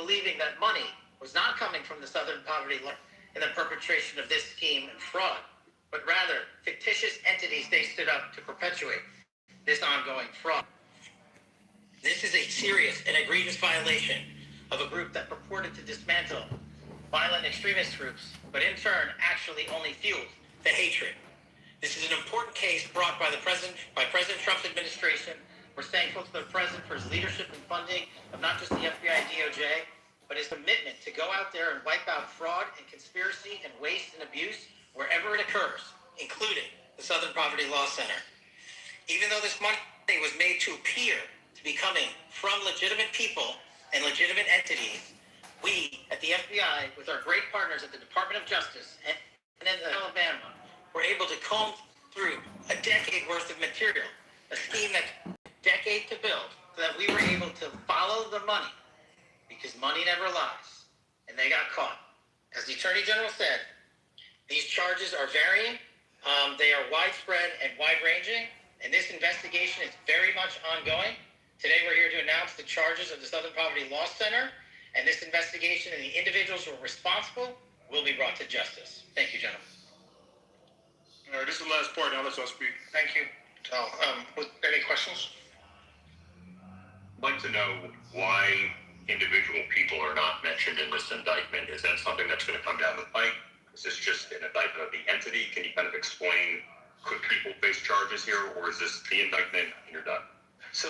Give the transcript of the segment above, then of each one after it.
believing that money was not coming from the Southern Poverty Law in the perpetration of this scheme and fraud, but rather fictitious entities they stood up to perpetuate this ongoing fraud. This is a serious and egregious violation of a group that purported to dismantle violent extremist groups, but in turn actually only fueled the hatred. This is an important case brought by President Trump's administration. We're thankful to the president for his leadership and funding of not just the FBI and DOJ, but his commitment to go out there and wipe out fraud and conspiracy and waste and abuse wherever it occurs, including the Southern Poverty Law Center. Even though this money was made to appear to be coming from legitimate people and legitimate entities, we at the FBI, with our great partners at the Department of Justice and in Alabama, were able to comb through a decade worth of material, a scheme that took a decade to build, so that we were able to follow the money, because money never lies, and they got caught. As the Attorney General said, these charges are varying, they are widespread and wide-ranging, and this investigation is very much ongoing. Today we're here to announce the charges of the Southern Poverty Law Center, and this investigation and the individuals who are responsible will be brought to justice. Thank you, gentlemen. All right, this is the last part. Now let's all speak. Thank you. So, any questions? I'd like to know why individual people are not mentioned in this indictment. Is that something that's going to come down the pike? Is this just an indictment of the entity? Can you kind of explain, could people face charges here, or is this the indictment and you're done? So,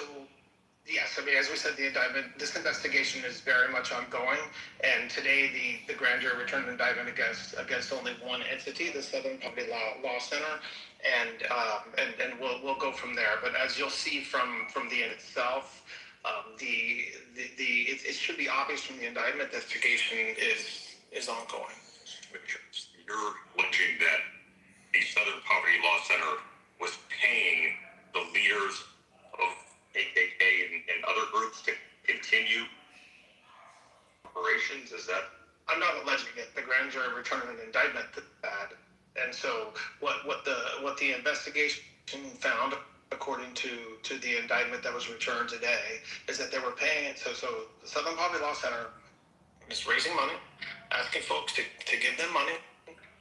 yes, I mean, as we said, the indictment, this investigation is very much ongoing, and today the grand jury returned an indictment against only one entity, the Southern Poverty Law Center, and we'll go from there. But as you'll see from the end itself, it should be obvious from the indictment that investigation is ongoing. You're alleging that the Southern Poverty Law Center was paying the leaders of AKK and other groups to continue operations? Is that? I'm not alleging it. The grand jury returned an indictment to that, and so what the investigation found, according to the indictment that was returned today, is that they were paying it. So the Southern Poverty Law Center is raising money, asking folks to give them money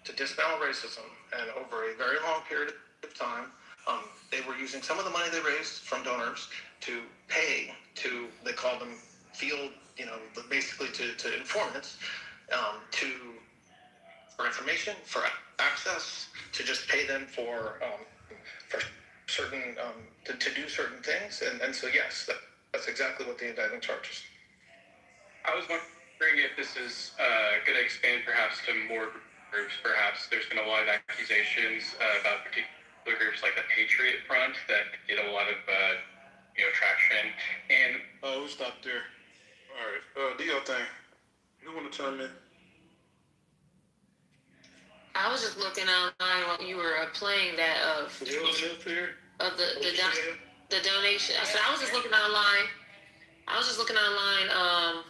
to dismantle racism, and over a very long period of time, they were using some of the money they raised from donors to pay to, they call them field, basically to informants, for information, for access, to just pay them for certain, to do certain things. And so, yes, that's exactly what the indictment charges. I was wondering if this is going to expand perhaps to more groups. Perhaps there's been a lot of accusations about particular groups like the Patriot Front that get a lot of traction. And we'll stop there. All right, do your thing. You want to chime in? I was just looking online while you were playing that of the donation. So I was just looking online.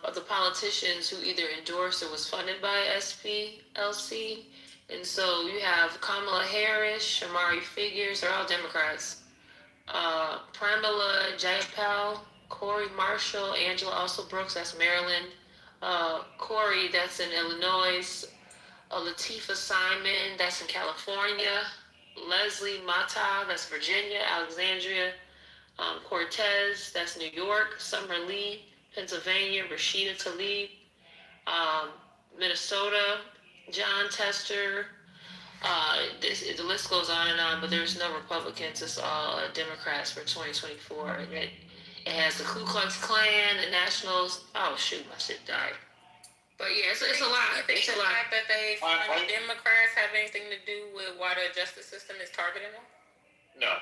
Of the politicians who either endorsed or was funded by SPLC. And so you have Kamala Harris, Shamari Figures, they're all Democrats. Pramila Jayapal, Corey Marshall, Angela also Brooks, that's Maryland. Corey, that's in Illinois. Latifah Simon, that's in California. Leslie Mata, that's Virginia. Alexandria Cortez, that's New York. Summer Lee, Pennsylvania. Rashida Tlaib, Minnesota. John Tester. The list goes on and on, but there's no Republicans. It's all Democrats for 2024. And it has the Ku Klux Klan, the Nationals. Oh shoot, my shit died. But yeah, it's a lot. You think the fact that they fund the Democrats have anything to do with why the justice system is targeting them? No.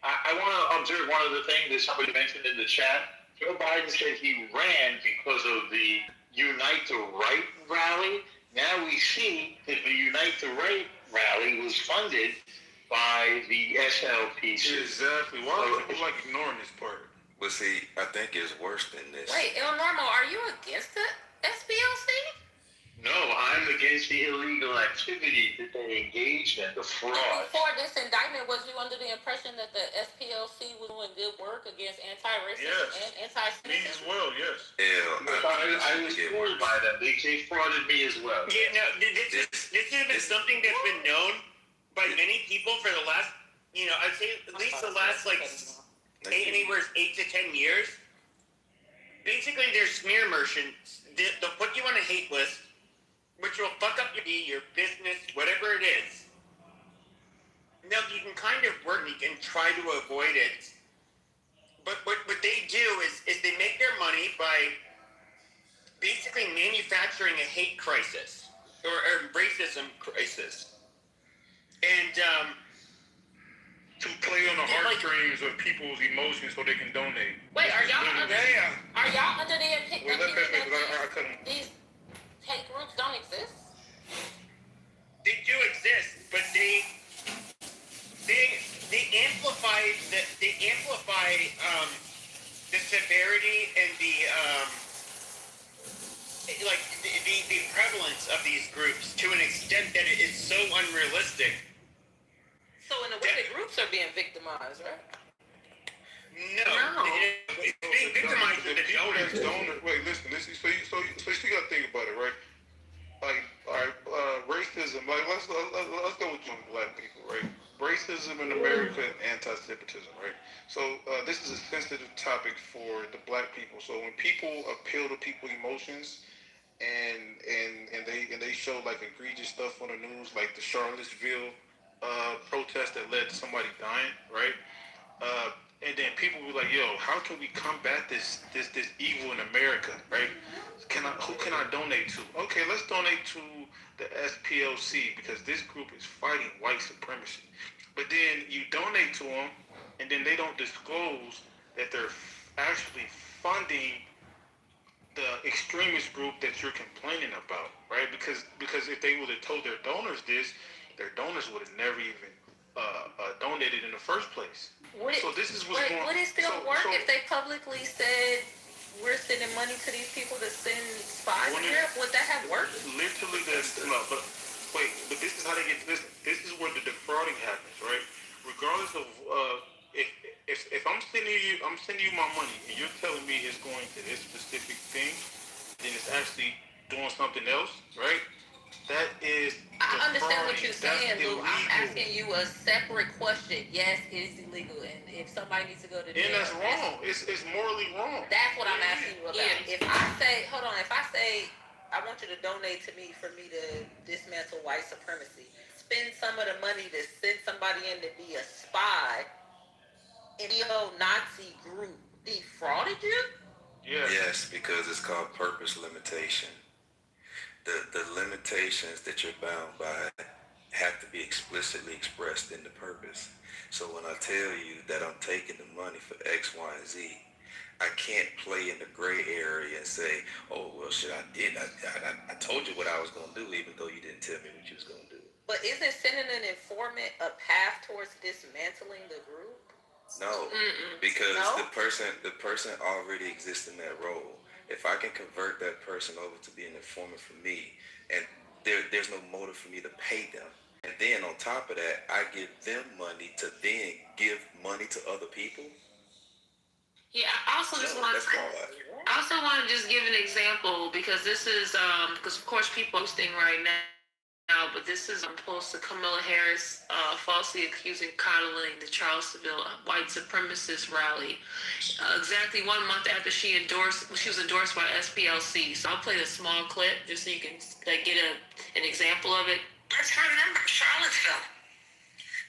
I want to observe one other thing that somebody mentioned in the chat. Joe Biden said he ran because of the Unite the Right rally. Now we see that the Unite the Right rally was funded by the SLPC. Exactly. Why are people ignoring this part? But see, I think it's worse than this. Wait, El Normo, are you against the SPLC? No, I'm them against the illegal activity that they engaged in, the fraud. Before this indictment, was you under the impression that the SPLC was doing good work against anti-racism Yes. and Me as anti-Semitism? well, yes. I was fooled by them. They frauded me as well. Yeah, no, this has been something that's been known by many people for the last, I'd say at least the last anywhere 8 to 10 years. Basically, they're smear merchants. They'll put you on a hate list, which will fuck up your business, whatever it is. Now, you can kind of work, you can try to avoid it. But what they do is they make their money by basically manufacturing a hate crisis or racism crisis. And, to play on the heartstrings of people's emotions so they can donate. Wait, are y'all under the Wait, let opinion I that couldn't. these hate groups don't exist? they do exist, but they amplify the severity and the prevalence of these groups to an extent that it is so unrealistic. So in a way, the groups are being victimized, right? No. It's being victimized with the people donors. that's donors. Wait, listen. So you gotta think about it, right? Like, all right, racism. Like, let's go with black people, right? Racism in America and anti-Semitism, right? So this is a sensitive topic for the black people. So when people appeal to people's emotions, and they show like egregious stuff on the news, like the Charlottesville protest that led to somebody dying, right? And then people be like, "Yo, how can we combat this evil in America, right? Who can I donate to? Okay, let's donate to the SPLC because this group is fighting white supremacy." But then you donate to them, and then they don't disclose that they're actually funding the extremist group that you're complaining about, right? Because if they would have told their donors this, their donors would have never even donated in the first place. Would it still work if they publicly said we're sending money to these people to send spies in Europe? Would that have worked? Literally, but this is how they get this. This is where the defrauding happens, right? Regardless of if I'm sending you my money and you're telling me it's going to this specific thing, then it's actually doing something else, right? That is. I understand what you're saying, Lou. I'm asking you a separate question. Yes, it's illegal, and if somebody needs to go to jail, and that's wrong. It's morally wrong. That's what I'm asking you about. Yeah. If I say, I want you to donate to me for me to dismantle white supremacy, spend some of the money to send somebody in to be a spy, and the old Nazi group defrauded you? Yes, because it's called purpose limitation. The limitations that you're bound by have to be explicitly expressed in the purpose. So when I tell you that I'm taking the money for X, Y, and Z, I can't play in the gray area and say, "Oh, well, shit, I did. I told you what I was going to do, even though you didn't tell me what you was going to do." But isn't sending an informant a path towards dismantling the group? No, because the person already exists in that role. If I can convert that person over to be an informant for me, and there's no motive for me to pay them, and then on top of that, I give them money to then give money to other people. Yeah, I also want to just give an example because this is because of course people are posting right now, but this is a post to Kamala Harris falsely accusing coddling the Charlottesville white supremacist rally exactly 1 month after she was endorsed by SPLC. So I'll play a small clip just so you can get an example of it. Let's remember Charlottesville,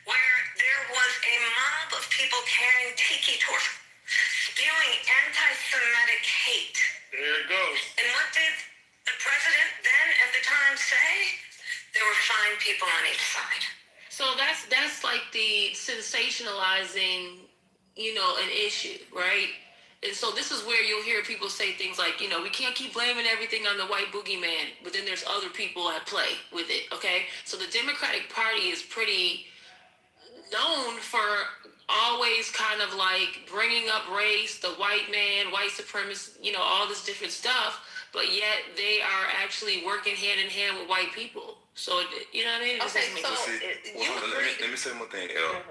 where there was a mob of people carrying tiki torch, spewing anti-Semitic hate. There it goes. And what did the president then at the time say? There were fine people on each side. So that's like the sensationalizing, an issue, right? And so this is where you'll hear people say things like, we can't keep blaming everything on the white boogeyman, but then there's other people at play with it, okay? So the Democratic Party is pretty known for always kind of like bringing up race, the white man, white supremacy, all this different stuff. but yet they are actually working hand in hand with white people. So you know what I mean? It just Okay, doesn't make so sense. you agree? Let me say one thing, El.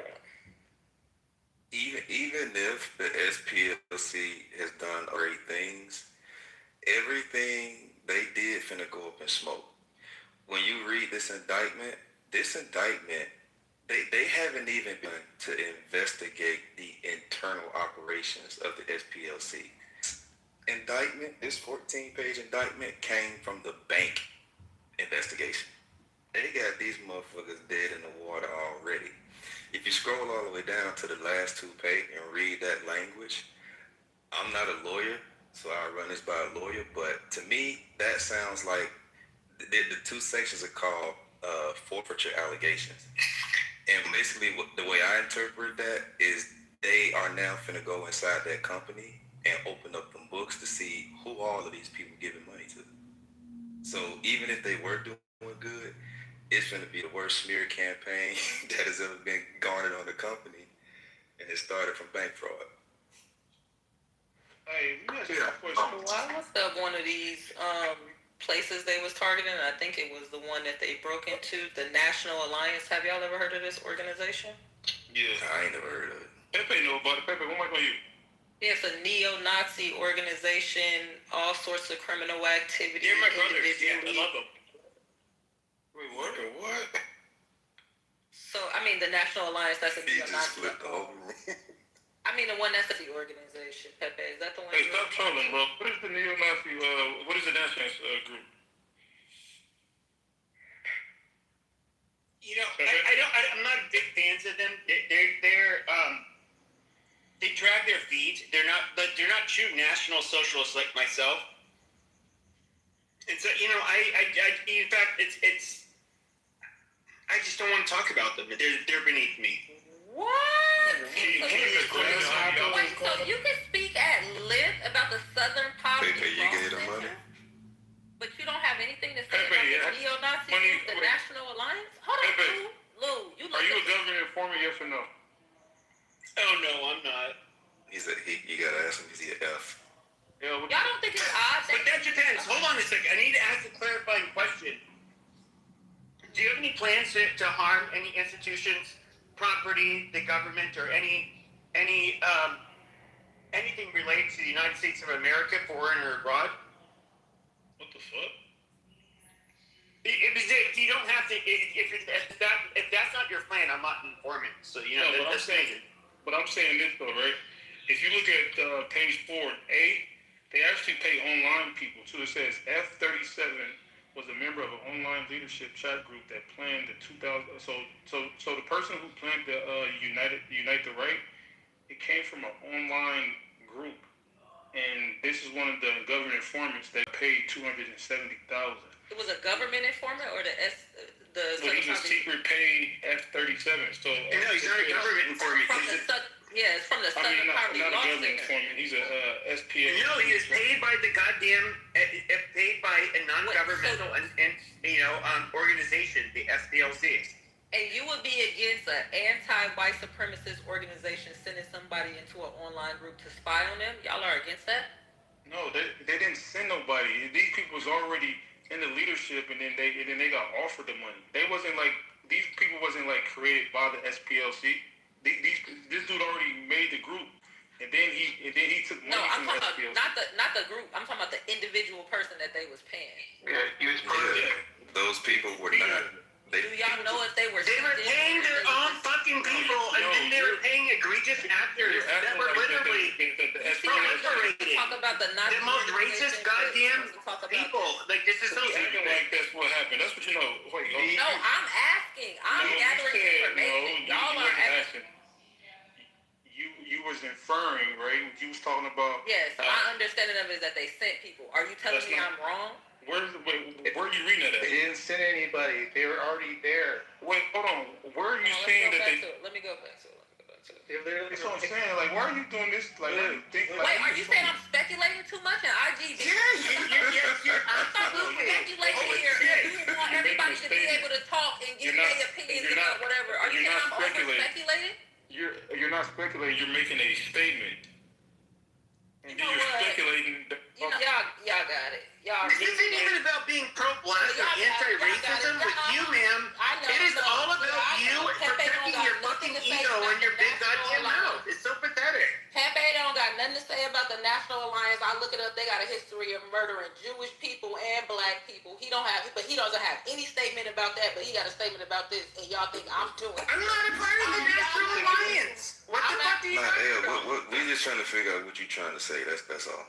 Even if the SPLC has done great things, everything they did finna go up in smoke. When you read this indictment, they haven't even been to investigate the internal operations of the SPLC. Indictment, this 14-page indictment came from the bank investigation. They got these motherfuckers dead in the water already. If you scroll all the way down to the last 2 pages and read that language, I'm not a lawyer, so I run this by a lawyer, but to me, that sounds like the 2 sections are called forfeiture allegations. And basically, the way I interpret that is they are now finna go inside that company and open up them books to see who all of these people giving money to. So even if they were doing good, it's finna be the worst smear campaign that has ever been garnered on the company, and it started from bank fraud. Hey, let me ask you a question. Why was that one of these places they was targeting? I think it was the one that they broke into, the National Alliance. Have y'all ever heard of this organization? Yeah. I ain't never heard of it. Pepe know about it. Pepe, what am I going to you? Yeah, it's a neo-Nazi organization, all sorts of criminal activity. They're my brothers. Yeah, I love them. Wait, what? So, I mean, the National Alliance, that's a He just neo-Nazi. flipped the whole room. I mean, the one that's the organization, Pepe. Is that the one? Hey, stop trolling, bro. What is the neo-Nazi, what is the nationalist group? You know, I'm not big fans of them. They drag their feet. They're not true national socialists like myself. And so, you know, in fact, it's. I just don't want to talk about them. They're beneath me. What? Can you Wait, so you can speak at length about the Southern Poverty Pepe, you Law gave them Center, money? but you don't have anything to say Pepe, about yeah. the neo-Nazi Money, group, the wait. National Alliance? Hold on, Pepe. Lou, you Are you a government informant, yes or no? Oh no, I'm not. He said you gotta ask him, is he an F? Yeah, Y'all don't think it's odd But that depends. Hold on a second. I need to ask a clarifying question. Do you have any plans to harm any institutions, property, the government, or anything related to the United States of America, foreign or abroad? what the fuck? If you don't have to, if that's not your plan, I'm not informant. So you know, No, but I'm saying this though, right? If you look at page 4A, they actually pay online people too. It says F37 was a member of an online leadership chat group that planned the 2000. So the person who planned the Unite the Right, it came from an online group, and this is one of the government informants that paid $270,000. It was a government informant or So he's a secret paid F37. So no, he's not a government informant. It's from the Southern Poverty not a Law government Center. informant. He's a SPA. No, he is paid by the goddamn paid by a non-governmental organization, the SPLC. And you would be against an anti-white supremacist organization sending somebody into an online group to spy on them? Y'all are against that? No, they didn't send nobody. These people was already in the leadership, and then they got offered the money. These people wasn't like created by the SPLC. This dude already made the group, and then he took money No, I'm from the talking SPLC. about not the group. I'm talking about the individual person that they was paying. Yeah, he was part of it. Those people were not. Do y'all know if they were? They were paying their own fucking people, and then they were paying egregious actors that were literally proliferating. Talk about the most racist goddamn people. Like, this is so Acting like that's what happened. That's what you know. Wait, No, I'm asking. I'm gathering information. Y'all are asking. You was inferring, right? You was talking about. Yes, my understanding of it is that they sent people. Are you telling me I'm wrong? Where are you reading that at? They didn't send anybody. They were already there. Wait, hold on. Where are you No, saying that they? Let me go back to it. They literally. That's what I'm saying. Like, why are you doing this? Like, what do you think? Like, Wait, are you saying I'm speculating too much in IG? you're I'm not speculating here. You want everybody to be able to talk and give their opinions about whatever. Are you saying I'm over speculating? You're not speculating. You're making a statement. You know You're what? speculating. Y'all got it. Y'all. This isn't even about being pro-black or anti-racism with you, ma'am. I know. It is all about you Pepe protecting your fucking ego and your big goddamn mouth. It's so pathetic. Pepe don't got nothing to say about the National Alliance. I look it up. They got a history of murdering Jewish people and black people. He doesn't have any statement about that, but he got a statement about this. And y'all think I'm doing it. I'm not a part of the National Alliance. What the fuck do you We're just trying to figure out what you're trying to say. That's all.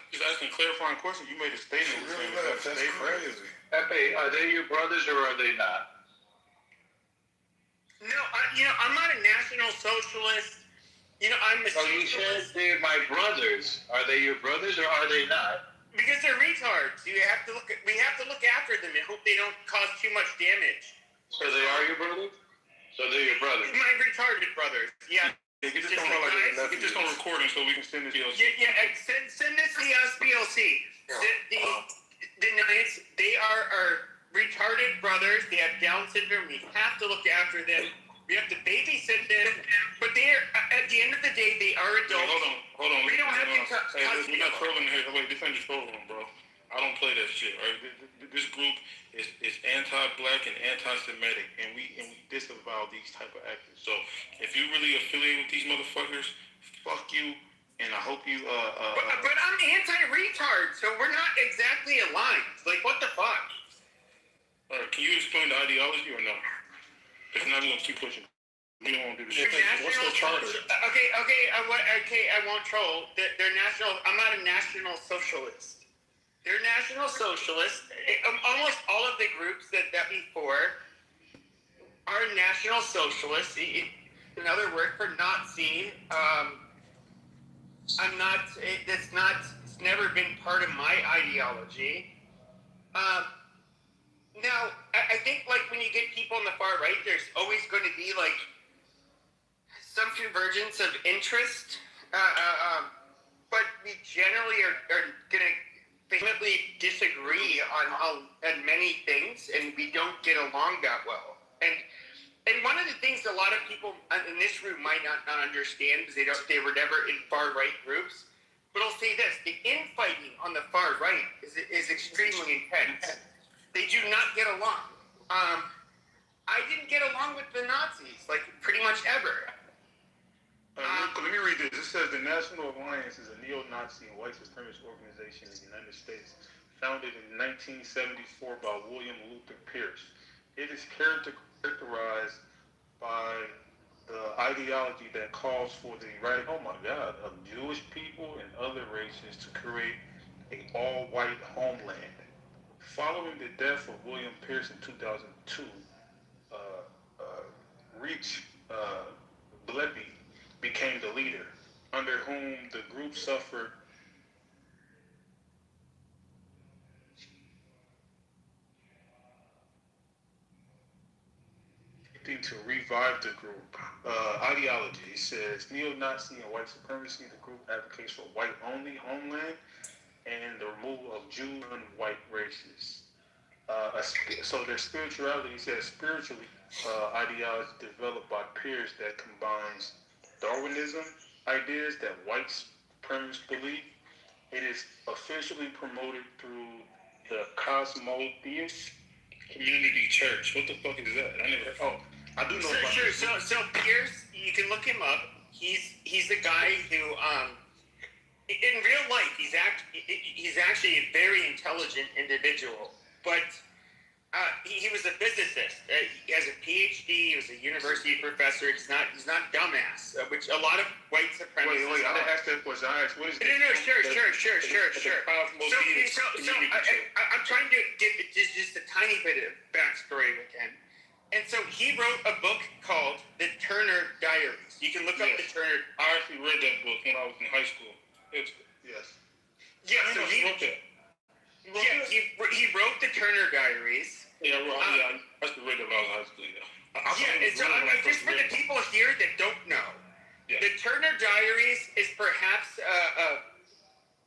Just asking clarifying questions. You made a statement. That's crazy. Pepe, are they your brothers or are they not? No, I'm not a National Socialist. I'm a So you said they're my brothers. Are they your brothers or are they not? Because they're retards. We have to look after them and hope they don't cause too much damage. So they are your brothers? So they're your brothers? My retarded brothers. Yeah. Get this on recording so we can send this to PLC. Send this to the SPLC. The Knights, they are retarded brothers. They have Down syndrome. We have to look after them. We have to babysit them. But they're, at the end of the day, they are adults. Hold on. We don't have to we're not trolling here. Wait, this ain't just trolling, bro. I don't play that shit, right? This group is anti-black and anti-Semitic, and we disavow these type of actors. So if you really affiliate with these motherfuckers, fuck you, and I hope you But I'm anti-retard, so we're not exactly aligned. Like, what the fuck? All right, can you explain the ideology or no? If not, we're gonna keep pushing. We don't want to do this shit. What's the charter? Okay, I won't troll. They're national. I'm not a National Socialist. They're National Socialists. Almost all of the groups that before are National Socialists. Another word for Nazi. I'm not. It's never been part of my ideology. Now, I think like when you get people on the far right, there's always going to be like some convergence of interest. But we generally are going to vehemently disagree on many things, and we don't get along that well. And one of the things a lot of people in this room might not understand is they were never in far right groups. But I'll say this: the infighting on the far right is extremely intense. They do not get along. I didn't get along with the Nazis, like pretty much ever. Let me read this. It says the National Alliance is a neo-Nazi and white supremacist organization in the United States, founded in 1974 by William Luther Pierce. It is characterized by the ideology that calls for the right, of Jewish people and other races to create an all-white homeland. Following the death of William Pierce in 2002, Reach Bleppy became the leader, under whom the group suffered to revive the group. Ideology, it says neo-Nazi and white supremacy. The group advocates for white-only homeland and the removal of Jews and white races. So their spirituality, it says spiritually, ideology developed by Pierce that combines Darwinism ideas that white supremacists believe. It is officially promoted through the Cosmotheist Community Church. What the fuck is that? I do know about this. So Pierce, you can look him up. He's the guy who, in real life, he's actually a very intelligent individual, but he was a physicist. He has a PhD. He was a university professor. He's not dumbass, which a lot of white supremacists. Wait! I didn't ask that question. I asked, what is this? No. Sure. So I'm trying to give just a tiny bit of backstory again. And so he wrote a book called The Turner Diaries. You can look up The Turner. I actually read that book when I was in high school. Yeah, so he wrote The Turner Diaries. Yeah, I actually read that when I was in high school. Just for the people here that don't know, The Turner Diaries is perhaps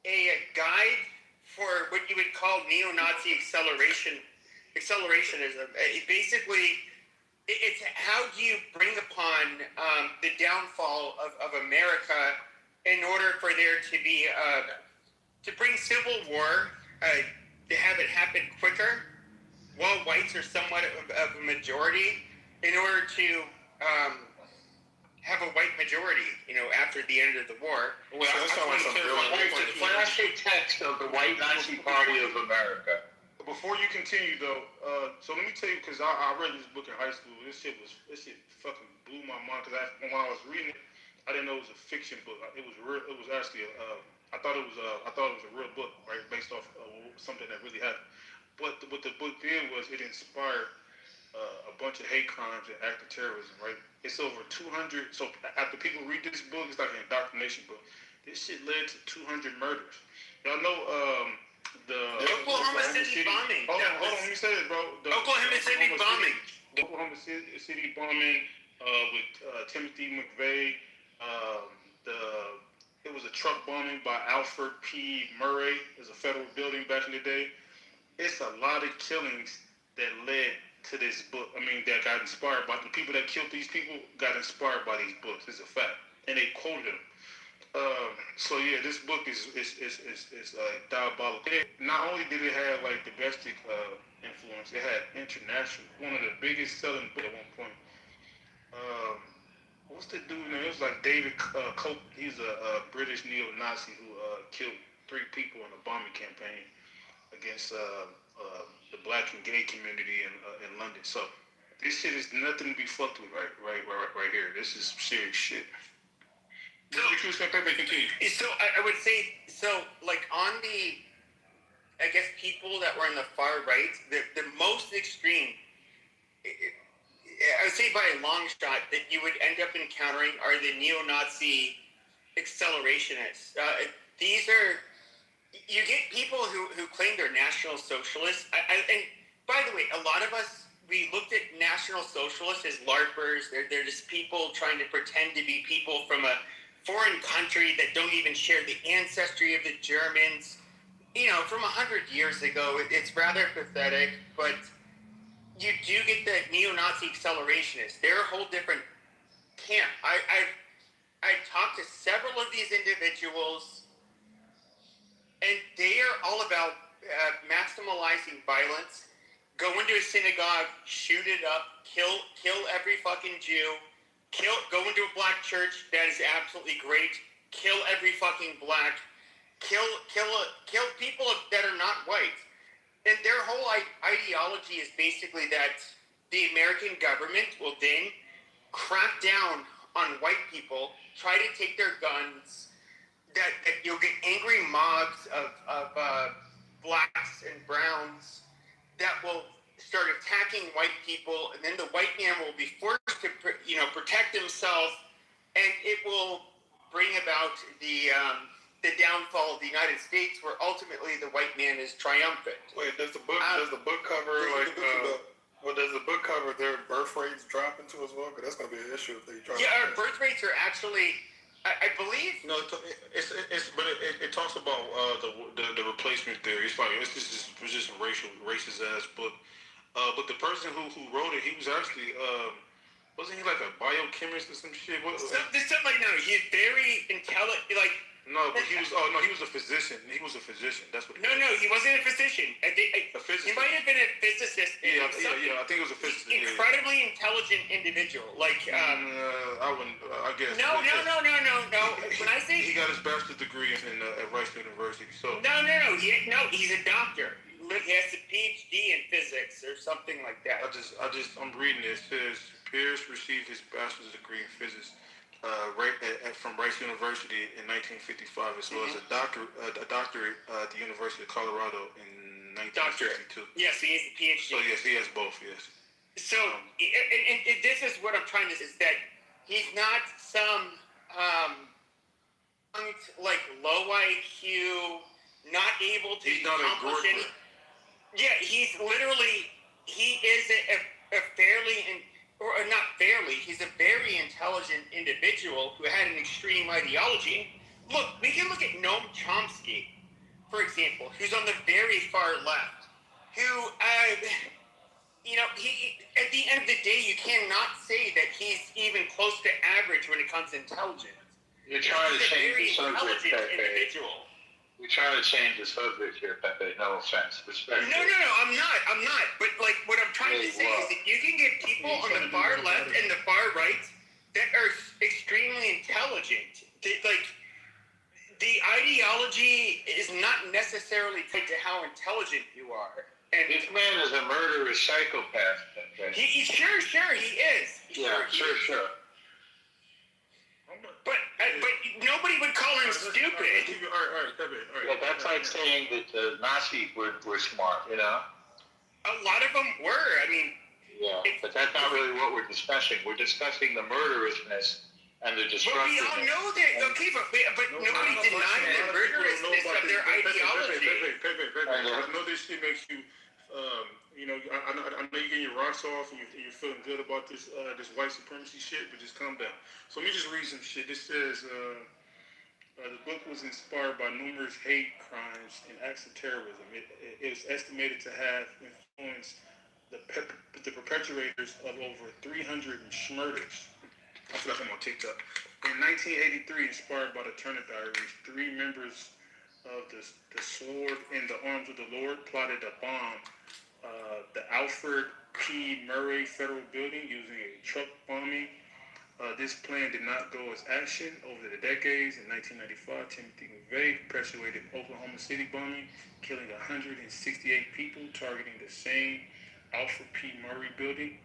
a guide for what you would call neo-Nazi accelerationism. Basically, it's how do you bring upon the downfall of America in order for there to be to bring civil war, to have it happen quicker, while whites are somewhat of a majority, in order to have a white majority, after the end of the war. Well, that sounds like some real Flashing text of the White Nazi Party of America. Before you continue though, so let me tell you, because I read this book in high school. This shit fucking blew my mind. Because when I was reading it, I didn't know it was a fiction book. It was real. It was actually I thought it was a real book, right, based off something that really happened. But what the book did was it inspired a bunch of hate crimes and active terrorism, right? It's over 200. So after people read this book, it's like an indoctrination book. This shit led to 200 murders. Y'all know the Oklahoma City bombing. Hold on, let me say this, bro. Oklahoma City bombing. The Oklahoma City bombing with Timothy McVeigh. It was a truck bombing by Alfred P. Murray. It was a federal building back in the day. It's a lot of killings that led to this book. I mean, that got inspired by the people that killed these people. Got inspired by these books. It's a fact, and they quoted them. So yeah, this book is diabolical. Not only did it have like domestic influence, it had international. One of the biggest selling books at one point. What's the dude name? It was like David Cope. He's a British neo-Nazi who killed 3 people in a bombing campaign against the black and gay community in London. So this shit is nothing to be fucked with right here. This is serious shit. So I would say, like on the, I guess, people that were in the far right, the most extreme, I would say by a long shot, that you would end up encountering are the neo-Nazi accelerationists. These are, you get people who claim they're National Socialists. And by the way, a lot of us, we looked at National Socialists as LARPers. They're just people trying to pretend to be people from a foreign country that don't even share the ancestry of the Germans. From 100 years ago, it's rather pathetic, but you do get the neo-Nazi accelerationists. They're a whole different camp. I talked to several of these individuals, and they are all about maximalizing violence. Go into a synagogue, shoot it up, kill every fucking Jew. Go into a black church. That is absolutely great. Kill every fucking black. Kill people that are not white. And their whole ideology is basically that the American government will then crack down on white people, try to take their guns, that you'll get angry mobs of blacks and browns that will start attacking white people, and then the white man will be forced to protect himself, and it will bring about the downfall of the United States, where ultimately the white man is triumphant. Wait, does the book cover does the book cover their birth rates dropping too as well? Because that's going to be an issue if they drop. Yeah, our birth rates are actually, I believe. No, it talks about the replacement theory. It's just a racist ass book. But the person who wrote it, he was actually wasn't he like a biochemist or some shit? Something like no, he's very intelligent. Like no, but he was a physician. He was a physician. That's what. No, he wasn't a physician. A physicist. He might have been a physicist. Yeah. I think it was a physicist. Incredibly intelligent individual. Like I wouldn't. I guess. No. When I say he got his bachelor's degree at Rice University. So no. He's a doctor. He has a PhD in physics or something like that. I'm reading it. It says Pierce received his bachelor's degree in physics from Rice University in 1955, as well as a doctorate at the University of Colorado in 1962. Yes, he has a PhD. So yes, he has both. Yes. So and this is what I'm trying to say, is that he's not some like low IQ, not able to accomplish any. Yeah, he's literally, he is a fairly, or not fairly, he's a very intelligent individual who had an extreme ideology. Look, we can look at Noam Chomsky, for example, who's on the very far left, who, he, at the end of the day, you cannot say that he's even close to average when it comes to intelligence. You're trying to change the subject. He's a very intelligent individual. We're trying to change the subject here, Pepe. No offense. Respect. No, I'm not. But like, what I'm trying to say is that you can get people on the far left and the far right that are extremely intelligent. Like, the ideology is not necessarily tied to how intelligent you are. And this man is a murderous psychopath. Pepe. He sure he is. Sure. But nobody would call him stupid. All right, Pepe. Yeah, that's like saying that the Nazis were smart, you know? A lot of them were. I mean... Yeah, but that's not really what we're discussing. We're discussing the murderousness and the destructiveness. But we all know that. Okay, but nobody denied the murderousness of their ideology. Pepe. I know this shit makes you... I know you're getting your rocks off and you're feeling good about this white supremacy shit, but just calm down. So let me just read some shit. This says the book was inspired by numerous hate crimes and acts of terrorism. It is estimated to have influenced the perpetrators of over 300 murders. I feel like I'm on TikTok. In 1983, inspired by the Turner Diaries, 3 members of the Sword in the Arms of the Lord plotted a bomb the Alfred P. Murray Federal Building using a truck bombing. This plan did not go as action over the decades. In 1995, Timothy McVeigh perpetuated Oklahoma City bombing, killing 168 people, targeting the same Alfred P. Murray building.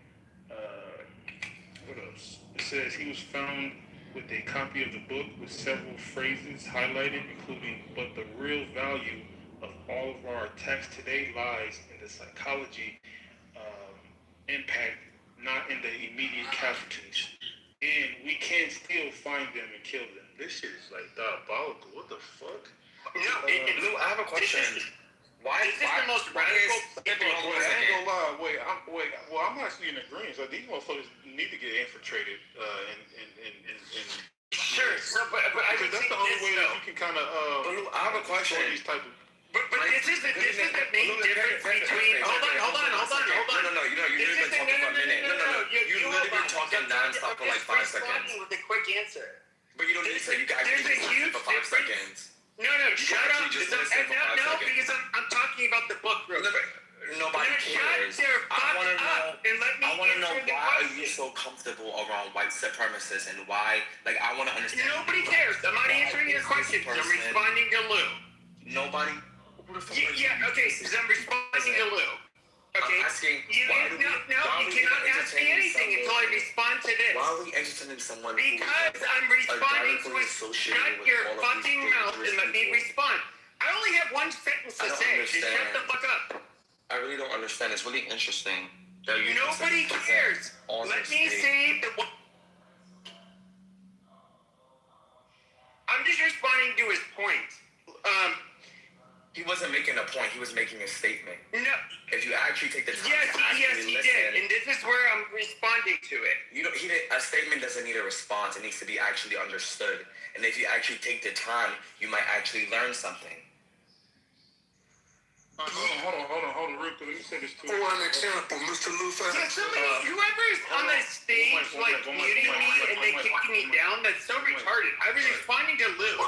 What else? It says he was found with a copy of the book with several phrases highlighted, including, but the real value of all of our attacks today lies in the psychology impact, not in the immediate casualties. And we can still find them and kill them. This shit is like diabolical. What the fuck? No, Lou, I have a question. Why? This is the most radical. I ain't gonna lie. I'm actually in agreement. Like, these motherfuckers need to get infiltrated Sure, but I because that's the only way that you can kind of Lou, I have a question. These type of But this is the main difference between. Hold on. No. You've been talking for a minute. No. You've literally been talking nonstop for like 5 seconds. With a quick answer. But you don't need to say you guys There's a huge for 5 seconds. No, shut up. No, because I'm talking about the book real quick. Nobody cares. I want to know why are you so comfortable around white supremacists and why, like, I want to understand. Nobody cares. I'm not answering your question. I'm responding to Lou. Nobody? Who the fuck yeah, okay, because I'm responding to Lou. Okay? I'm asking, you cannot ask me anything until I respond to this. Why are we interested in someone because I'm responding to it. Shut your fucking mouth and let me respond. I only have one sentence to say. Just shut the fuck up. I really don't understand. It's really interesting that you. Nobody cares. Let me say the. I'm just responding to his point. He wasn't making a point. He was making a statement. No. If you actually take the time to actually listen, did, and this is where I'm responding to it. A statement doesn't need a response. It needs to be actually understood. And if you actually take the time, you might actually learn something. Hold on, real quick. Let me say this too. For an example, Mr. Lufa. Yeah, whoever's on the stage, muting me and then kicking me down, that's so retarded. I was responding to Lou.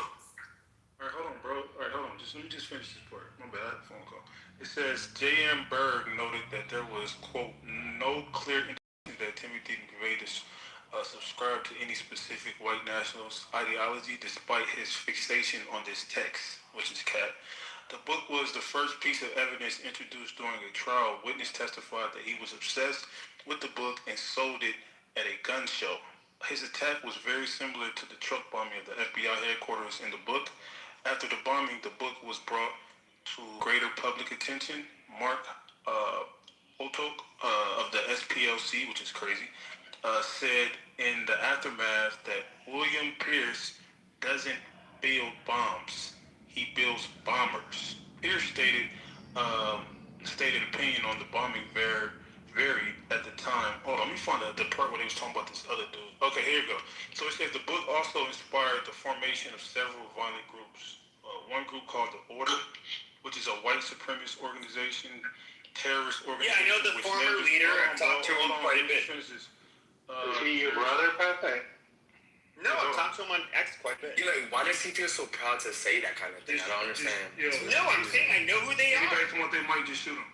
Alright, hold on, bro. Let me just finish this part. My bad, I had a phone call. It says J.M. Berg noted that there was, quote, no clear indication that Timothy McVeigh subscribed to any specific white nationalist ideology despite his fixation on this text, which is cat. The book was the first piece of evidence introduced during a trial. Witness testified that he was obsessed with the book and sold it at a gun show. His attack was very similar to the truck bombing of the FBI headquarters in the book. After the bombing, the book was brought to greater public attention. Mark Otok of the SPLC, which is crazy, said in the aftermath that William Pierce doesn't build bombs. He builds bombers. Pierce stated opinion on the bombing varied at the time. Hold on, let me find the part where they was talking about this other dude. Okay, here we go. So it says the book also inspired the formation of several violent groups. One group called the Order, which is a white supremacist organization, terrorist organization. Yeah, I know the former leader. I've talked to him quite a bit. Is he your brother, Pepe? No, I've talked to him on X quite a bit. You're like, why does he feel so proud to say that kind of thing? I don't understand. No, I'm saying I know who they are. Anybody come out there might just shoot him.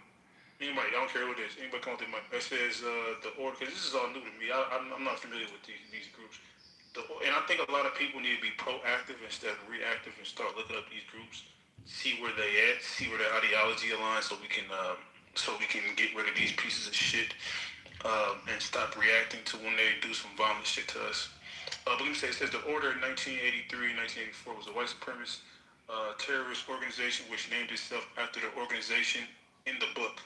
Anybody, I don't care who it is. Anybody come out there might. That says the order, because this is all new to me. I'm not familiar with these groups. And I think a lot of people need to be proactive instead of reactive and start looking up these groups, see where they at, see where their ideology aligns, so we can get rid of these pieces of shit and stop reacting to when they do some violent shit to us. But let me say, it says the order in 1983-1984 was a white supremacist terrorist organization which named itself after the organization in the book.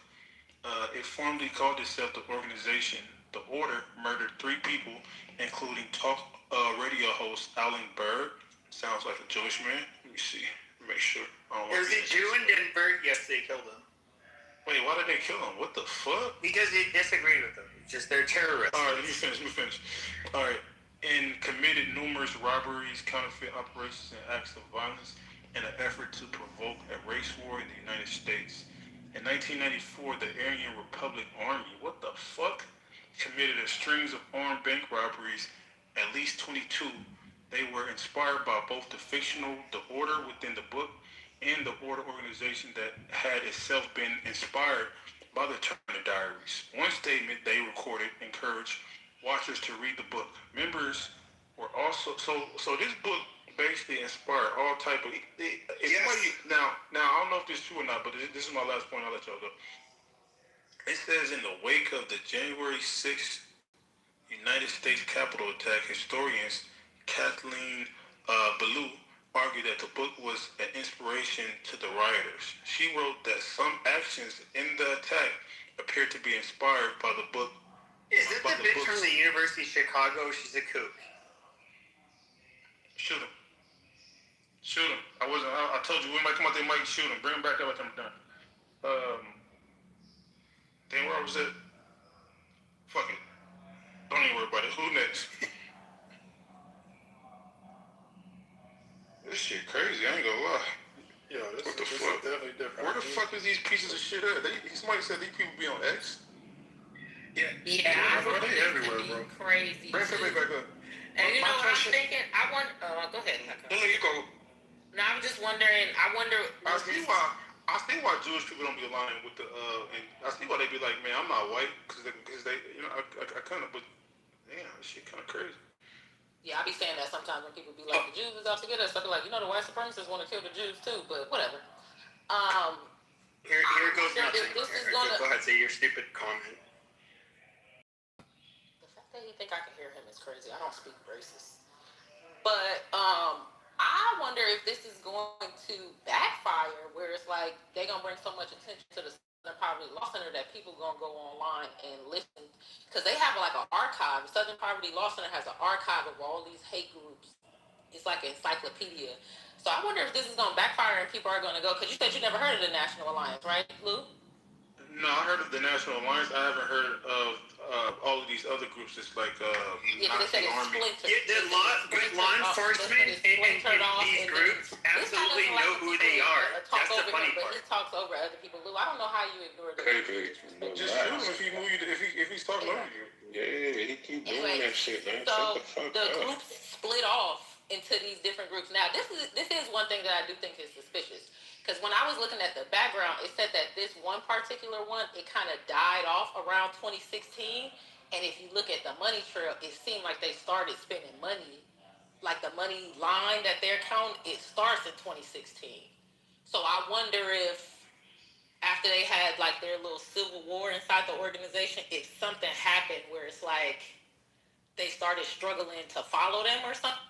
It formally called itself the organization. The order murdered 3 people, including talk radio host Alan Berg. Sounds like a Jewish man. Let me see. Make sure. There's a Jew in Denver. Yes, they killed him. Wait, why did they kill him? What the fuck? Because they disagreed with them. It's just they're terrorists. All right, let me finish. All right. And committed numerous robberies, counterfeit operations, and acts of violence in an effort to provoke a race war in the United States. In 1994, the Aryan Republic Army, what the fuck, committed a strings of armed bank robberies, at least 22. They were inspired by both the fictional The Order within the book and the Order organization that had itself been inspired by the Turner Diaries. One statement they recorded encouraged watchers to read the book. Members were also so this book basically inspired all type of now I don't know if this is true or not, but this is my last point. I'll let y'all go. It says in the wake of the January 6th United States Capitol attack, historians Kathleen Ballou argued that the book was an inspiration to the rioters. She wrote that some actions in the attack appeared to be inspired by the book. Is it the bitch from the University of Chicago? She's a kook. Shoot him. I told you, we might come out there, might shoot him. Bring him back up after I'm done. Then where I was at? Fuck it. Don't even worry about it. Who next? This shit crazy, I ain't gonna lie. Yo, what the fuck? Definitely different. Where the fuck is these pieces of shit at? Somebody said these people be on X? Yeah, bro, they everywhere, bro. Crazy. Bring somebody back up. And you know what I'm thinking? I want. Go ahead. No, you go. No, I'm just wondering. I wonder. I see why Jewish people don't be aligning with the and I see why they be like, man, I'm not white because they you know I kind of, but damn, this shit kind of crazy. Yeah, I be saying that sometimes when people be like, the Jews is out to get us. I be like, you know, the white supremacists want to kill the Jews too, but whatever. Here goes nothing. Go ahead, say your stupid comment. You think I can hear him is crazy. I don't speak racist. But I wonder if this is going to backfire where it's like they're going to bring so much attention to the Southern Poverty Law Center that people going to go online and listen. Because they have like an archive. Southern Poverty Law Center has an archive of all these hate groups. It's like an encyclopedia. So I wonder if this is going to backfire and people are going to go. Because you said you never heard of the National Alliance, right, Lou? No, I heard of the National Alliance. I haven't heard of all of these other groups. It's like Nazi Army. The law enforcement and these groups absolutely know who they are. That's the funny part. He talks over other people. Lou, I don't know how you ignore that. Just shoot him if he's talking over you. Yeah, he keep doing that shit, man. So the groups split off into these different groups. Now, this is one thing that I do think is suspicious. Because when I was looking at the background, it said that this one particular one, it kind of died off around 2016. And if you look at the money trail, it seemed like they started spending money. Like the money line that they're counting, it starts in 2016. So I wonder if after they had like their little civil war inside the organization, if something happened where it's like they started struggling to follow them or something.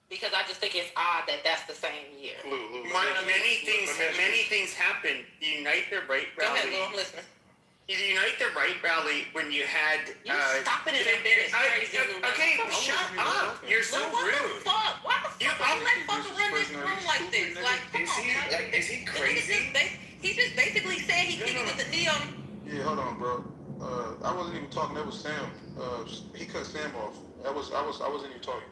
Because I just think it's odd that that's the same year. Many things happen. The Unite the Right rally. Go ahead, Lou, I'm listening. The Unite the Right rally when you had. Stop it in a minute. Okay, shut up. You're so rude. Why the fuck you let fucking run this room like this? Like, is he crazy? He just basically said he couldn't get the deal. Yeah, hold on, bro. I wasn't even talking. That was Sam. He cut Sam off. I wasn't even talking.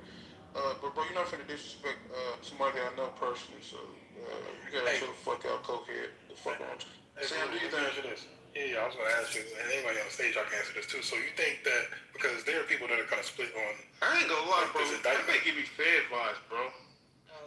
But bro, you're not finna disrespect somebody that I know personally, so you gotta chill the fuck out, cokehead. The fuck on. Sam, do you think? Answer this. Yeah, I was going to ask you, and anybody on stage, I can answer this too. So you think that because there are people that are kind of split on? I ain't gonna lie, bro. That may give me Fed vibes, bro.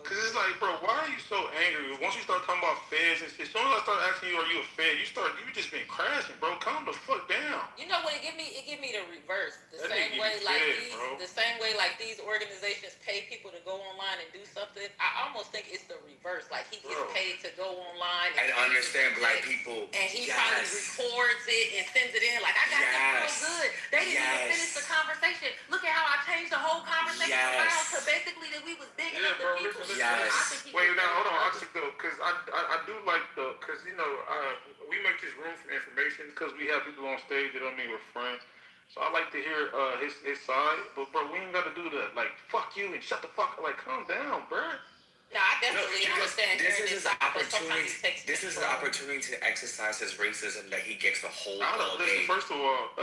Cause it's like, bro, why are you so angry? Once you start talking about feds and shit, as soon as I start asking you, are you a fed? You just been crashing, bro. Calm the fuck down. You know what? It give me the reverse. The That same nigga way get like fed, these, bro. the same way like these organizations pay people to go online and do something. I almost think it's the reverse. Like he gets paid to go online and understand black people, and he probably records it and sends it in. Like I got them so good. They didn't even finish the conversation. Look at how I changed the whole conversation around to basically that we was bigging up the people. Wait, now hold on. I think though, cause I do like cause you know we make this room for information because we have people on stage that don't mean we're friends. So I like to hear his side, but bro, we ain't gotta do that. Like fuck you and shut the fuck. Like calm down, bro. No, I definitely understand. This is his opportunity. This is the opportunity to exercise his racism that he gets the whole day. First of all,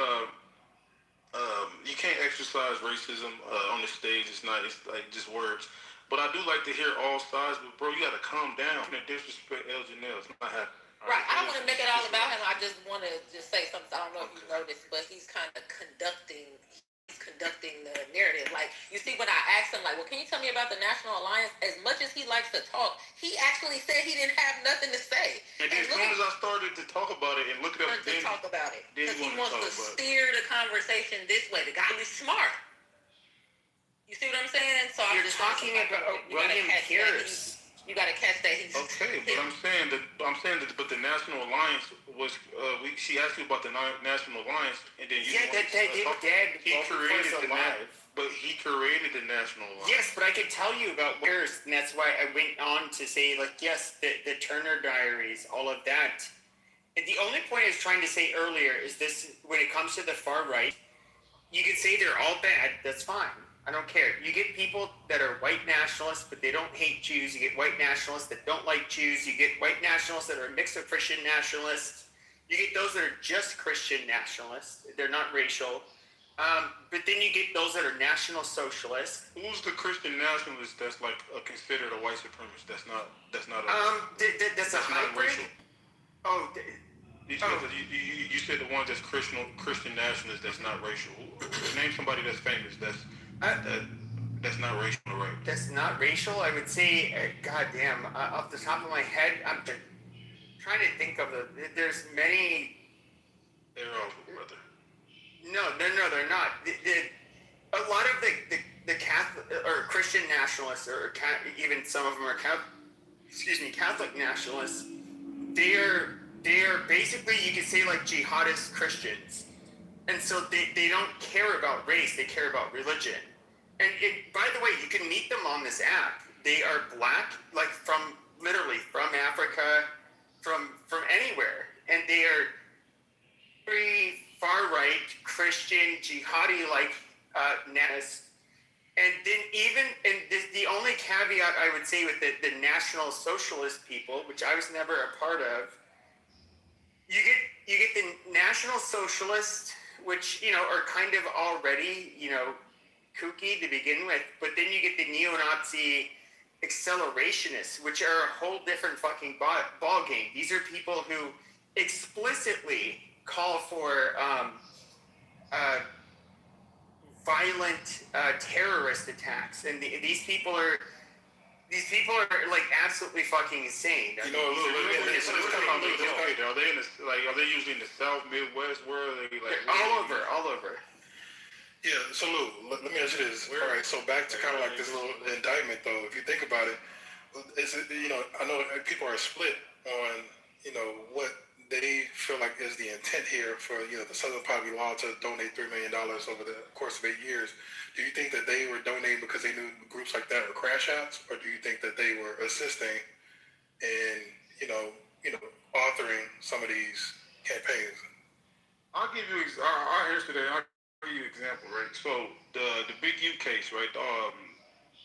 you can't exercise racism on the stage. It's like just words. But I do like to hear all sides. But bro, you gotta calm down. You disrespect El Janelle. It's not happening. Right. I don't want to make it all about him. I just want to say something. I don't know if you noticed, but he's kind of conducting the narrative. Like, you see, when I asked him, like, well, can you tell me about the National Alliance? As much as he likes to talk, he actually said he didn't have nothing to say. And then as soon as I started to talk about it and look it up, because he wants to steer the conversation this way. The guy is smart. You see what I'm saying? So you're talking about William Pierce. You gotta catch that. He's okay, but I'm saying that, but the National Alliance was. She asked you about the National Alliance, and then you. Yeah, that dead. He created but he created the National Alliance. Yes, but I could tell you about Pierce, and that's why I went on to say, like, yes, the Turner Diaries, all of that. And the only point I was trying to say earlier is this: when it comes to the far right, you can say they're all bad. That's fine. I don't care. You get people that are white nationalists, but they don't hate Jews. You get white nationalists that don't like Jews. You get white nationalists that are a mix of Christian nationalists. You get those that are just Christian nationalists. They're not racial. But then you get those that are national socialists. Who's the Christian nationalist that's like considered a white supremacist? That's not that's a hybrid. Racial. Oh. You said the one that's Christian nationalist that's not racial. Name somebody that's famous that's not racial, right? That's not racial. I would say, goddamn, off the top of my head, I'm trying to think of there's many. They're all brother. No, they're not. A lot of the Catholic or Christian nationalists, or even some of them are Catholic nationalists. They are basically, you could say, like jihadist Christians. And so they don't care about race, they care about religion. And by the way, you can meet them on this app. They are black, like literally from Africa, from anywhere. And they are very far right, Christian, jihadi-like nationalists. And then the only caveat I would say with the National Socialist people, which I was never a part of, you get the National Socialists, which, are kind of already, kooky to begin with, but then you get the neo-Nazi accelerationists, which are a whole different fucking ball game. These are people who explicitly call for violent terrorist attacks, and these people are like absolutely fucking insane. Are they usually in the South, Midwest? Where are they? Like all over. Yeah. So Lou, let me ask you this. All right. So back to kind of like this little indictment, though. If you think about it, I know people are split on what they feel like is the intent here for the Southern Poverty Law to donate $3 million over the course of 8 years. Do you think that they were donating because they knew groups like that were crash outs, or do you think that they were assisting in authoring some of these campaigns? I'll give you I'll give you an example, right? So the Big U case, right?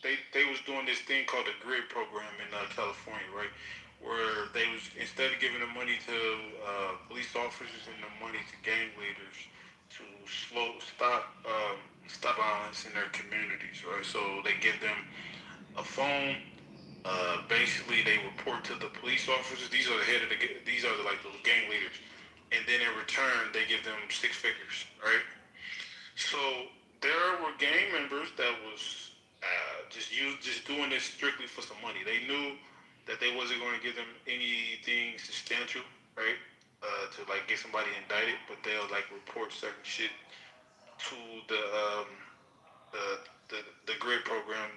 They was doing this thing called the GRID program in California, right? Where they was, instead of giving the money to police officers and the money to gang leaders to stop violence in their communities, right? So they give them a phone Basically, they report to the police officers. These are the head of these are like the gang leaders, and then in return, they give them 6 figures, right? So there were gang members that was just doing this strictly for some money. They knew that they wasn't going to give them anything substantial, right? To like get somebody indicted, but they'll like report certain shit to the grid program,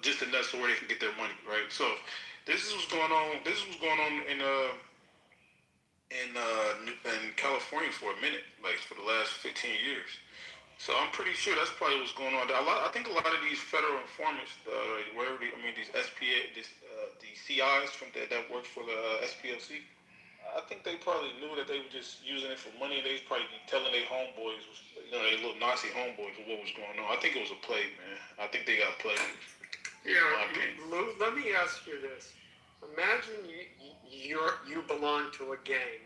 just enough so where they can get their money, right? So this is what's going on. This is what's going on in California for a minute, like for the last 15 years. So I'm pretty sure that's probably what's going on. I think a lot of these federal informants, these the CIs that work for the SPLC, I think they probably knew that they were just using it for money. They was probably telling their homeboys, their little Nazi homeboys, what was going on. I think it was a play, man. I think they got played. Yeah, Lou, let me ask you this. Imagine you belong to a gang,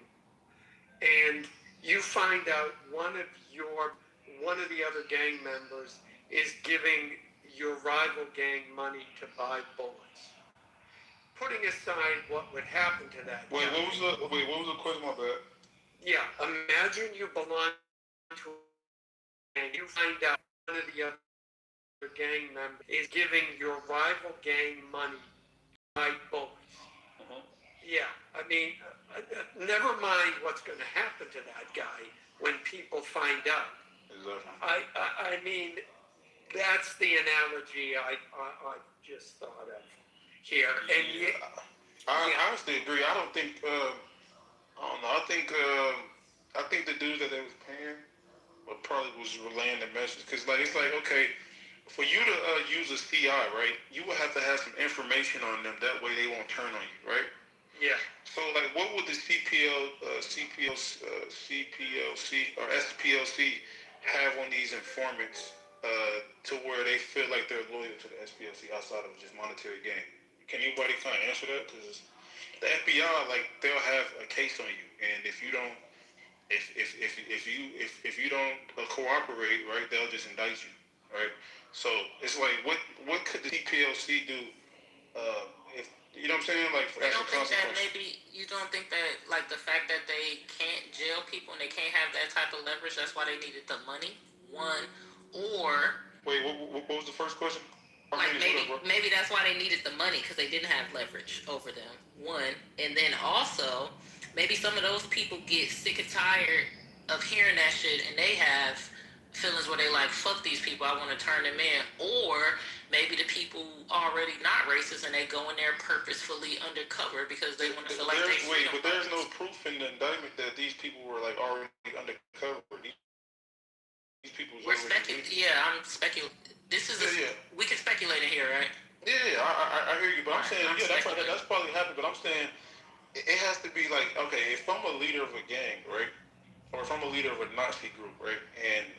and you find out one of the other gang members is giving your rival gang money to buy bullets. Putting aside what would happen to that. What was the question? My bad. Yeah, imagine you belong to a gang, and you find out one of the other gang members is giving your rival gang money to buy bullets. Yeah, I mean, never mind what's going to happen to that guy when people find out. Exactly. I mean, that's the analogy I just thought of here. And I honestly agree. I don't think. I don't know. I think the dudes that they was paying probably was relaying the message, because like it's like, okay, for you to use a CI, right? You would have to have some information on them. That way they won't turn on you, right? Yeah. So like, what would the CPLC or SPLC have on these informants to where they feel like they're loyal to the SPLC outside of just monetary gain? Can anybody kind of answer that? Because the FBI, like, they'll have a case on you, and if you don't, if you don't cooperate, right, they'll just indict you, right? So it's like, what could the CPLC do? If you know what I'm saying, like, You don't think that maybe you don't think that like the fact that they can't jail people and they can't have that type of leverage, that's why they needed the money. One, or wait, what was the first question? Like maybe that's why they needed the money, because they didn't have leverage over them. One, and then also maybe some of those people get sick and tired of hearing that shit, and they have feelings where they like, fuck these people, I want to turn them in. Or maybe the people already not racist and they go in there purposefully undercover because they want to feel like they. Wait, but there's no proof in the indictment that these people were like already undercover. These people. We're speculating. Yeah, I'm speculating. This is we can speculate in here, right? Yeah, I hear you, but I'm saying that's probably happened. But I'm saying it has to be like, okay, if I'm a leader of a gang, right, or if I'm a leader of a Nazi group, right, and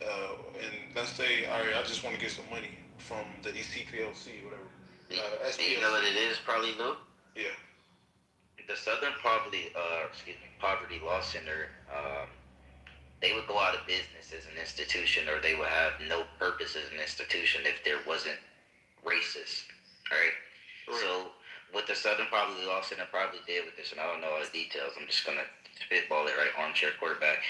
let's say, all right, I just want to get some money from the CPLC, whatever. You know what it is, probably, Lou? Yeah. The Southern Poverty Law Center. They would go out of business as an institution, or they would have no purpose as an institution if there wasn't racist, right? So what the Southern Poverty Law Center probably did with this, and I don't know all the details, I'm just going to spitball it, right, armchair quarterback.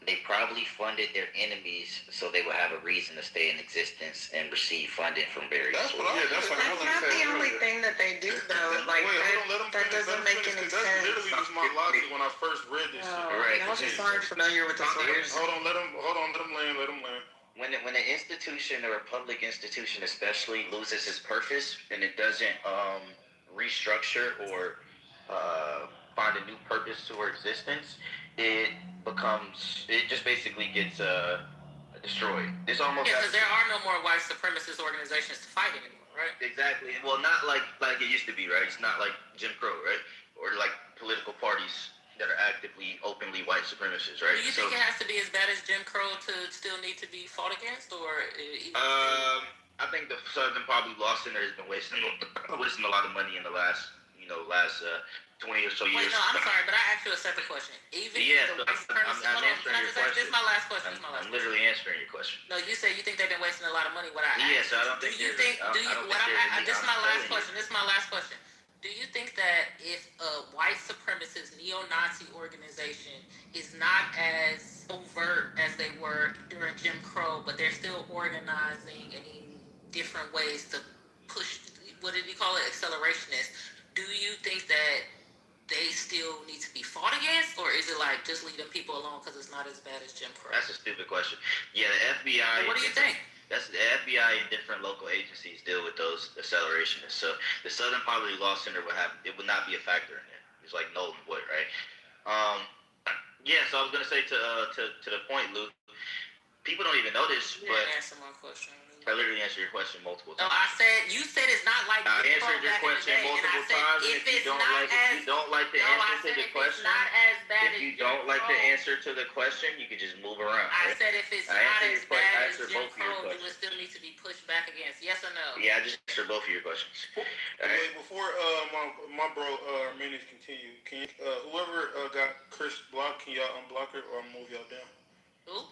They probably funded their enemies so they would have a reason to stay in existence and receive funding from various sources. That's not the only thing that they do, though. Like, that doesn't make any sense. That's literally just my logic when I first read this shit. Right. Y'all just aren't familiar with the source. Hold on, let them land. When an institution or a public institution especially loses its purpose and it doesn't restructure or find a new purpose to our existence, it just basically gets destroyed. It's almost because there are no more white supremacist organizations to fight anymore, right? Exactly. Well, not like it used to be, right? It's not like Jim Crow, right? Or like political parties that are actively, openly white supremacists, right? Do you think it has to be as bad as Jim Crow to still need to be fought against, or? I think the Southern Poverty Law Center has been wasting a lot of money in the last 20 or so years. Wait, no, I'm sorry, but I asked you a separate question. Even Yeah, the so white supremacists. I'm Hold on, answering can I your just ask? This question. is my last question. I'm literally answering your question. No, you say you think they've been wasting a lot of money. What I Yeah, asked, so I don't do think you there's. think? I Do you? don't What think I'm? there's. This is my last telling you. question. This is my last question. Do you think that if a white supremacist neo-Nazi organization is not as overt as they were during Jim Crow, but they're still organizing in different ways to push, what did you call it, accelerationists, do you think that they still need to be fought against, or is it like just leave them people alone because it's not as bad as Jim Crow? That's a stupid question. Yeah, the FBI. What do you think? That's the FBI and different local agencies deal with those accelerationists. So the Southern Poverty Law Center it would not be a factor in it. It's like null and void, right? Yeah. So I was gonna say to the point, Luke. People don't even know this, You but didn't answer my question. I literally answered your question multiple times. No, you said it's not like I Jim answered Crow your back in the question day, multiple and I said, times. if If you it's don't not like, as, if you don't like the no, I answer to said the if question, it's not as bad if as you Jim don't like the Crow, answer to the question, you could just move around. I right? said if it's I not answered as your bad I as answered Jim both of your Crow, you would questions. still need to be pushed back against. Yes or no? Yeah, I just answered both of your questions. All right. Wait, before my bro minutes continue, can you, whoever got Chris blocked, can y'all unblock her or move y'all down? Who?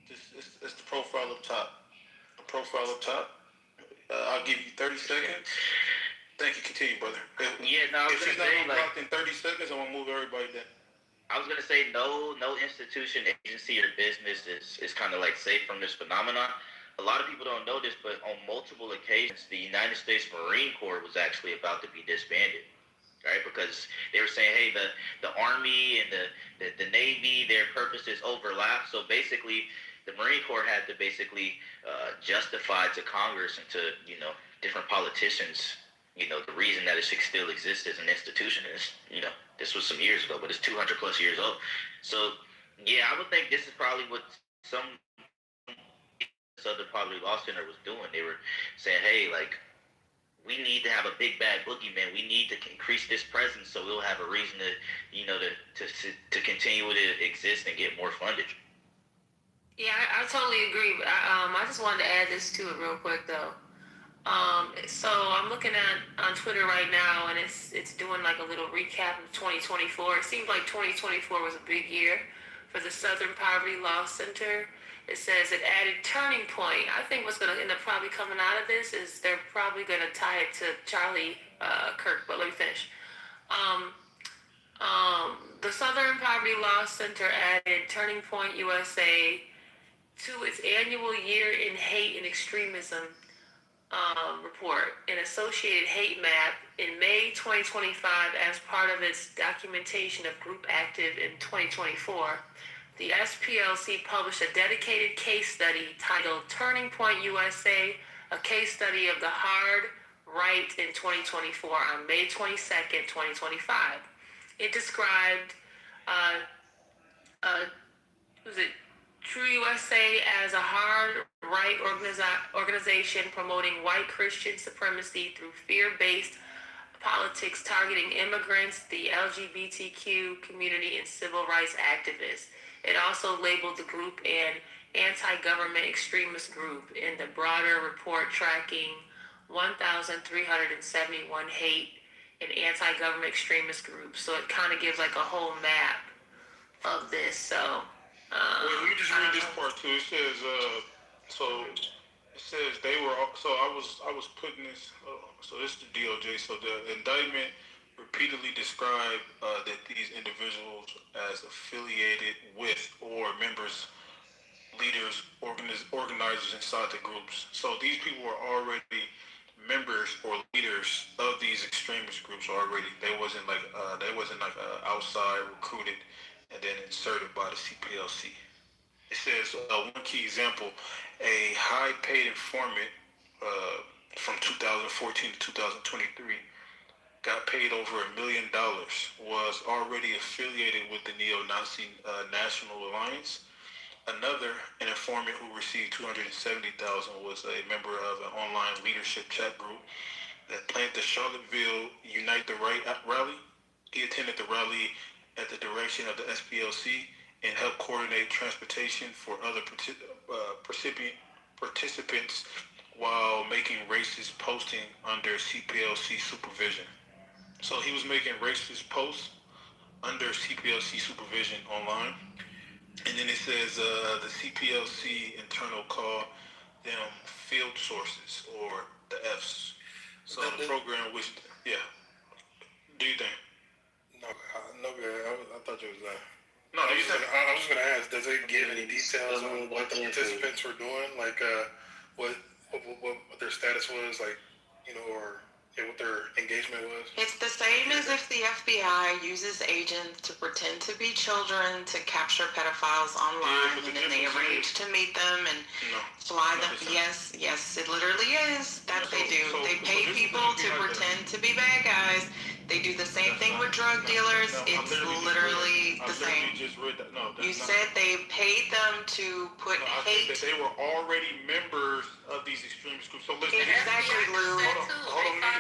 It's the profile up top. The profile up top. I'll give you 30 seconds. Thank you. Continue, brother. Yeah, no, I was If she's gonna not say like. unblocked in 30 seconds, I'm gonna move everybody down. I was gonna say no institution, agency, or business is kind of like safe from this phenomenon. A lot of people don't know this, but on multiple occasions, the United States Marine Corps was actually about to be disbanded, right? Because they were saying, hey, the Army and the Navy, their purposes overlap. So basically, the Marine Corps had to basically justify to Congress and to different politicians, the reason that it should still exist as an institution is, this was some years ago, but it's 200 plus years old. So, yeah, I would think this is probably what some Southern Poverty Law Center was doing. They were saying, hey, like, we need to have a big bad boogeyman. We need to increase this presence so we'll have a reason to, to continue to exist and get more funded. Yeah, I totally agree. But I just wanted to add this to it real quick, though. So I'm looking on Twitter right now, and it's doing like a little recap of 2024. It seems like 2024 was a big year for the Southern Poverty Law Center. It says it added turning point. I think what's going to end up probably coming out of this is they're probably going to tie it to Charlie Kirk. But let me finish. The Southern Poverty Law Center added Turning Point USA to its annual Year in Hate and Extremism report, an associated hate map in May 2025 as part of its documentation of group active in 2024. The SPLC published a dedicated case study titled Turning Point USA, a case study of the hard right in 2024 on May 22nd, 2025. It described True USA as a hard right organization promoting white Christian supremacy through fear-based politics targeting immigrants, the LGBTQ community, and civil rights activists. It also labeled the group an anti-government extremist group in the broader report tracking 1,371 hate and anti-government extremist groups. So it kind of gives like a whole map of this. So Wait, let me just read this part too. It says, they were. So I was putting this. So this is the DOJ. So the indictment repeatedly described that these individuals as affiliated with or members, leaders, organizers inside the groups. So these people were already members or leaders of these extremist groups already. They wasn't like outside recruited and then inserted by the CPLC. It says one key example: a high-paid informant from 2014 to 2023 got paid over $1 million. Was already affiliated with the neo-Nazi National Alliance. Another, an informant who received $270,000, was a member of an online leadership chat group that planned the Charlottesville Unite the Right rally. He attended the rally at the direction of the SPLC and helped coordinate transportation for other participants while making racist posting under CPLC supervision. So he was making racist posts under CPLC supervision online. And then it says the CPLC internal call them field sources or the Fs. So the program which, yeah. Do you think? No, I thought you was No, I was gonna ask, does it give any details on what the participants were doing? Like what their status was, like, or what their engagement was? It's the same as if the FBI uses agents to pretend to be children to capture pedophiles online, and then they arrange to meet them and fly them. Yes, it literally is. That they do. They pay people to pretend to be bad guys. They do the same thing with drug dealers. It's literally the same. You said they paid them to put hate. That they were already members of these extremist groups. So listen, exactly, Lou.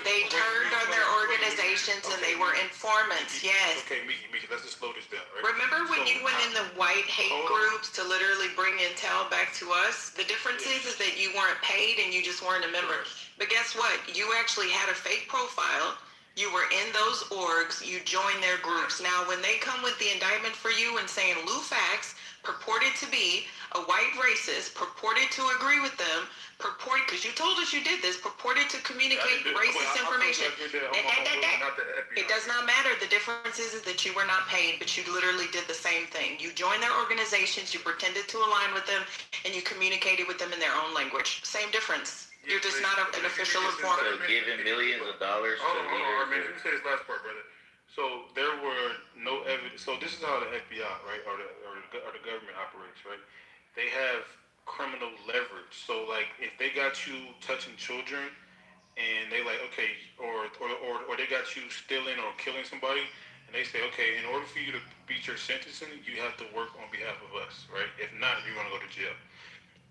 They turned on their organizations and they were informants. Yes. Okay, Miki, let's just slow this down, right? Remember when you went in the white hate groups to literally bring intel back to us? The difference is that you weren't paid and you just weren't a member. But guess what? You actually had a fake profile. You were in those orgs, you joined their groups. Now, when they come with the indictment for you and saying Lou Fax purported to be a white racist, purported to agree with them, because you told us you did this, purported to communicate racist information. It does not matter. The difference is that you were not paid, but you literally did the same thing. You joined their organizations, you pretended to align with them, and you communicated with them in their own language. Same difference. You're just not an official informant. So giving millions of dollars to leaders. Let me say this last part, brother. So there were no evidence. So this is how the FBI, right, or the government operates, right? They have criminal leverage. So like, if they got you touching children, and they like, okay, or they got you stealing or killing somebody, and they say, okay, in order for you to beat your sentencing, you have to work on behalf of us, right? If not, you're gonna go to jail.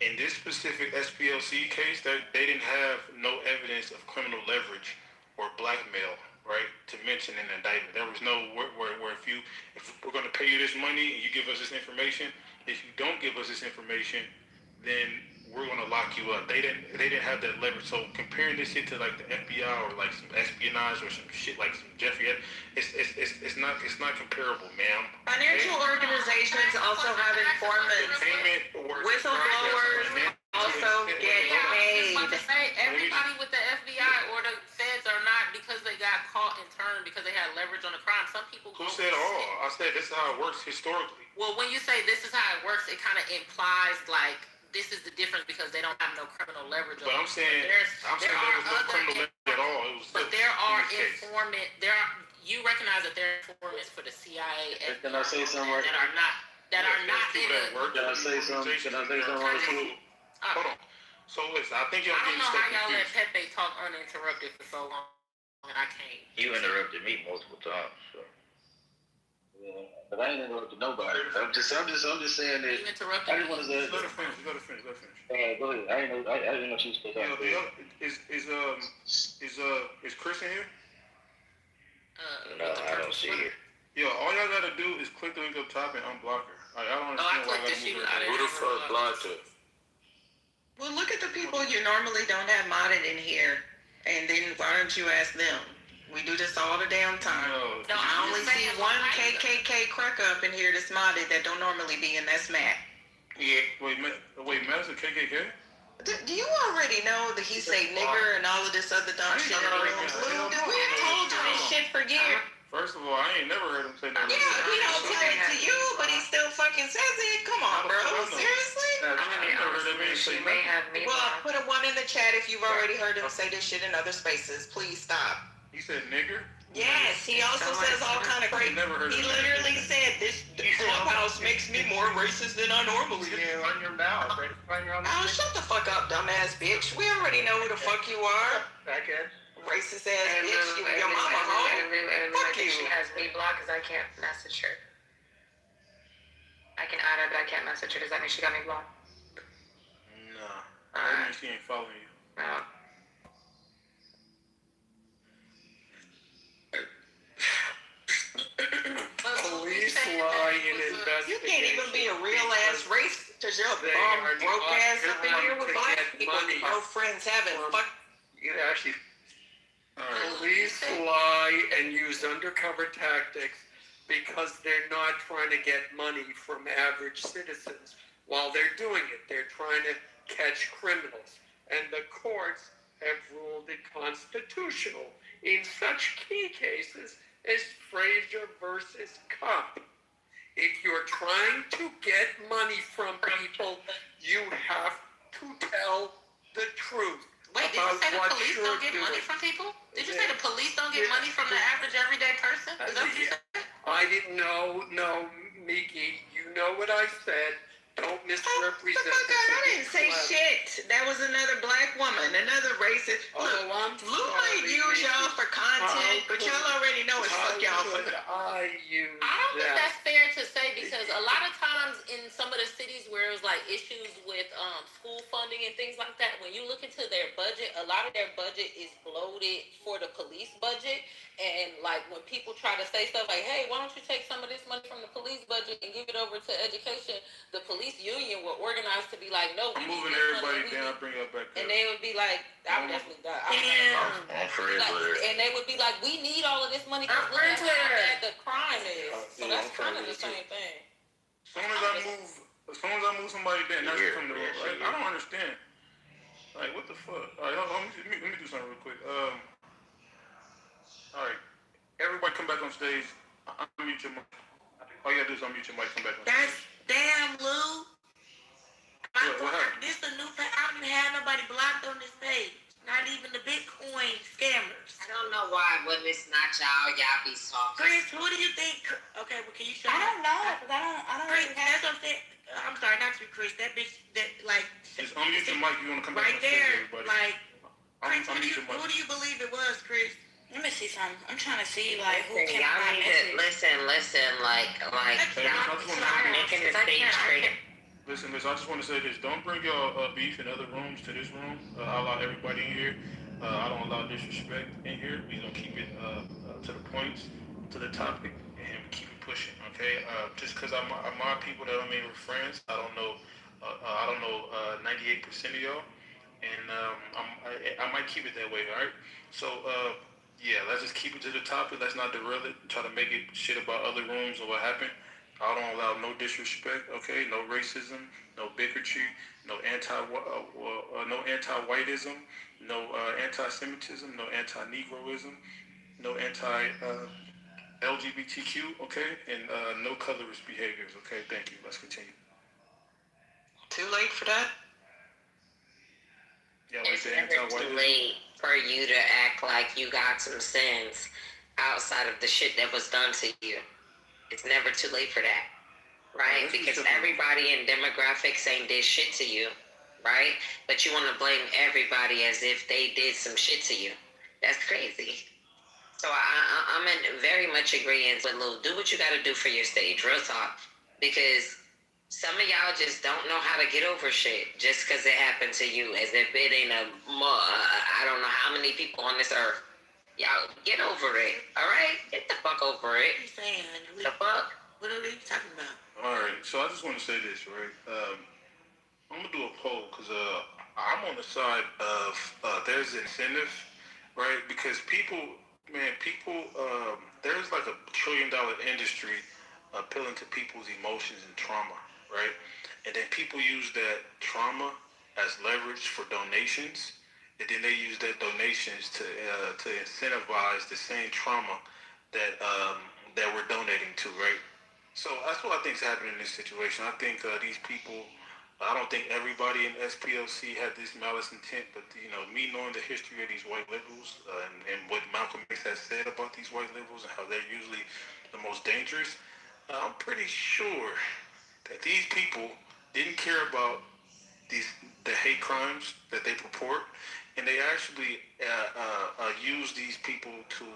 In this specific SPLC case, they didn't have no evidence of criminal leverage or blackmail, right, to mention in the indictment. There was no where if we're going to pay you this money and you give us this information, if you don't give us this information, then we're going to lock you up. They didn't have that leverage. So comparing this shit to like the FBI or like some espionage or some shit like some Jeffrey, it's not comparable, ma'am. Financial organizations also have informants. Whistleblowers also get paid. Everybody with the FBI or the feds are not because they got caught and turned because they had leverage on the crime. Some people. Who said all? I said this is how it works historically. Well, when you say this is how it works, it kind of implies like this is the difference because they don't have no criminal leverage. But I'm saying there was no criminal leverage at all. But there are informant. You recognize that there are informants for the CIA. Can I say something? That are not in it. Can I say something? Hold on. So listen, I think y'all. I don't know how y'all let Pepe talk uninterrupted for so long, and I can't. You interrupted me multiple times. So. Yeah, but I ain't interrupted nobody. I'm just saying that. You interrupted I just want to say. Let her finish. Let her finish. Go ahead. I didn't know she was supposed to. Is Chris in here? No, I don't see her. Yo, all y'all gotta do is click the link up top and unblock her. I don't understand why I gotta move her. Who the fuck blocked her? Well, look at the people you normally don't have modded in here, and then why don't you ask them? We do this all the damn time. No, I only see one KKK crack up in here that's modded that don't normally be, and that's Matt. Yeah. Wait, Matt's a KKK? Do you already know that he say nigger and all of this other dumb shit in the rooms? Lou, we told you this shit for years. First of all, I ain't never heard him say that. Yeah, he don't tell it to you, but he still fucking says it. Come on, bro. Seriously? Well, put a 1 in the chat if you've already heard him say this shit in other spaces. Please stop. He said nigger? Yes, he also says all kind of crazy. He literally said this clubhouse makes me more racist than I normally do. On your mouth, right? Oh, shut the fuck up, dumbass bitch. We already know who the fuck you are. Backhead. Racist ass bitch. Your mama home. Fuck you. She has me blocked because I can't message her. I can add her, but I can't message her. Does that mean she got me blocked? Nah. That means she ain't following you. No. Police lie in investigation. You can't even be a real ass racist because you're a bum broke ass up in here with black people. No friends having fuck. You actually. Police lie and use undercover tactics because they're not trying to get money from average citizens while they're doing it. They're trying to catch criminals. And the courts have ruled it constitutional in such key cases as Frazier versus Cupp. If you're trying to get money from people, you have to tell the truth. Wait, did you say the police don't get money from people? Did you say the police don't get money from the average everyday person? Is that what you said? I didn't know. No, Miki, you know what I said. Don't misrepresent Oh, I didn't say shit. That was another black woman, another racist. Look, Lou might use y'all for content, but y'all already know it's fuck y'all for I don't think that's fair to say, because a lot of times in some of the cities where it was like issues with school funding and things like that, when you look into their budget, a lot of their budget is bloated for the police budget. And like when people try to say stuff like, hey, why don't you take some of this money from the police budget and give it over to education, the police union were organized to be like, no, I'm moving everybody down, bring it back up. and they would be like, I would definitely die. And they would be like, we need all of this money because look at how bad the crime is. So that's kind of the same thing. As soon as I move somebody down, that's from the road. I don't understand. Like, what the fuck? All right, hold on, let me do something real quick. All right, everybody come back on stage. Unmute your mic. All you gotta do is unmute your mic, come back on stage. That's damn, Lou. What happened? This a new thing. I don't even have nobody blocked on this page. Not even the Bitcoin scammers. I don't know why when it's not y'all be talking. Chris, who do you think? Okay, well, can you show me? I don't know, because I don't Chris, really have... that's what I'm saying. I'm sorry, not you, Chris. That bitch, that, like... Just unmute your mic, you wanna come back right on stage, there, everybody. like... Chris, Unmute your mic. who do you believe it was, Chris? Let me see something. I'm trying to see, like, who Listen, can y'all I need message? Listen, like, Hey, y'all listen, making the stage straight. Listen, I just want to say this. Don't bring your beef in other rooms to this room. I allow everybody in here. I don't allow disrespect in here. We're going to keep it to the points, to the topic, and we keep it pushing, okay? Just because I mod people that I mean we're friends, I don't know 98% of y'all, and I might keep it that way, all right? So, yeah, let's just keep it to the topic. Let's not derail it, try to make it shit about other rooms or what happened. I don't allow no disrespect, okay? No racism, no bigotry, no anti-whiteism, no anti-Semitism, no anti-Negroism, no anti-LGBTQ, okay? And no colorist behaviors, okay? Thank you. Let's continue. Too late for that? Yeah, like It's the never anti-whiteism. too late for you to act like you got some sins outside of the shit that was done to you. It's never too late for that, right? Because everybody in demographics ain't did shit to you, right? But you want to blame everybody as if they did some shit to you. That's crazy. So I'm in very much agreement with Lou. Do what you got to do for your stage, real talk. Because some of y'all just don't know how to get over shit just because it happened to you, as if it ain't I don't know how many people on this earth. Y'all, get over it, all right? Get the fuck over it. What are you saying? The fuck? What are you talking about? All right, so I just want to say this, right? I'm going to do a poll because I'm on the side of there's incentive, right? Because people, there's like $1 trillion industry appealing to people's emotions and trauma, right? And then people use that trauma as leverage for donations, and then they use that donations to incentivize the same trauma that we're donating to, right? So that's what I think is happening in this situation. I think these people, I don't think everybody in SPLC had this malice intent, but me knowing the history of these white liberals and what Malcolm X has said about these white liberals and how they're usually the most dangerous, I'm pretty sure that these people didn't care about the hate crimes that they purport, and they actually use these people to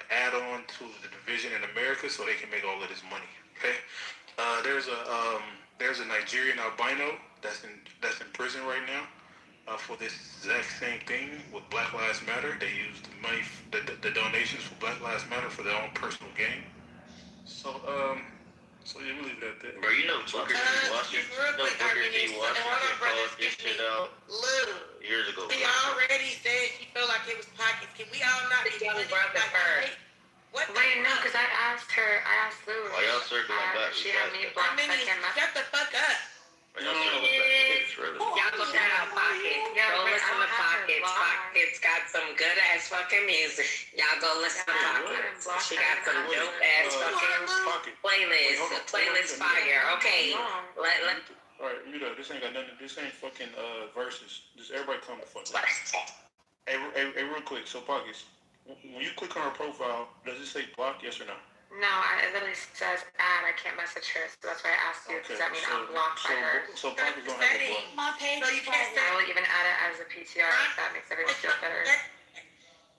add on to the division in America so they can make all of this money. Okay, there's a Nigerian albino that's in prison right now for this exact same thing with Black Lives Matter. They use the money, the donations for Black Lives Matter for their own personal gain. So yeah, we leave it at that. Bro, you know Booker T. Washington called this shit out years ago. She already said she felt like it was pockets. Can we all not be young brother first? What? Wait, no, because I asked Lou. Why y'all circling back? She had me blocked. I can't message. Shut the fuck up. Why y'all circling back? Y'all go down our pocket. Yeah, Go wait, listen I to don't have her Pockets. blocked. Pockets got some good ass fucking music. Y'all go listen to Pockets. She got some dope ass fucking playlist fire. Okay, let. All right, mute up. This ain't got nothing. This ain't fucking verses. Just everybody come the fuck. Hey, real quick. So Pockets, when you click on her profile, does it say block? Yes or no? No, it literally says add. I can't message her, so that's why I asked you. Does that mean I'm blocked by her? So Pockets don't have a block. My page. So you can't I will even add it as a PTR if that makes everyone feel better.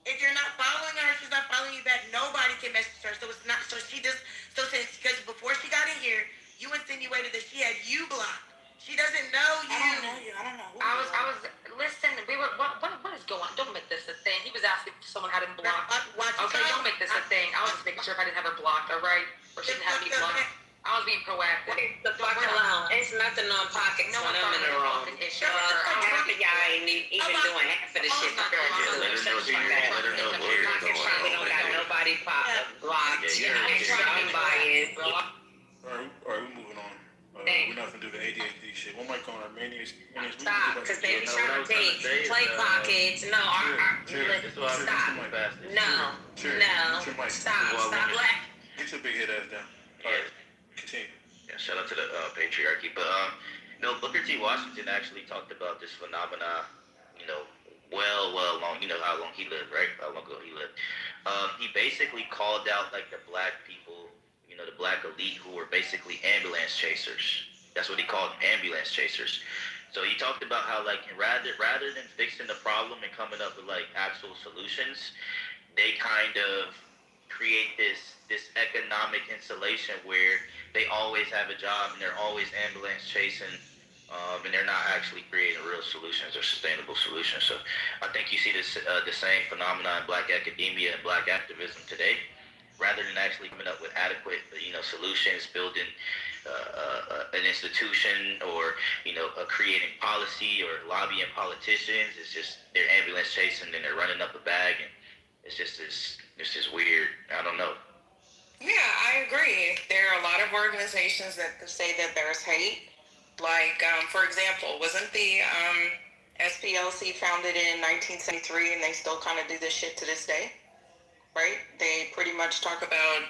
If you're not following her, she's not following you back. Nobody can message her. So it's not. So she just. So since because before she got in here, you insinuated that she had you blocked. She doesn't know you. I don't know you. I don't know who I was listen, we were what is going on? Don't make this a thing. He was asking if someone had him blocked. Okay, don't make this a thing. I was just making sure if I didn't have her blocked, alright? Or she didn't have me blocked. I was being proactive. The fuck alone. It's nothing on Pockets when I'm in the room. Half of y'all ain't even doing half of the shit. Let her know where you're Pockets going. probably don't got nobody blocked. Extra unbiased. Alright, we're moving on. We're not gonna do the ADHD shit. One mic on our menu. Stop, because they be trying to play Pockets. No, stop. No, stop. Get your big head ass down. Alright, continue. Yeah, shout out to the patriarchy. But no, Booker T. Washington actually talked about this phenomena, well long. You know how long he lived, right? How long ago he lived. He basically called out like the black people, the black elite who were basically ambulance chasers. That's what he called them, ambulance chasers. So he talked about how like rather than fixing the problem and coming up with like actual solutions, they kind of create this economic insulation where they always have a job and they're always ambulance chasing, and they're not actually creating real solutions or sustainable solutions. So I think you see this the same phenomenon in black academia and black activism today. Rather than actually coming up with adequate, solutions, building an institution or, creating policy or lobbying politicians, it's just they're ambulance chasing and they're running up a bag, and it's just this weird. I don't know. Yeah, I agree. There are a lot of organizations that say that there's hate. Like, for example, wasn't the SPLC founded in 1973, and they still kind of do this shit to this day? Right? They pretty much talk about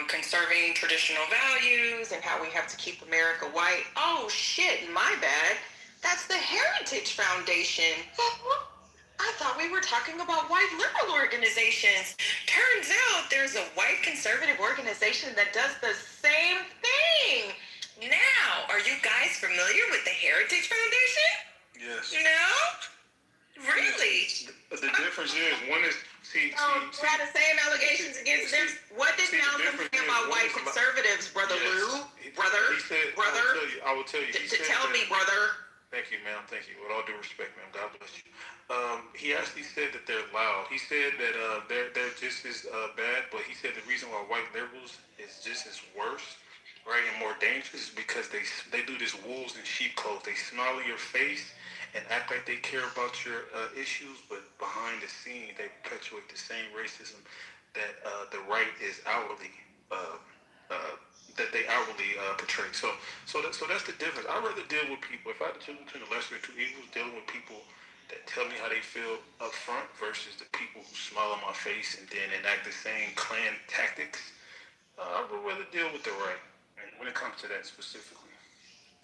conserving traditional values and how we have to keep America white. Oh shit, my bad. That's the Heritage Foundation. I thought we were talking about white liberal organizations. Turns out there's a white conservative organization that does the same thing. Now, are you guys familiar with the Heritage Foundation? Yes. No? Really? The difference is one is you had the same allegations against them. What did Malcolm say about white conservatives, Brother Lou? I will tell you. Tell me, brother. Thank you, ma'am. Thank you. With all due respect, ma'am. God bless you. He actually said that they're loud. He said that they're just as bad, but he said the reason why white liberals is just as worse, right, and more dangerous is because they do this wolves in sheep clothes. They smile in your face and act like they care about your issues, but behind the scenes, they perpetuate the same racism that the right is outwardly portray. So that's the difference. I'd rather deal with people. If I had to choose between the lesser of two evils, dealing with people that tell me how they feel up front versus the people who smile on my face and then enact the same Klan tactics, I would rather deal with the right. And when it comes to that specifically.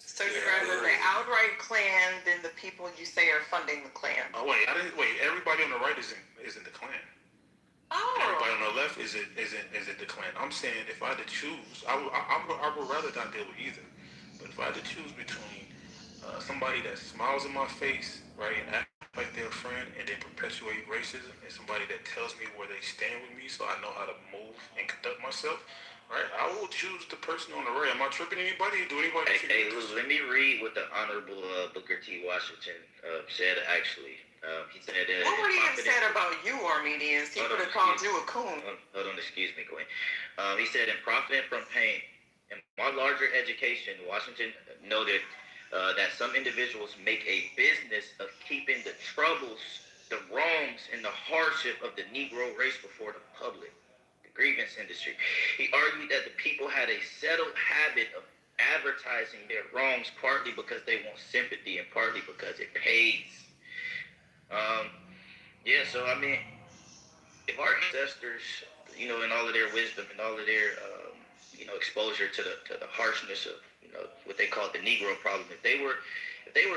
So you'd rather the outright Klan than the people you say are funding the Klan? Oh wait, everybody on the right isn't the Klan. Oh. Everybody on the left isn't the Klan. I'm saying if I had to choose, I would rather not deal with either. But if I had to choose between somebody that smiles in my face, right, and act like they're a friend, and then perpetuate racism, and somebody that tells me where they stand with me, so I know how to move and conduct myself. Right, I will choose the person on the right. Am I tripping anybody? Do anybody? Hey, Lou, let me read what the Honorable Booker T. Washington said. Actually, he said. What would he have said about you, Armenians? He would have called you a coon. Hold on, excuse me, Queen. He said, in Profiting from Pain, in my larger education, Washington noted that some individuals make a business of keeping the troubles, the wrongs, and the hardship of the Negro race before the public. grievance industry. He argued that the people had a settled habit of advertising their wrongs partly because they want sympathy and partly because it pays. So I mean, if our ancestors, in all of their wisdom and all of their, exposure to the harshness of, what they call the Negro problem, if they were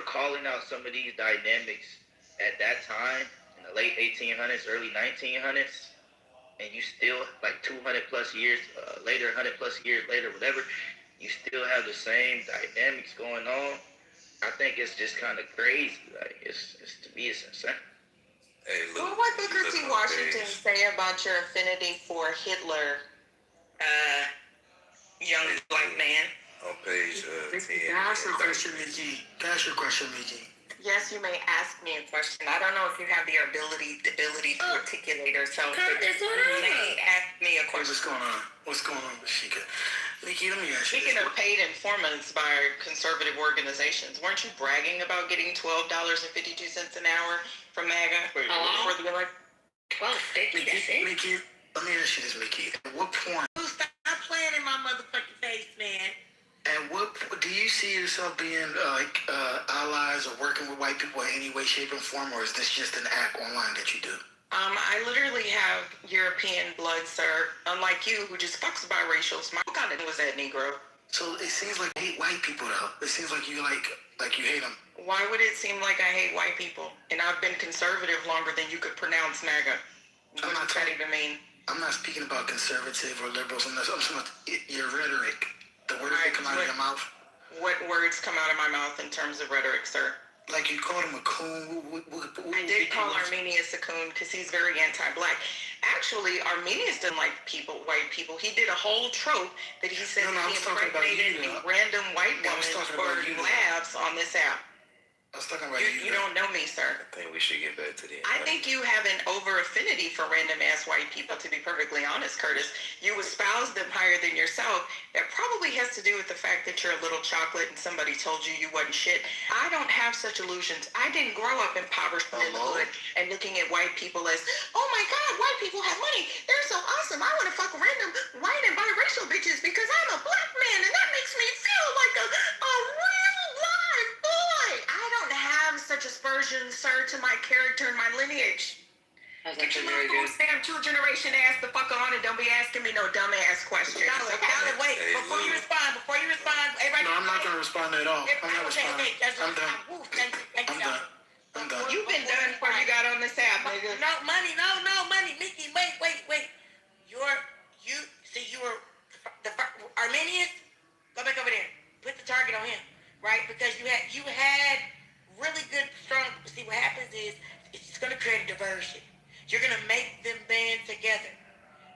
calling out some of these dynamics at that time in the late 1800s, early 1900s, and you still like 200 plus years later, 100 plus years later, whatever, you still have the same dynamics going on. I think it's just kind of crazy. Like it's to me, it's insane. Hey, look, What did Booker T. Washington say about your affinity for Hitler, young black man? On page 10. Can I ask you a question, Mickey? Yes, you may ask me a question. I don't know if you have the ability to articulate yourself. Curtis, what You may ask me a Hey, question. what's going on with Sheikah? Mickey, let me ask you Speaking this. of paid informants by conservative organizations, weren't you bragging about getting $12.52 an hour from MAGA before the election? Mickey, let me ask you this, Mickey. At what point? Stop playing in my motherfucking face, man. At what do you see yourself being allies or working with white people in any way, shape, or form, or is this just an act online that you do? I literally have European blood, sir. Unlike you, who just fucks biracials. My kind of was that Negro. So it seems like you hate white people, though. It seems like you you hate them. Why would it seem like I hate white people? And I've been conservative longer than you could pronounce MAGA. What does that even mean? I'm not speaking about conservative or liberals. I'm talking about your rhetoric. The words that come out of your mouth. What words come out of my mouth in terms of rhetoric, sir? Like you called him a coon. I did call Arminius a coon because he's very anti-black. Actually, Arminius didn't like white people. He did a whole trope that he said he impregnated a random white woman for laughs on this app. I was talking about you don't know me, sir. I think we should get back to the I think you have an over-affinity for random-ass white people, to be perfectly honest, Curtis. You espouse them higher than yourself. That probably has to do with the fact that you're a little chocolate and somebody told you wasn't shit. I don't have such illusions. I didn't grow up impoverished in the hood and looking at white people as, oh my God, white people have money. They're so awesome. I want to fuck random white and biracial bitches because I'm a black man and that makes me feel like a real live boy. I don't have such aspersions, sir, to my character and my lineage. Get your little food stamp 2-generation ass the fuck on and don't be asking me no dumb ass questions. Dollar, wait. Before you respond, everybody. No, I'm not going to respond at all. I'm not responding. I'm done. I'm done. I'm done. You've been done before you got on this app, nigga. No money. Mickey, wait. You were the Arminius. Go back over there. Put the target on him, right? Because you had really good, strong. See, what happens is it's going to create a diversion. You're going to make them band together.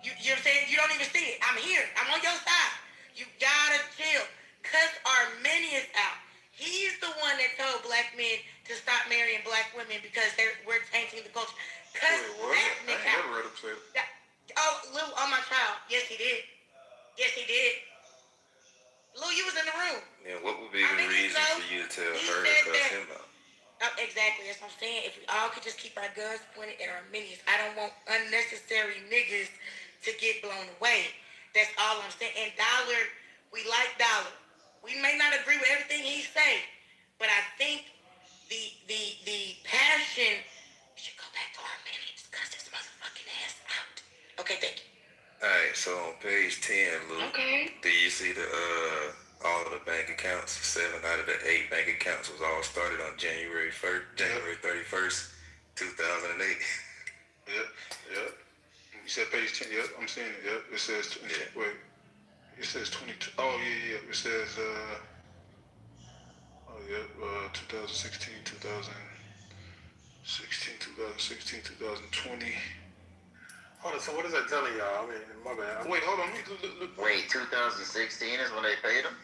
You know what I'm saying? You don't even see it. I'm here. I'm on your side. You gotta chill. Cuss Arminius out. He's the one that told black men to stop marrying black women because we're tainting the culture. Cuss that nigga out. I never read him say that. Lou, on my child. Yes, he did. Lou, you was in the room. Yeah, what would be the reason for you to tell her to cuss him out? Exactly, that's what I'm saying. If we all could just keep our guns pointed at our minions, I don't want unnecessary niggas to get blown away. That's all I'm saying. And Dollar, we like Dollar. We may not agree with everything he say, but I think the passion should go back to our minions. Cuss this motherfucking ass out. Okay, thank you. Alright, so on page 10, Lou, do you see all of the bank accounts? 7 out of the 8 bank accounts was all started on January 31st, 2008. Yep. You said page 10, yep, I'm seeing it, yep. It says, wait, it says 22, oh yeah, it says, 2016, 2020. Hold on, so what is that telling y'all? I mean, my bad. Wait, hold on, look. Wait, 2016 is when they paid them?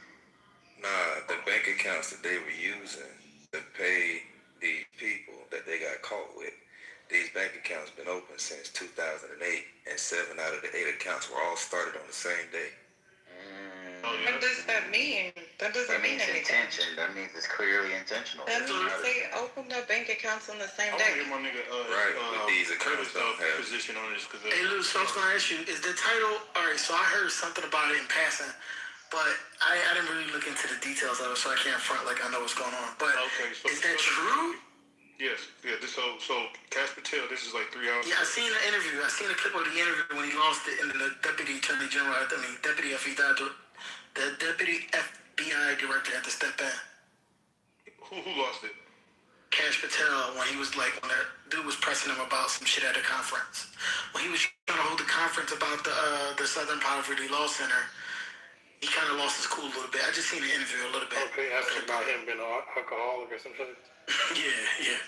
Nah, the bank accounts that they were using to pay the people that they got caught with, these bank accounts been open since 2008, and 7 out of the 8 accounts were all started on the same day. What does that mean? That doesn't mean anything. Intention. That means it's clearly intentional. That means they opened up bank accounts on the same I day. want to hear my nigga, but these accounts don't have position on this. Hey, Lou, so I was going to ask you, is the title, all right, so I heard something about it in passing, but I didn't really look into the details of it, so I can't front like I know what's going on. But so is that true? Yes, yeah. So Cash Patel, this is like 3 hours. Yeah, I seen the interview. I seen a clip of the interview when he lost it, and the deputy attorney general, deputy FBI director had to step in. Who lost it? Cash Patel, when he was like, when that dude was pressing him about some shit at a conference. When he was trying to hold the conference about the Southern Poverty Law Center, he kind of lost his cool a little bit. I just seen the interview a little bit. Okay, asking about him being an alcoholic or something. Yeah.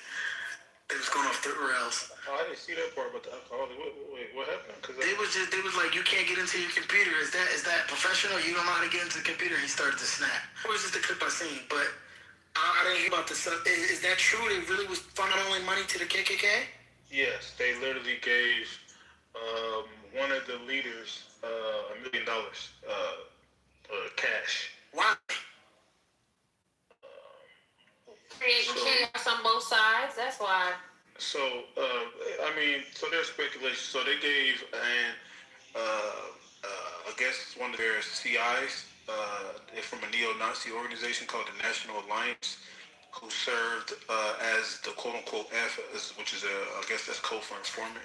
They was going off the rails. Oh, I didn't see that part about the alcoholic. Wait, what happened? They was like, you can't get into your computer. Is that professional? You don't know how to get into the computer. He started to snap. It was just a clip I seen, but I didn't hear about this. Is that true? They really was funneling money to the KKK? Yes, they literally gave one of the leaders $1 million cash. Why? Creating chaos on both sides. That's why. So, so there's speculation. So they gave, I guess one of their CIs from a neo-Nazi organization called the National Alliance, who served as the quote-unquote F, which is I guess that's code for informant,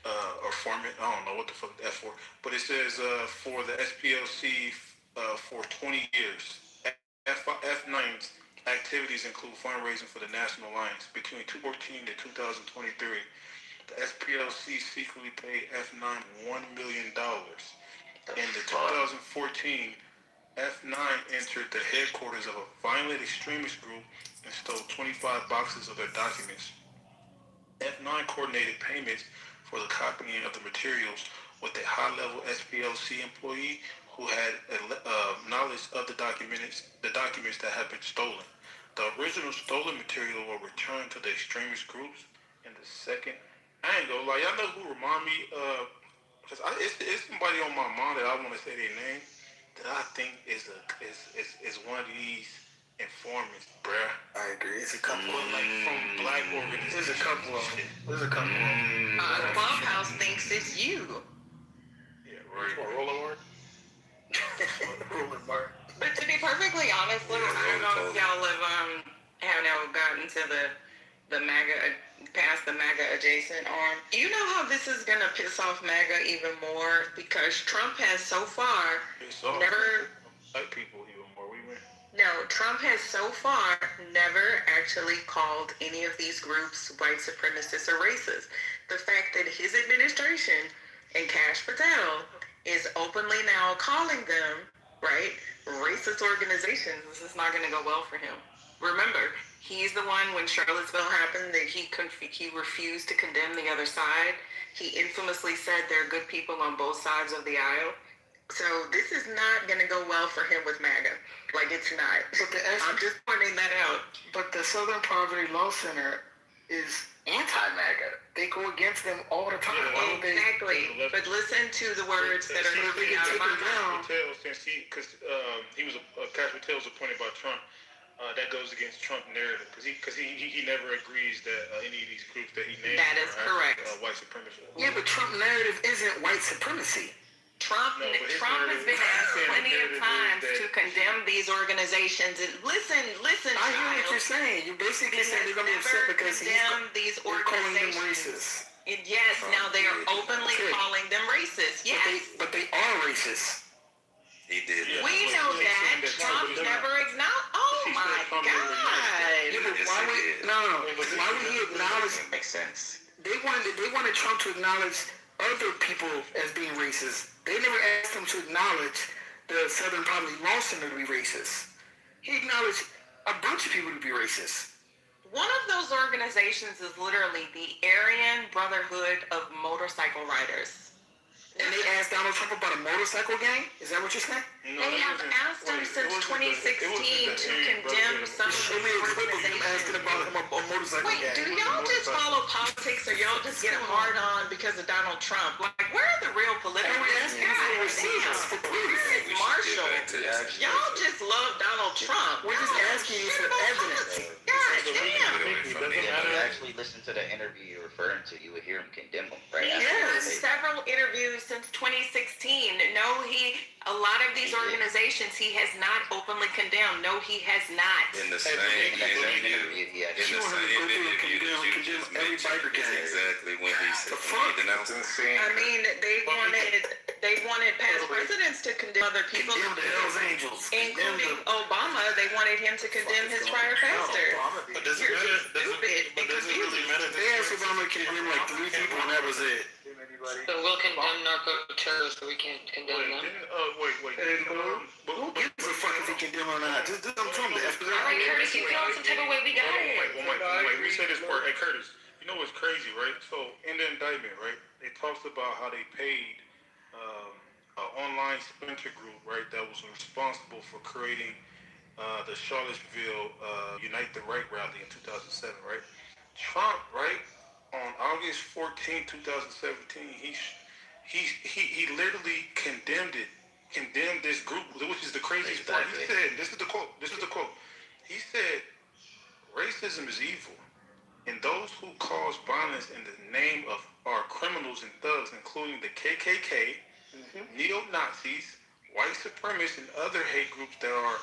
or formant. I don't know what the fuck the F for. But it says for the SPLC for 20 years. F9's activities include fundraising for the National Alliance. Between 2014 to 2023, the SPLC secretly paid F9 $1 million. In the 2014, F9 entered the headquarters of a violent extremist group and stole 25 boxes of their documents. F9 coordinated payments for the copying of the materials with a high-level SPLC employee who had knowledge of the documents that had been stolen. The original stolen material will return to the extremist groups in the second. I ain't gonna lie, y'all know who remind me of? Because it's somebody on my mind that I want to say their name that I think is one of these informants, bruh. I agree. It's a couple of like from black organizations. There's a couple of them. Clubhouse thinks it's you. Yeah, right. Roland Martin. Roland Martin. But to be perfectly honest, I don't know if y'all have now gotten to the MAGA, past the MAGA adjacent arm. You know how this is going to piss off MAGA even more? Because Trump has so far never... White people even more. No, Trump has so far never actually called any of these groups white supremacists or racist. The fact that his administration and Cash Patel is openly now calling them, right, racist organizations, this is not going to go well for him. Remember, he's the one when Charlottesville happened that he refused to condemn the other side. He infamously said there are good people on both sides of the aisle. So this is not going to go well for him with MAGA. Like, it's not. But I'm just pointing that out. But the Southern Poverty Law Center is anti-MAGA. They go against them all the time. Yeah, exactly. But listen to the words that are coming out of my mouth. Since he was Cash Patel was appointed by Trump, that goes against Trump narrative because he never agrees that any of these groups that he named that is correct. White supremacy. Yeah, but Trump narrative isn't white supremacy. Trump has been asked plenty of times to condemn these organizations. And listen. I hear what you're saying. You basically saying they're going to be upset because he's calling them racist. Yes, now they are openly calling them racist. Yes. But they are racist. He did. We know that. Trump never acknowledged. Oh my God. Yeah, but why would he acknowledge? Makes sense. They wanted Trump to acknowledge other people as being racist. They never asked him to acknowledge the Southern Poverty Law Center to be racist. He acknowledged a bunch of people to be racist. One of those organizations is literally the Aryan Brotherhood of Motorcycle Riders. And they asked Donald Trump about a motorcycle gang? Is that what you're saying? They have asked him since 2016 to condemn some of Show me a these clip of them asking about him a motorcycle Wait, gang. do y'all just follow politics or y'all just get hard on because of Donald Trump? Like, where are the real political guys? Where is Marshall? Y'all just love Donald Trump. We're just asking you for evidence. God damn. If you actually listen to the interview you're referring to, you would hear him condemn them, right? He has several interviews since 2016. No, a lot of these organizations he has not openly condemned. No, he has not. In the same interview, Exactly when he said he denounced him. I mean, they wanted past presidents to condemn other people, Condemn the Hells Angels. including Obama. They wanted him to condemn his prior pastor. But does it You're matter? just stupid and Does it really confused. matter? They asked Obama to condemn like 3 people and that was it. So we'll condemn narco-terrorists, but we can't condemn them. Who gives a fuck if he condemn or not? Just do them to him. The FBI. All right, Curtis, you feel some type of way. We got it. Wait, we say this part. Hey, Curtis, you know what's crazy, right? So, in the indictment, right, it talks about how they paid an online splinter group, right, that was responsible for creating the Charlottesville Unite the Right rally in 2007, right? Trump, right, on August 14, 2017, he literally condemned this group, which is the craziest part. He said, this is the quote, he said, racism is evil, and those who cause violence in the name of our criminals and thugs, including the KKK, neo-Nazis, white supremacists, and other hate groups that are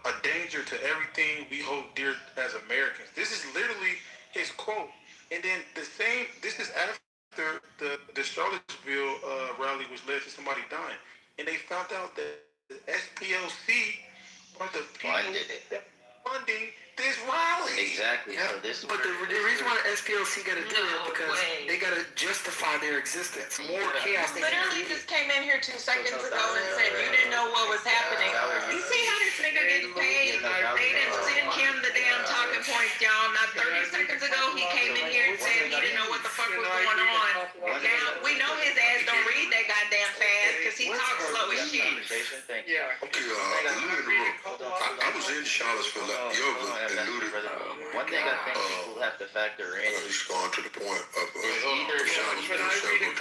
a danger to everything we hold dear as Americans. This is literally his quote. And then this is after the Charlottesville rally, which led to somebody dying. And they found out that the SPLC were the people that funding this rally. Exactly. Yeah. So But the reason why the SPLC got to do that because they got to justify their existence. More chaos. Literally just came in here 2 seconds ago and said you didn't know what was happening. You see how this nigga gets paid? They didn't send him the damn talking points, y'all. Not 30 seconds ago he came in here and said he didn't know what the fuck was going on. Now we know his ass don't read that goddamn fast because he talks slow as shit. Yeah. Okay, I was in Charlottesville, and looted. One thing I think people have to factor in is going to the point of Charlottesville several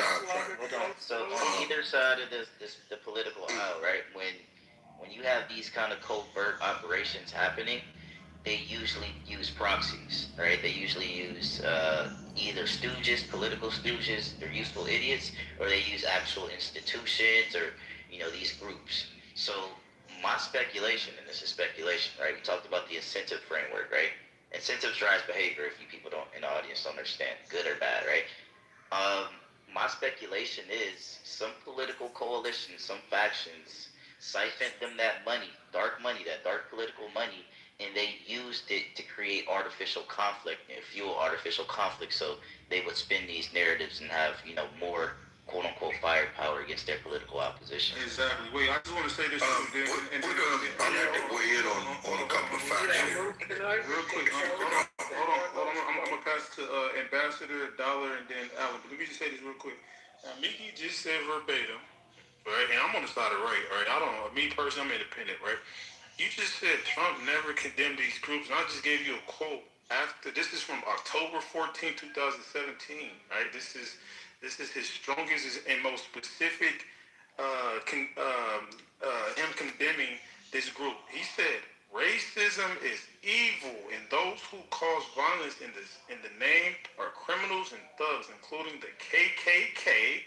times. So on either side of the political aisle, right? When you have these kind of covert operations happening, they usually use proxies, right? They usually use either stooges, political stooges, they're useful idiots, or they use actual institutions or these groups. So my speculation, and this is speculation, right? We talked about the incentive framework, right? Incentives drives behavior. If you people in the audience don't understand, good or bad, right? My speculation is some political coalitions, some factions siphoned them that money, that dark political money, and they used it to create artificial conflict and fuel artificial conflict. So they would spin these narratives and have more quote-unquote firepower against their political opposition. Exactly. Wait, I just want to say this. I'd like to weigh in on a couple of facts here. Real quick. Hold on. I'm going to pass to Ambassador, Dollar, and then Alan. But let me just say this real quick. Now, Mickey just said verbatim, right? And I'm on the side of right, right? Me personally, I'm independent, right? You just said Trump never condemned these groups, and I just gave you a quote. This is from October 14, 2017, right? This is his strongest and most specific him condemning this group. He said, racism is evil, and those who cause violence in the name are criminals and thugs, including the KKK,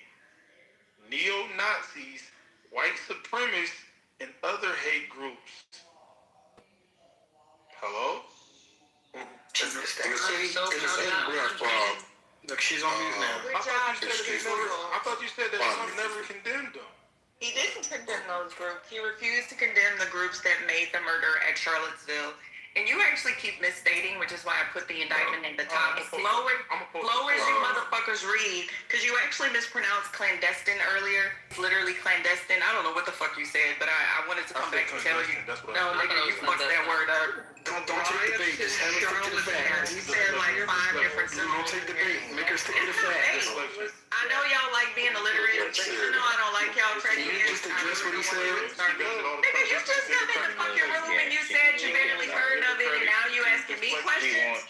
neo-Nazis, white supremacists, and other hate groups. Hello? Look, she's on mute now. I thought you said that Trump never condemned them. He didn't condemn those groups. He refused to condemn the groups that made the murder at Charlottesville. And you actually keep misstating, which is why I put the indictment in the top. Slow as you motherfuckers read, because you actually mispronounced clandestine earlier. It's literally clandestine. I don't know what the fuck you said, but I wanted to come back and tell you. No, nigga, you fucked that word up. Don't take the bait. Just have it stick to the facts. You said like 5 different Don't take the bait. Make her stick to the facts. I I know y'all like being illiterate, but you know I don't like y'all crazy. Can you just address what he said? Nigga, you just got in the fucking room and you said you barely heard of it, and now you asking me questions?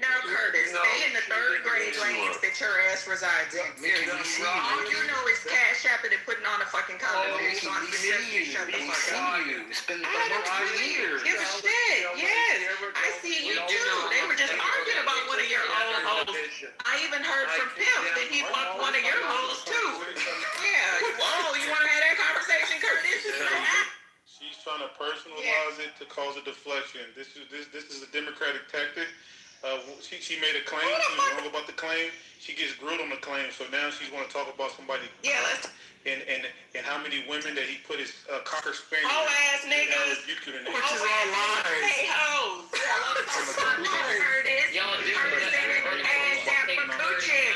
Now, Curtis, stay in the third grade lanes that your ass resides in. All you know is cash apping and putting on a fucking condom. So I'm you shut the fuck up. It's been I don't really give a shit. Yes, I see you too. They were just arguing about one of your old hoes. I even heard from Pimp that he fucked one of your hoes too. Yeah. Oh, you want to have that conversation, Curtis? She's trying to personalize it to cause a deflection. This is a Democratic tactic. She made a claim. She was wrong about the claim. She gets grilled on the claim, so now she's going to talk about somebody. Yeah, and how many women that he put his cocker spaniel. Whole ass niggas. Which is all lies. Hey hoes. Curtis.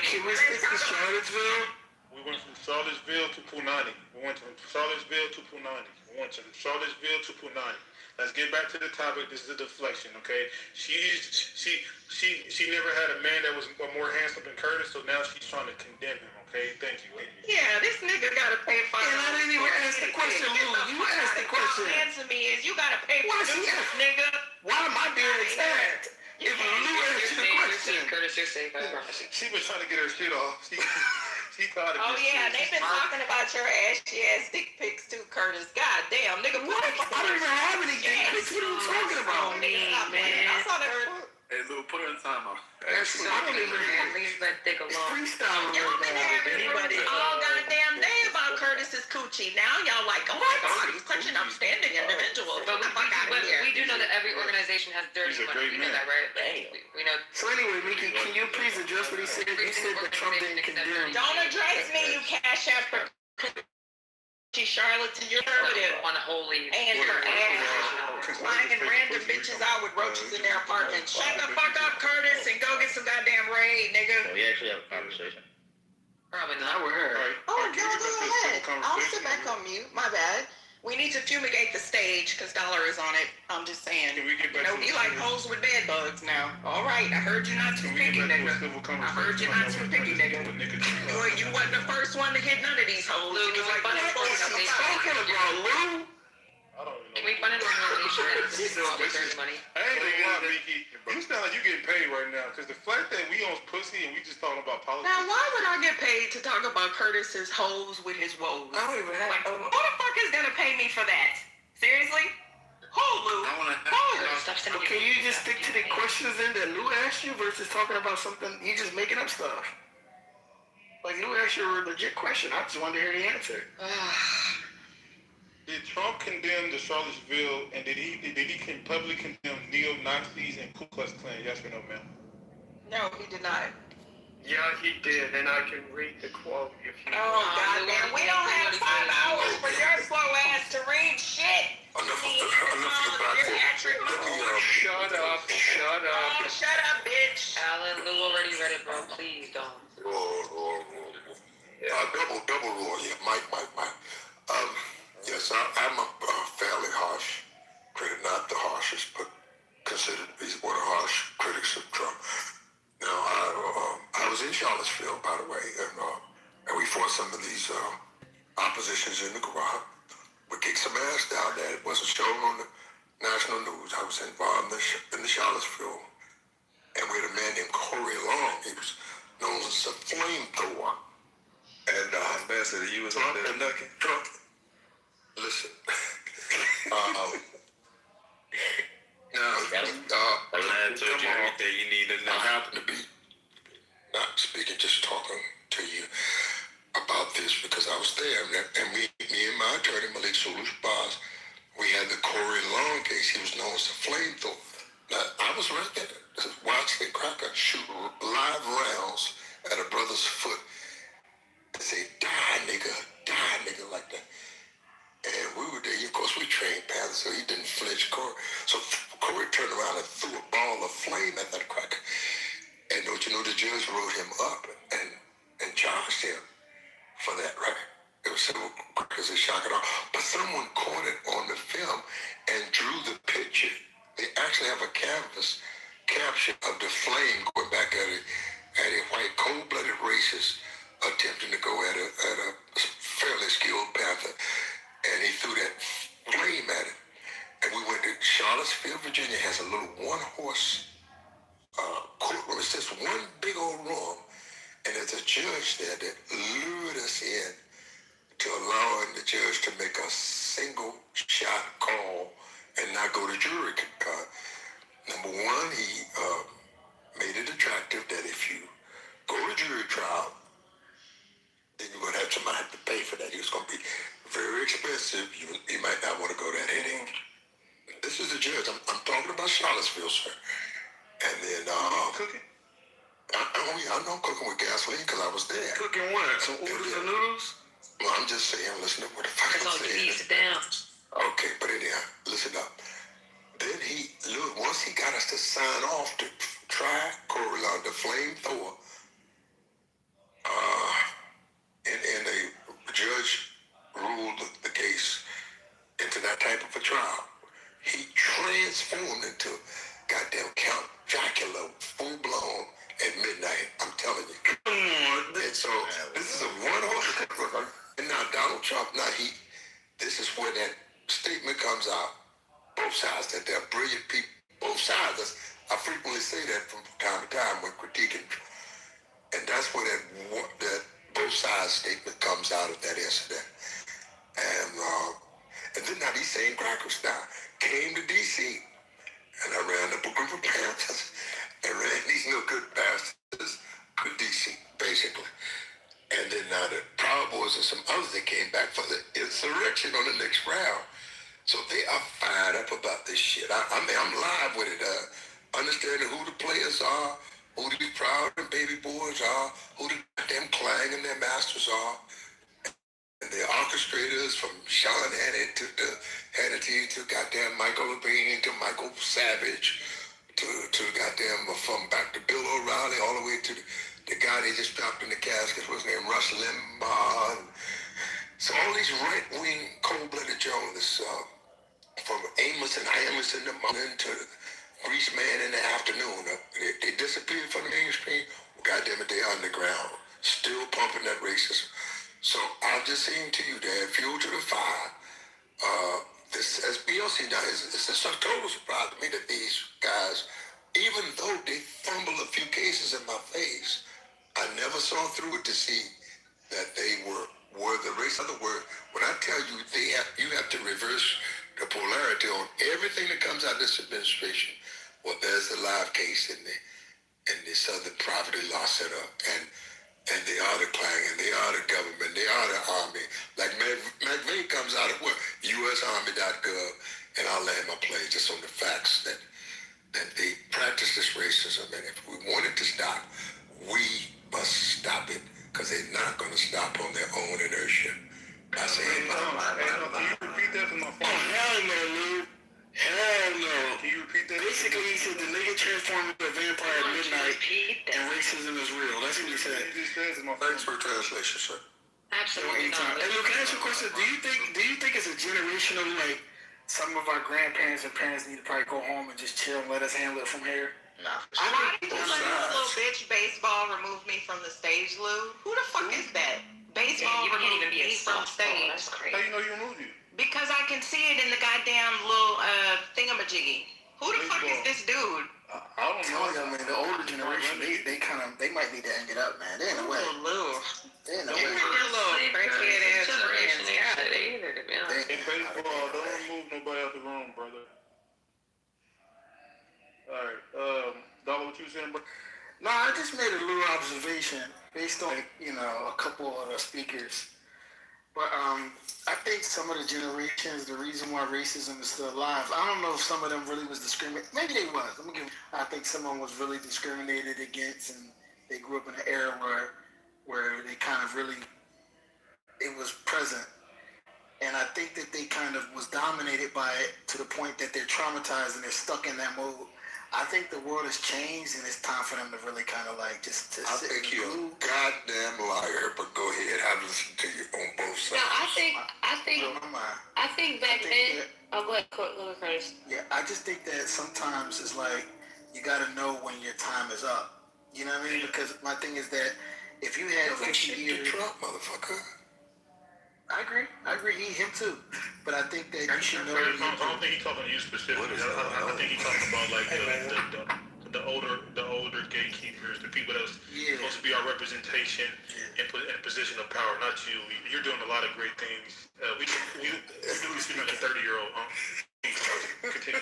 Can we stick to Charlottesville? We went from Charlottesville to Punani. We went from Charlottesville to Punani. We went from Charlottesville to Punani. Let's get back to the topic. This is a deflection, okay? She never had a man that was more handsome than Curtis, so now she's trying to condemn him, okay? Thank you. Yeah, this nigga gotta pay $5. And I didn't even ask the question, Lou. You asked the question. The answer me is you gotta pay for this, nigga. Why am I being attacked? If Lou asked you the question. Curtis, you're safe. I promise you. She was trying to get her shit off. She thought it oh yeah, they've been talking about your ashy ass dick pics too, Curtis. God damn, nigga. What? I don't even have any dick pics. What are you talking about? Man, I saw that. Hey, Lou, put her in timeout. I don't even leave that dick alone. Y'all been having rumors all goddamn day about Curtis's coochie. Now y'all like, oh my God, he's such an upstanding individual. But we do know that every organization has dirty money. We know that, right? We know. So anyway, Mickey, can you please address what he said? You said that Trump didn't condemn. Don't address me, you cash app for charlatan, you're conservative. Unholy. And her ass. Lying random bitches out with roaches in their apartment. Shut the fuck up, Curtis, and go get some goddamn raid, nigga. We actually have a conversation. Probably not with her. Oh, no, go ahead. I'll sit back on mute. My bad. We need to fumigate the stage because Dollar is on it. I'm just saying. He like hoes with bed bugs now. All right, I heard you not too picky, nigga. I heard you not too picky, nigga. Boy, you wasn't the first one to hit none of these hoes. You was like, what are you talking about, Lou? Can we find an organization that dirty money? I ain't gonna lie, Mickey. You sound like you getting paid right now because the fact that we on pussy and we just talking about politics. Now, why would I get paid to talk about Curtis's hoes with his woes? I don't even have. Like, who the fuck is gonna pay me for that? Seriously? Who, Lou? Stop. Can you just stick to the questions then that Lou asked you versus talking about something? You just making up stuff. Like Lou asked you a legit question. I just wanted to hear the answer. Did Trump condemn the Charlottesville, and did he publicly condemn neo-Nazis and Ku Klux Klan? Yes or no, ma'am? No, he did not. Yeah, he did, and I can read the quote if you Oh, goddamn. We don't have 5 hours for your slow ass to read shit. Enough of the geriatric Shut up. Oh, shut up, bitch. Alan, Lou already read it, bro. Please don't. Roar. Double roar. Yeah, Mike. Yes, I'm a fairly harsh critic, not the harshest, but considered to be one of the harsh critics of Trump. Now, I was in Charlottesville, by the way, and we fought some of these oppositions in the garage. We kicked some ass down there. It wasn't shown on the national news. I was involved in the Charlottesville, and we had a man named Corey Long. He was known as a flamethrower. And Ambassador, you was on there knocking. Trump. Listen. You need to know. I happen to be not speaking, just talking to you about this because I was there, and me and my attorney Malik Solis-Baz, we had the Corey Long case. He was known as the flamethrower. Now I was right there, watching the cracker shoot live rounds at a brother's foot. They say, die nigga, like that. And we were there, of course we trained Panthers, so he didn't flinch Corey. So Corey turned around and threw a ball of flame at that cracker. And don't you know the judge wrote him up and charged him for that, right? It was several crackers that shocked it off. But someone caught it on the film and drew the picture. They actually have a canvas caption of the flame going back at a white cold-blooded racist attempting to go at a fairly skilled Panther, and he threw that flame at it. And we went to Charlottesville, Virginia, has a little one-horse courtroom. It's just one big old room, and there's a judge there that lured us in to allowing the judge to make a single shot call and not go to jury. Number one, he made it attractive that if you go to jury trial, then you're going to have somebody have to pay for that. It's going to be very expensive. You might not want to go that headache. This is the judge. I'm talking about Charlottesville, sir. And then, cooking? I know I'm cooking with gasoline because I was there. Cooking what? Some oodles and noodles? Well, I'm just saying, listen to what the fuck I'm saying. Keep it down. Okay, but anyhow, listen up. Then once he got us to sign off to try Coriolan, the flamethrower, and the judge ruled the case into that type of a trial. He transformed into goddamn Count Dracula, full blown at midnight. I'm telling you. Come on. And so this is a one-horse. And now Donald Trump, this is where that statement comes out. Both sides, that they're brilliant people. Both sides. I frequently say that from time to time when critiquing. And that's where that both sides statement comes out of that incident. And then now these same crackers now came to D.C. and I ran up a group of Panthers and ran these no good bastards to D.C. basically. And then now the Proud Boys and some others that came back for the insurrection on the next round. So they are fired up about this shit. I mean, I'm live with it. Understanding who the players are, who the Proud and Baby Boys are, who the goddamn Clang and their masters are. And the orchestrators from Sean Hannity to goddamn Michael Levine to Michael Savage to goddamn from back to Bill O'Reilly all the way to the guy they just dropped in the casket was named Rush Limbaugh. So all these right-wing cold-blooded journalists from Amos and Amos in the morning to Grease Man in the afternoon, they disappeared from the mainstream. Well, goddamn it, they're underground, still pumping that racism. So I'm just saying to you that fuel to the fire. This SBLC now it's a total surprise to me that these guys, even though they fumbled a few cases in my face, I never saw through it to see that they were the race. In other words, when I tell you you have to reverse the polarity on everything that comes out of this administration. Well, there's the live case in the Southern Poverty Law Center, and they are the Clang, and they are the government, they are the Army. Like McVeigh comes out of what? USArmy.gov, and I'll land my plane just on the facts that they practice this racism, and if we want it to stop, we must stop it, because they're not going to stop on their own inertia. I say, can you repeat that from my phone? Oh, hell no, Lou. Hell no. Can you repeat that? Basically, he said the nigga transformed into a vampire at midnight and racism is real. That's what he said. Thanks for translation, sir. Absolutely not. Hey, Lou, can I ask you a question? Do you think it's a generational, like, some of our grandparents and parents need to probably go home and just chill and let us handle it from here? No. Why did you let this little bitch baseball remove me from the stage, Lou? Who the fuck is that? Baseball you can't removed even be me a from softball. stage. That's crazy. How you know you removed you? Because I can see it in the goddamn little thingamajiggy. Who the fuck is this dude? I don't know. I mean, the older generation, they might need to hang it up, man. They're in the way. Lou. They're in the They're way. little crackhead ass Generation friends. ain't shit either, to be honest. In baseball, don't remove nobody out the room, brother. All right, Dollar, what you saying, bro? No, I just made a little observation based on, a couple of the speakers. But I think some of the generations, the reason why racism is still alive, I don't know if some of them really was discriminated. Maybe they was. I think someone was really discriminated against, and they grew up in an era where they kind of really, it was present. And I think that they kind of was dominated by it to the point that they're traumatized and they're stuck in that mode. I think the world has changed, and it's time for them to really kind of like just to I sit think in the you're a blue. goddamn liar, but go ahead. I've listened to you on both sides. No, I think back then. Oh, go ahead, Curtis. Yeah, I just think that sometimes it's like you got to know when your time is up. You know what I mean? Because my thing is that if you had 50 years, Trump, motherfucker. I agree. Him too. But I think that you should know. I don't think he's talking to you specifically. I think he's talking about like the older gatekeepers, the people that's supposed to be our representation and put in a position of power, not you. You're doing a lot of great things. We speak like a 30-year-old. Continue.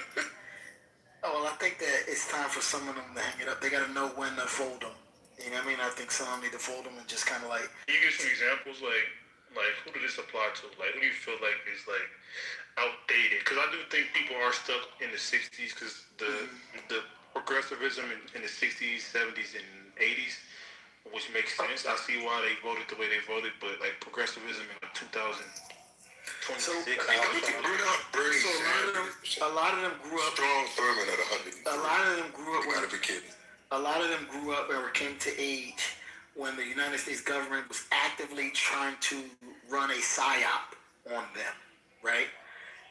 Oh, well, I think that it's time for some of them to hang it up. They got to know when to fold them. You know what I mean? I think some of them need to fold them and just kind of like. Can you give some examples, like who does this apply to? Like, who do you feel like is like outdated? Because I do think people are stuck in the '60s because the progressivism in the '60s, '70s, and '80s, which makes sense. I see why they voted the way they voted, but like progressivism in 2026. So, a lot of them grew up. Strong Thurman at 100. A lot of them grew up. You gotta be kidding. A lot of them grew up or came to age when the United States government was actively trying to run a psyop on them, right?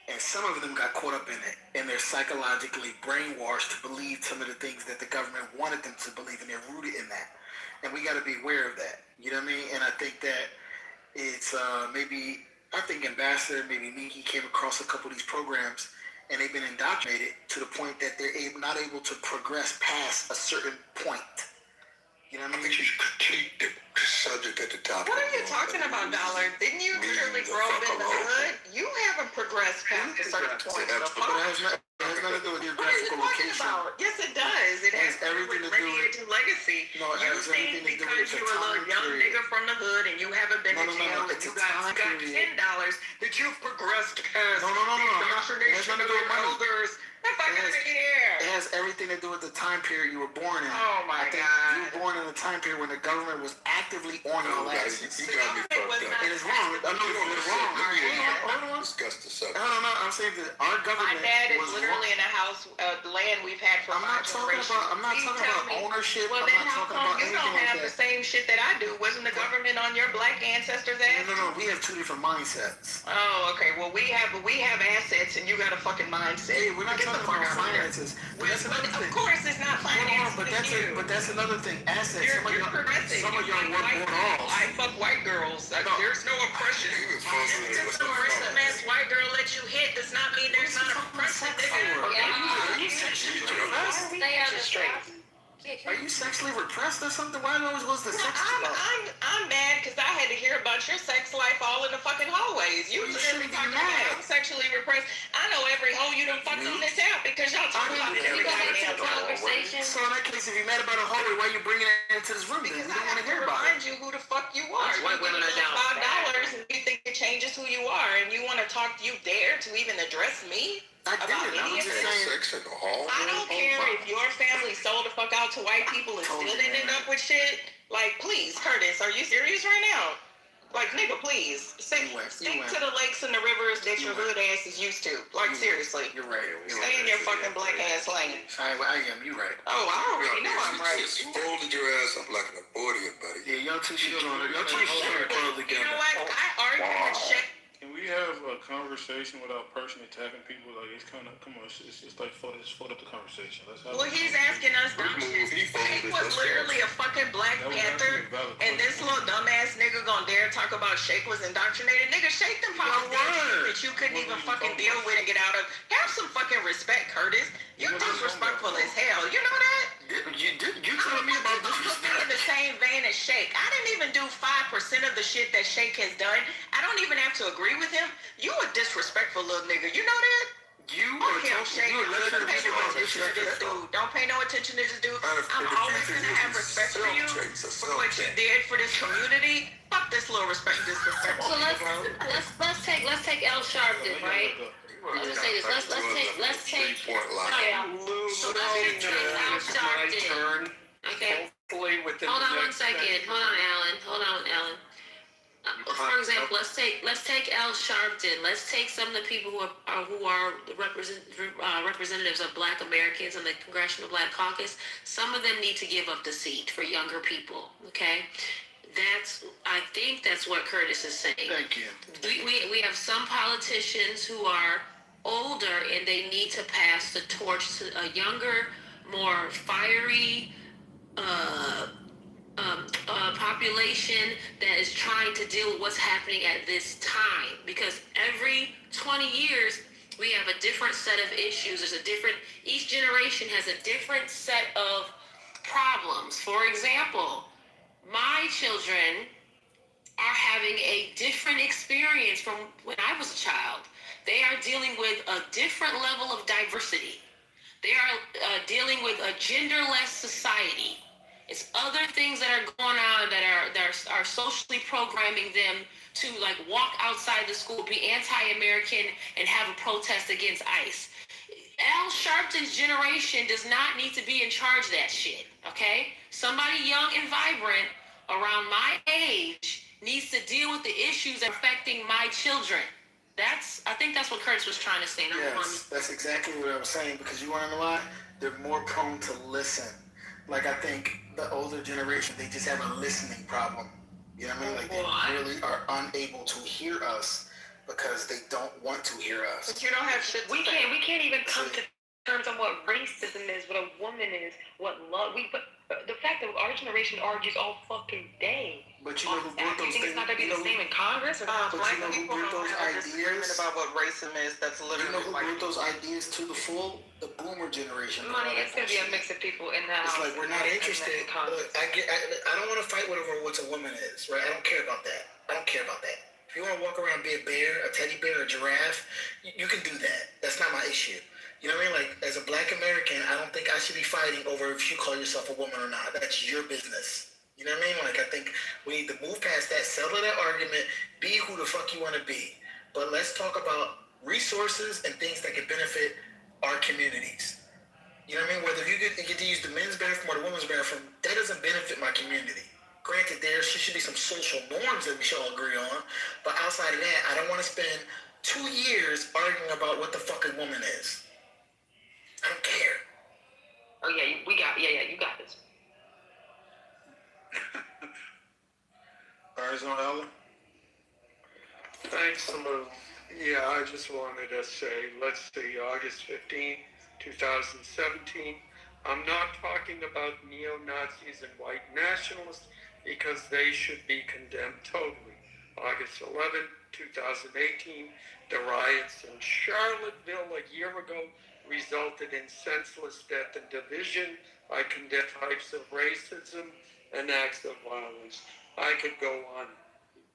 And some of them got caught up in it, and they're psychologically brainwashed to believe some of the things that the government wanted them to believe, and they're rooted in that. And we got to be aware of that. You know what I mean? And I think that it's I think Ambassador, maybe Miki came across a couple of these programs, and they've been indoctrinated to the point that they're not able to progress past a certain point. You know what I mean? I think you should critique the subject at the top. What are you talking about, Dollar? Didn't you literally grow up in the hood? You haven't progressed past a certain point. But it has nothing to do with geographical location. Yes, it does. It has everything to do lineage and legacy. No, it has everything to do with because you're a little young nigga from the hood and you haven't been to jail and you got $10 that you've progressed past indoctrination of your elders. It has everything to do with the time period you were born in. Oh my God. You were born in a time period when the government was actively on your asses. You got me fucked up. It is wrong. I know it's wrong. Hold on. Discuss the subject. No. I'm saying that our government. My dad is literally in a house, the land we've had for 5 generations. I'm not talking about ownership. Well, then how come you don't have the same shit that I do? Wasn't the government on your black ancestors' ass? No. We have two different mindsets. Oh, okay. Well, we have assets, and you got a fucking mindset. Hey, we're not talking about finances. Of course, it's not finances. But that's another thing. Assets. You're progressive. Some of y'all work more off. I fuck white girls. There's no oppression. Just a random ass white girl let you hit does not mean there's not oppression. Are you sexually repressed or something? Why always goes the sex? I'm mad because I had to hear about your sex life all in the fucking hallways. You literally talking about I'm sexually repressed. I know every hoe you done fucked on this app because y'all talk about it every goddamn conversation. So in that case, if you mad about a hallway, why you bringing it into this room? Because we don't want to hear about it. Remind you who the fuck you are. White women are down. $5 and you think it changes who you are, and you want to talk? You dare to even address me? I did. I was just saying. Sex in the hall. I don't care if your family sold the fuck out to white people and still ended up with shit. Like, please, Curtis, are you serious right now? Like, nigga, please. Stick to the lakes and the rivers that your hood ass is used to. Like, seriously. You're right. Stay in your fucking black ass lane. I am. You're right. Oh, I already know I'm right. Just folded your ass up like an accordion, buddy. Yeah, y'all two should close together. You know what? I argue with shit. Can we have a conversation without personally attacking people? Like, it's kind of, come on, it's like, just fold up the conversation. Let's have He's asking us dumb shit. Shake was literally a fucking Black Panther, and this little dumbass nigga gonna dare talk about Shake was indoctrinated. Nigga, Shake them probably that you couldn't even fucking deal with and get out of. Have some fucking respect, Curtis. You disrespectful as hell. You know that? You telling me about disrespect? In the same vein as Shake. I didn't even do 5% of the shit that Shake has done. I don't even have to agree with him. You a disrespectful little nigga. You know that? Don't pay no attention to this dude. I'm always gonna have respect for you for what you did for this community. Fuck this little disrespect. So let's take El Sharpton, right? Let me say this. Let's take So let's take El Sharpton. Okay. Hold on one second. Hold on, Alan. For example, let's take El Sharpton. Let's take some of the people who are representatives of Black Americans in the Congressional Black Caucus. Some of them need to give up the seat for younger people. Okay, I think that's what Curtis is saying. Thank you. We have some politicians who are older and they need to pass the torch to a younger, more fiery, population that is trying to deal with what's happening at this time, because every 20 years we have a different set of issues. Each generation has a different set of problems. For example, my children are having a different experience from when I was a child. They are dealing with a different level of diversity. They are dealing with a genderless society. It's other things that are going on that are socially programming them to like walk outside the school, be anti-American, and have a protest against ICE. Al Sharpton's generation does not need to be in charge of that shit, okay? Somebody young and vibrant around my age needs to deal with the issues affecting my children. I think that's what Curtis was trying to say. Yes, that's exactly what I was saying, because you want to know why? They're more prone to listen. Like, I think the older generation, they just have a listening problem. You know what I mean? Like, they really are unable to hear us because they don't want to hear us. But you don't have shit to We can't even come to terms on what racism is, what a woman is, what love. The fact that our generation argues all fucking day. But you know who brought those things? It's not gonna be the same in Congress. But you know who brought those ideas? About what racism is, that's literally. You know who brought those ideas to the full? The boomer generation. Money, it's gonna be a mix of people in the house. It's like we're not interested. Look, I don't want to fight whatever what a woman is, right? I don't care about that. If you want to walk around and be a bear, a teddy bear, a giraffe, you can do that. That's not my issue. You know what I mean? Like, as a black American, I don't think I should be fighting over if you call yourself a woman or not. That's your business. You know what I mean? Like, I think we need to move past that, settle that argument, be who the fuck you want to be. But let's talk about resources and things that can benefit our communities. You know what I mean? Whether you get to use the men's bathroom or the women's bathroom, that doesn't benefit my community. Granted, there should be some social norms that we should all agree on. But outside of that, I don't want to spend 2 years arguing about what the fuck a woman is. I don't care. Oh yeah, you got this. All right, so Alan. Thanks, Lou. Yeah, I just wanted to say, let's see, August 15, 2017. I'm not talking about neo-Nazis and white nationalists because they should be condemned totally. August 11, 2018, the riots in Charlottesville a year ago resulted in senseless death and division. I condemn types of racism and acts of violence. I could go on.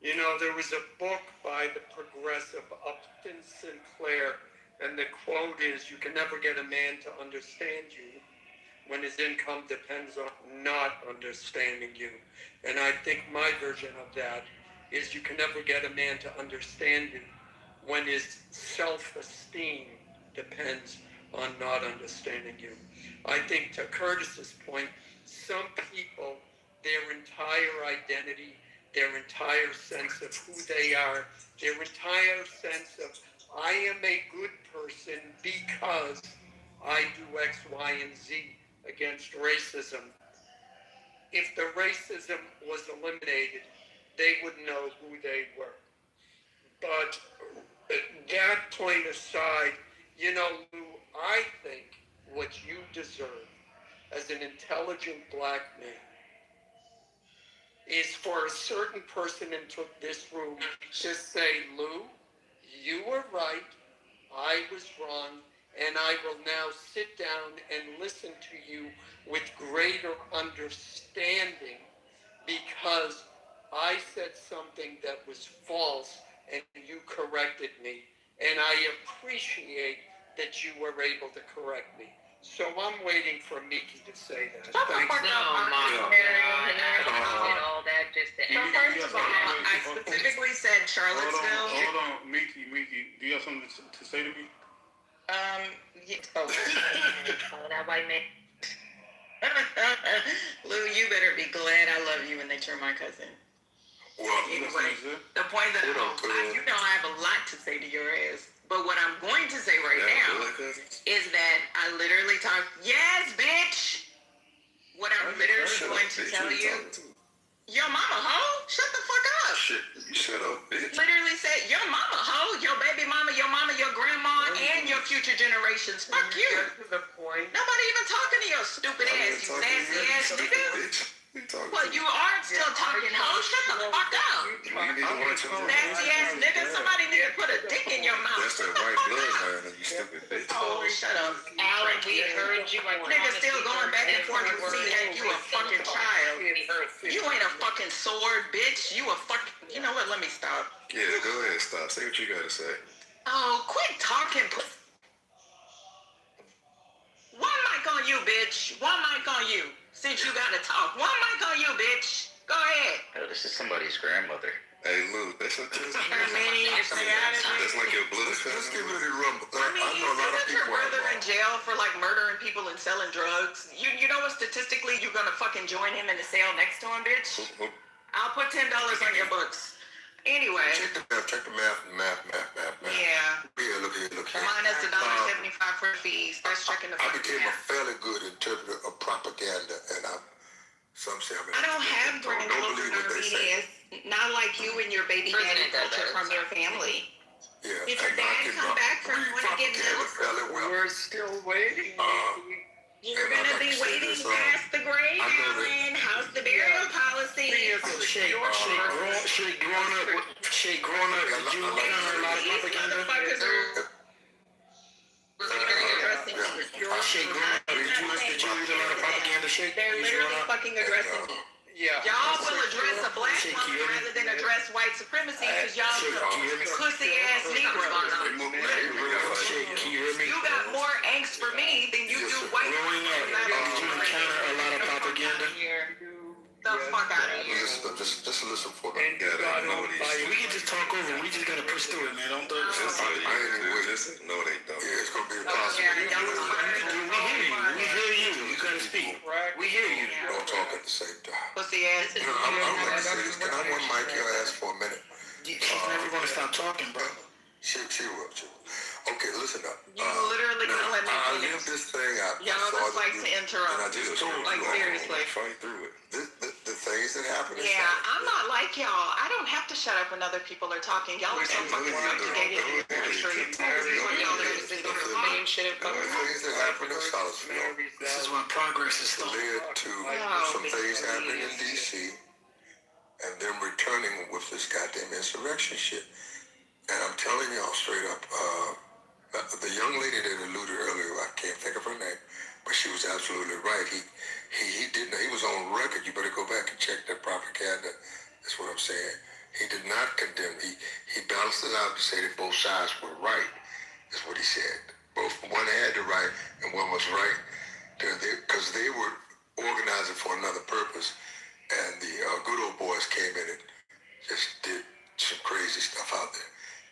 You know, there was a book by the progressive Upton Sinclair, and the quote is, "You can never get a man to understand you when his income depends on not understanding you." And I think my version of that is, you can never get a man to understand you when his self-esteem depends on not understanding you. I think, to Curtis's point, some people, their entire identity, their entire sense of who they are, their entire sense of, I am a good person because I do X, Y, and Z against racism. If the racism was eliminated, they would know who they were. But that point aside, you know, Lou, I think what you deserve as an intelligent black man is for a certain person into this room to say, Lou, you were right, I was wrong, and I will now sit down and listen to you with greater understanding because I said something that was false and you corrected me, and I appreciate that you were able to correct me. So I'm waiting for Miki to say that. Thanks. First of all, I specifically said Charlottesville. Hold on, Miki, do you have something to say to me? Yeah. Oh. That white man. Lou, you better be glad I love you and that you're my cousin. Well, anyway, the point that you know I have a lot to say to your ass. But what I'm going to say right now is that I literally talk. Yes, bitch. What I'm literally going to tell you. Your mama hoe? Shut the fuck up. Shit, you shut up, bitch. Literally said your mama hoe, your baby mama, your grandma, and your future generations. Fuck you. Get to the point. Nobody even talking to your stupid ass, you sassy ass nigga. Well, you are still talking, ho. Shut the fuck up. Nasty ass nigga. Somebody need to put a dick in your mouth. That's that white bloodline, you stupid bitch. Oh, shut up. Alan, we heard you. Nigga still going back and forth with me like you a fucking child. You ain't a fucking sword, bitch. You a fucking... You know what? Let me stop. Yeah, go ahead, stop. Say what you gotta say. Oh, quit talking. One mic on you, bitch. One mic on you. Since you gotta talk. One mic on you, bitch. Go ahead. Oh, this is somebody's grandmother. Hey, Lou, that's what That's like your blood. Let's get ready to rumble. I mean, you know that your brother in jail for like murdering people and selling drugs. You know what? Statistically, you're gonna fucking join him in the cell next to him, bitch. I'll put $10 on your books. Anyway. Check the math. Yeah. Yeah, look here. Minus $1.75 for fees. That's checking the I fucking became a math. fairly good interpreter of propaganda, and some say I don't have brain culture nor BS. Not like you and your baby daddy culture from your family. Yeah. Did your dad come back from when he get milk? We're still waiting. You're gonna be waiting past the grave, Alan. How's the burial policy? Shay, growing up, did you encounter a lot of propaganda? Shay, growing up, did you read a lot of propaganda? Shay, they're literally fucking addressing me. Yeah. Y'all will address a black woman rather than address white supremacy because y'all pussy ass Negroes. Can you hear me? You got more angst for me than you do white people. Growing up, did you encounter a lot of propaganda? The fuck out of here. Just listen for them. We can just talk over. We just gotta push through it, man. Don't do it. No, they don't. Yeah, it's gonna be impossible. We hear you. You gotta speak. We hear you. Don't talk at the same time. Pussy ass. I'm gonna say this. Can I one mic your ass for a minute? She's never gonna stop talking, bro. She will. Okay, listen up. You literally gonna let me I finish. lived this thing out. Y'all just like to interrupt. And I just told like you. seriously. Fight through it. The things that happen. Yeah, I'm not like y'all. I don't have to shut up when other people are talking. Y'all are so fucking subjugated and frustrated. This is what y'all are doing. The same shit. The things that happen in Charlottesville. This is when progress is still led to some things happening in D.C. and them returning with this goddamn insurrection shit. And I'm telling y'all straight up, the young lady that alluded earlier, I can't think of her name, but she was absolutely right. He was on record. You better go back and check that propaganda. That's what I'm saying. He did not condemn. He balanced it out to say that both sides were right. That's what he said. One had the right and one was right, because they were organizing for another purpose, and the good old boys came in and just did some crazy stuff out there.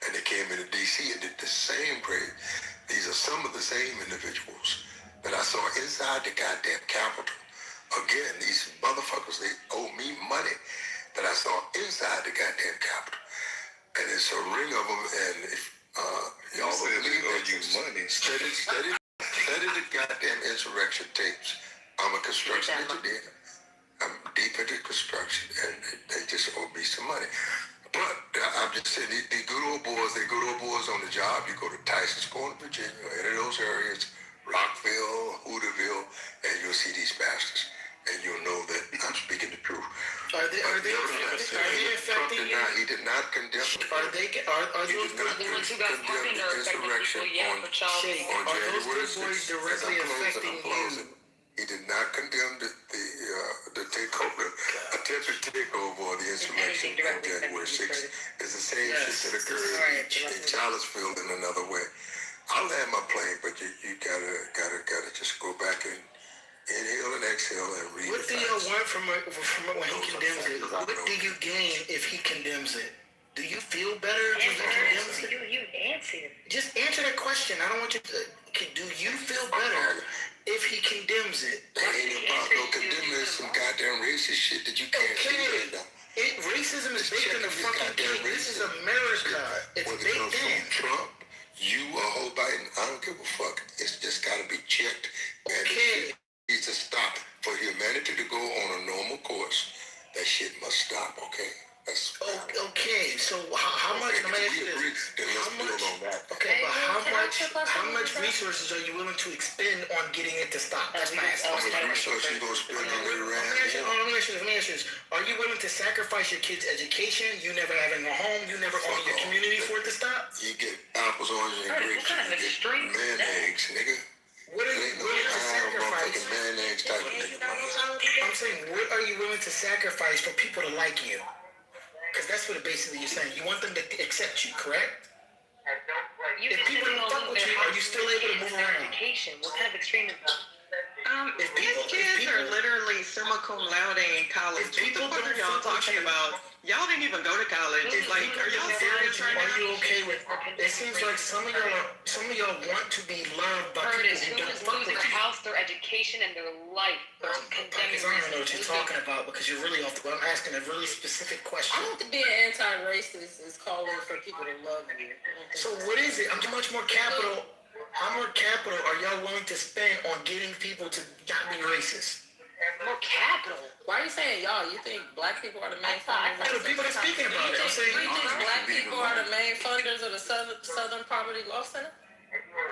And they came into D.C. and did the same crazy. These are some of the same individuals that I saw inside the goddamn Capitol. Again, these motherfuckers, they owe me money that I saw inside the goddamn Capitol. And it's a ring of them, and if y'all will believe that, you money. Study the goddamn insurrection tapes. I'm a construction engineer. I'm deep into construction, and they just owe me some money. But I'm just saying, the good old boys on the job. You go to Tyson's Corner, Virginia, any of those areas, Rockville, Hooterville, and you'll see these bastards. And you'll know that I'm speaking the truth. Are they affecting you? He did not condemn it. Are those insurrection on January 6th. directly affecting you? He did not condemn the takeover, attempted takeover of the insurrection on January 6th. It's the same shit that occurred in Charlottesville in another way. I'll land my plane, but you gotta just go back and inhale and exhale and read. What do you want from it when he condemns it? What do you gain if he condemns it? Do you feel better when he condemns it? You answer. Just answer that question. I don't want you to. Do you feel better if he condemns it? That ain't about no condemning some goddamn racist shit that you can't see right now. Racism is baked in the fucking cake. This is America. It's baked in. Trump, you or Joe Biden, I don't give a fuck. It's just gotta be checked. And it needs to stop. For humanity to go on a normal course, that shit must stop, okay? Okay, so how much? Let me ask you this: how much? Okay, but how much resources are you willing to expend on getting it to stop? That's my ask. How much resources you gonna spend on it around? Let me ask you this: are you willing to sacrifice your kids' education? You never having a home, you never owning your community for it to stop? You get apples, oranges, and grapes. You get man eggs, nigga. What are you willing to sacrifice? Man eggs type of nigga. I'm saying, what are you willing to sacrifice for people to like you? Because that's what basically you're saying. You want them to accept you, correct? If people don't fuck with you, are you still able to move around? Education. What kind of extremism? These kids are literally summa cum laude in college. What are y'all talking about? Y'all didn't even go to college. Like, are y'all serious right now? Are you okay with? It seems like some of y'all want to be loved by Curtis, people who who don't is fuck losing with their you. house, their education, and their life for condemning I don't know what you're talking about because you're really off the. I'm asking a really specific question. I don't think being anti-racist is calling for people to love you. So what is it? How much more capital? How much capital are y'all willing to spend on getting people to not be racist? More capital. Why are you saying y'all? You think black people are the main funders? The people that's speaking about it. I'm saying. You think black people are the main funders of the Southern Poverty Law Center?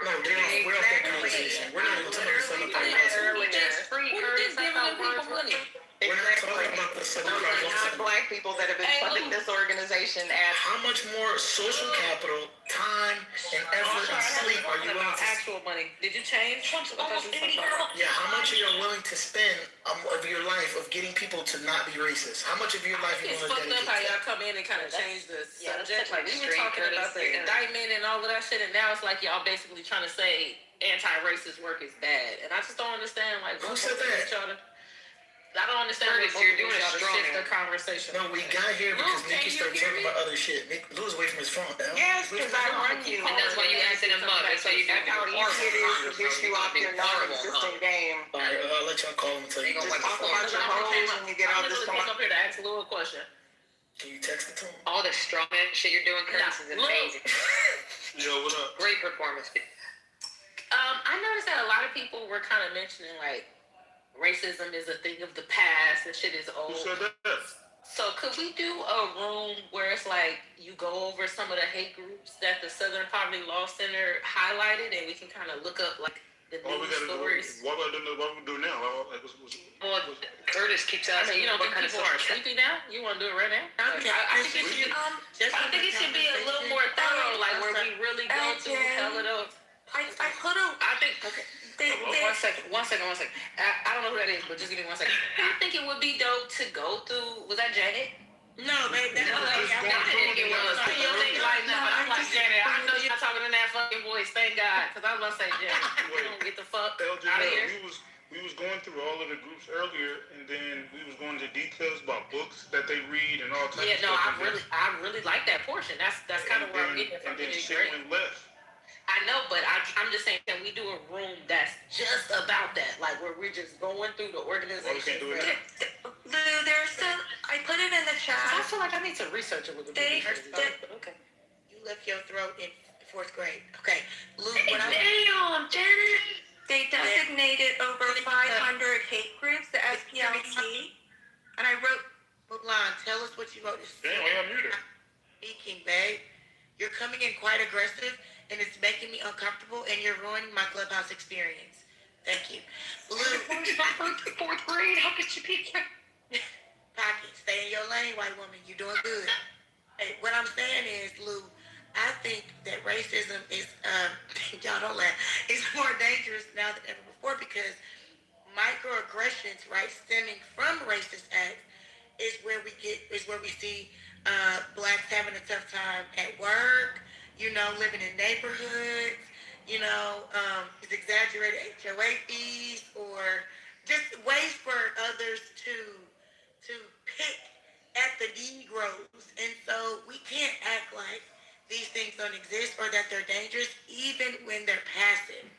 No, we're off that conversation. We're not even talking about Southern Poverty Law Center. Who is giving them people money? We're not talking about the Southern Poverty Law Center. Not black people that have been funding this organization at How much more social capital, time, and effort and sleep are you willing to? Actual money. Did you change? Yeah, how much are you willing to spend of your life of getting people to not be racist? How much of your life are you It's willing to fucked up how dedicate? y'all come in and kind of change the subject. Like we were extreme, talking about the Curtis. indictment and all of that shit, and now it's like y'all basically trying to say anti-racist work is bad, and I just don't understand. Like, Who said that? I don't understand. Curtis, you're doing a straw shift man. the conversation. No, we got here because Luke, Nikki can you started hear talking me? about other shit. Lou's away from his phone now. Yes, because I run you. And that's why you acted a mug. That's why you That's how easy it is to get you off your non-existent game. All right, I'll let y'all call him and tell you. Just talk about your hoes and you get all this I'm up here to ask Lou a question. Can you text it to him? All the straw man shit you're doing, Curtis, is amazing. Yo, what up? Great performance. I noticed that a lot of people were kind of mentioning like racism is a thing of the past and shit is old. Who said that? So could we do a room where it's like you go over some of the hate groups that the Southern Poverty Law Center highlighted, and we can kind of look up like the news stories? What we do now? Well, Curtis keeps asking. You don't think people are sleepy now? You want to do it right now? I think it should be a little more thorough, like where we really go through hell of those. I think. Okay. One second. I don't know who that is, but just give me 1 second. I think it would be dope to go through. Was that Janet? No, babe. That's not I'm like Janet. I know you're not talking in that fucking voice. Thank God, because I was gonna say Janet. You don't get the fuck out of here. We was going through all of the groups earlier, and then we was going into details about books that they read and all types of stuff. I really like that portion. That's kind of where I'm getting it from. And then It's shit great. went left. I know, but I'm just saying, can we do a room that's just about that? Like, where we're just going through the organization. Well, we can't do it now. Lou, there's some, I put it in the chat. I feel like I need to research it with the They- okay. You left your throat in 4th grade. Okay. Lou, Damn, Janet. they designated over 500 hate groups, the SPLC. And I wrote, Mulan, tell us what you wrote. Damn, why y'all muted? Speaking, babe. You're coming in quite aggressive, and it's making me uncomfortable, and you're ruining my Clubhouse experience. Thank you. Lou. 4th grade. How could you be? Pocket, stay in your lane, white woman. You're doing good. Hey, what I'm saying is, Lou, I think that racism is, y'all don't laugh, it's more dangerous now than ever before because microaggressions, right, stemming from racist acts is where we see blacks having a tough time at work, living in neighborhoods, it's exaggerated HOA fees or just ways for others to pick at the Negroes. And so we can't act like these things don't exist or that they're dangerous even when they're passive.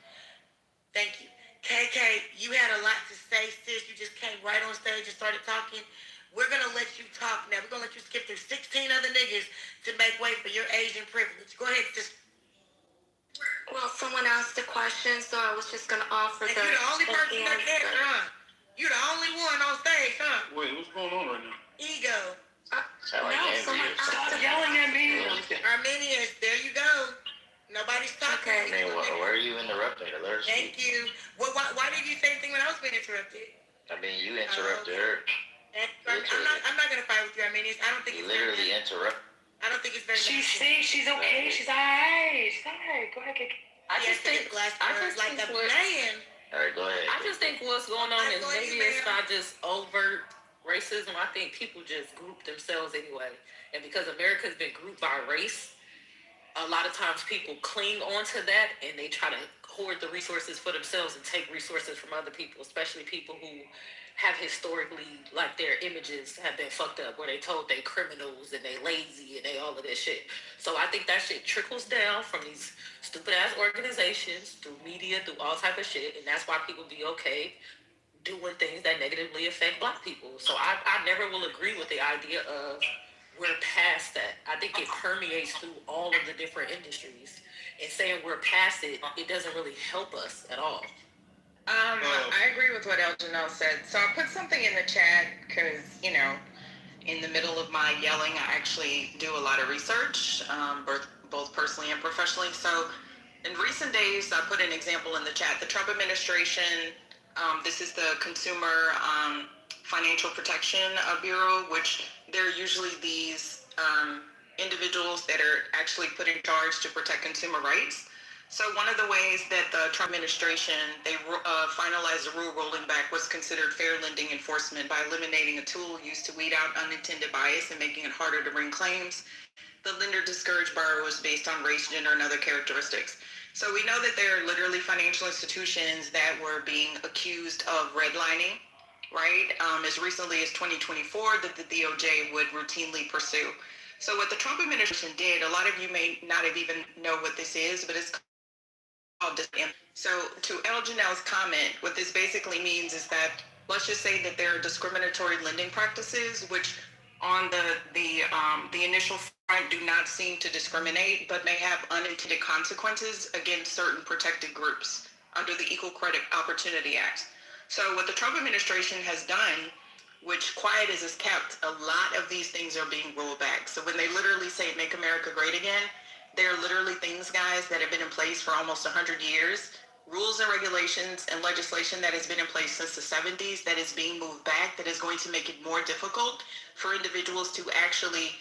Thank you. KK, you had a lot to say, sis. You just came right on stage and started talking. We're going to let you talk now. We're going to let you skip through 16 other niggas to make way for your Asian privilege. Go ahead, sis. Well, someone asked a question, so I was just going to offer And you're the only person that can, huh? You're the only one on stage, huh? Wait, what's going on right now? Ego. No, someone Stop yelling at me. Armenians, there you go. Nobody's talking. I mean, why are you interrupting her? Let her speak. Thank you. Well, why did you say anything when I was being interrupted? I mean, you interrupted her. I'm not gonna fight with you, Armenians. I don't think You it's literally interrupt. I don't think it's very. She's sick. She's okay. She's alright. She's alright. Go ahead, Kiki. I just think like a what, man. All right, go ahead. I just think what's going on is maybe it's not just overt racism. I think people just group themselves anyway, and because America's been grouped by race, a lot of times people cling onto that and they try to hoard the resources for themselves and take resources from other people, especially people who have historically, like, their images have been fucked up, where they told they criminals and they lazy and they all of this shit. So I think that shit trickles down from these stupid ass organizations through media, through all type of shit, and that's why people be okay doing things that negatively affect black people. So I never will agree with the idea of we're past that. I think it permeates through all of the different industries, and saying we're past it, it doesn't really help us at all. I agree with what El Janelle said. So I put something in the chat because, you know, in the middle of my yelling, I actually do a lot of research, both personally and professionally. So in recent days, I put an example in the chat. The Trump administration, this is the Consumer Financial Protection Bureau, which they're usually these individuals that are actually put in charge to protect consumer rights. So one of the ways that the Trump administration, they finalized a rule rolling back what's considered fair lending enforcement by eliminating a tool used to weed out unintended bias and making it harder to bring claims. The lender discouraged borrowers based on race, gender, and other characteristics. So we know that there are literally financial institutions that were being accused of redlining, right? As recently as 2024, that the DOJ would routinely pursue. So what the Trump administration did, a lot of you may not have even know what this is, but it's called. So to El Janelle's comment, what this basically means is that, let's just say that there are discriminatory lending practices, which on the initial front do not seem to discriminate, but may have unintended consequences against certain protected groups under the Equal Credit Opportunity Act. So what the Trump administration has done, which quiet as is kept, a lot of these things are being rolled back. So when they literally say make America great again, they're literally things, guys, that have been in place for almost 100 years. Rules and regulations and legislation that has been in place since the 70s that is being moved back, that is going to make it more difficult for individuals to actually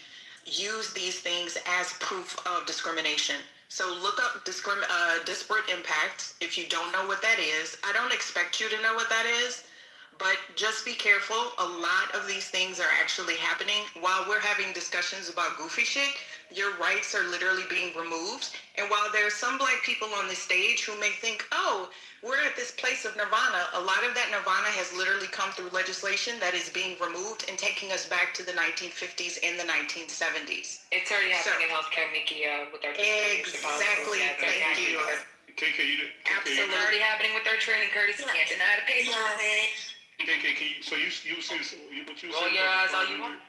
use these things as proof of discrimination. So look up disparate impact if you don't know what that is. I don't expect you to know what that is, but just be careful. A lot of these things are actually happening while we're having discussions about goofy shit. Your rights are literally being removed. And while there are some black people on the stage who may think, oh, we're at this place of nirvana, a lot of that nirvana has literally come through legislation that is being removed and taking us back to the 1950s and the 1970s. It's already happening in healthcare, Nikki, with our exactly. Thank you. Absolutely. It's already happening with our training, Curtis. You can't deny the paper. So you see what you roll your eyes all you want.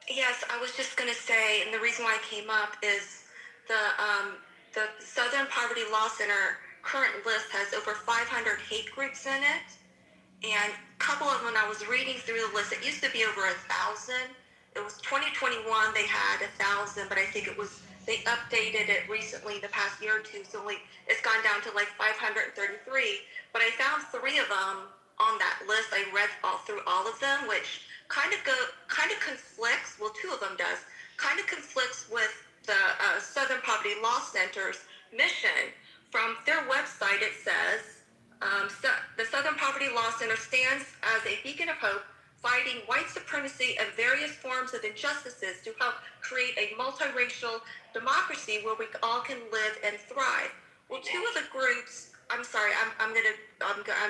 Yes, I was just going to say, and the reason why I came up is the Southern Poverty Law Center current list has over 500 hate groups in it, and a couple of them, when I was reading through the list, it used to be over 1,000. It was 2021, they had 1,000, but I think they updated it recently, the past year or two, so it's gone down to like 533, but I found 3 of them on that list. I read through all of them, which kind of conflicts, well, 2 of them does, kind of conflicts with the Southern Poverty Law Center's mission. From their website, it says, the Southern Poverty Law Center stands as a beacon of hope, fighting white supremacy and various forms of injustices to help create a multiracial democracy where we all can live and thrive. Well, 2 of the groups, I'm sorry, I'm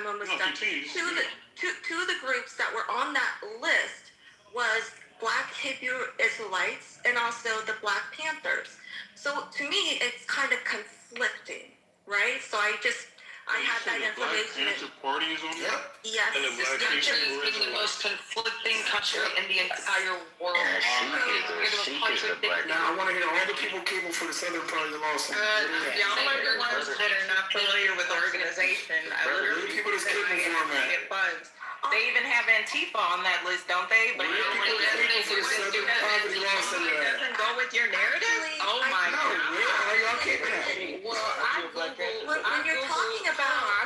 almost done. Two of the groups that were on that list was Black Hebrew Israelites and also the Black Panthers. So to me, it's kind of conflicting, right? So I had that information. The Black Panther Party is on there? Yes. And the Black This country is the most conflicting country in the entire world. Now I want to hear all the people cable for the Southern Poverty Law Center. Y'all are the ones that are not familiar with the organization. I literally people that's cable for them. get funds. They even have Antifa on that list, don't they? But Where are the Southern Poverty Law Center it at? doesn't go with your narrative. Oh my No, God. where are y'all keeping it? Well, I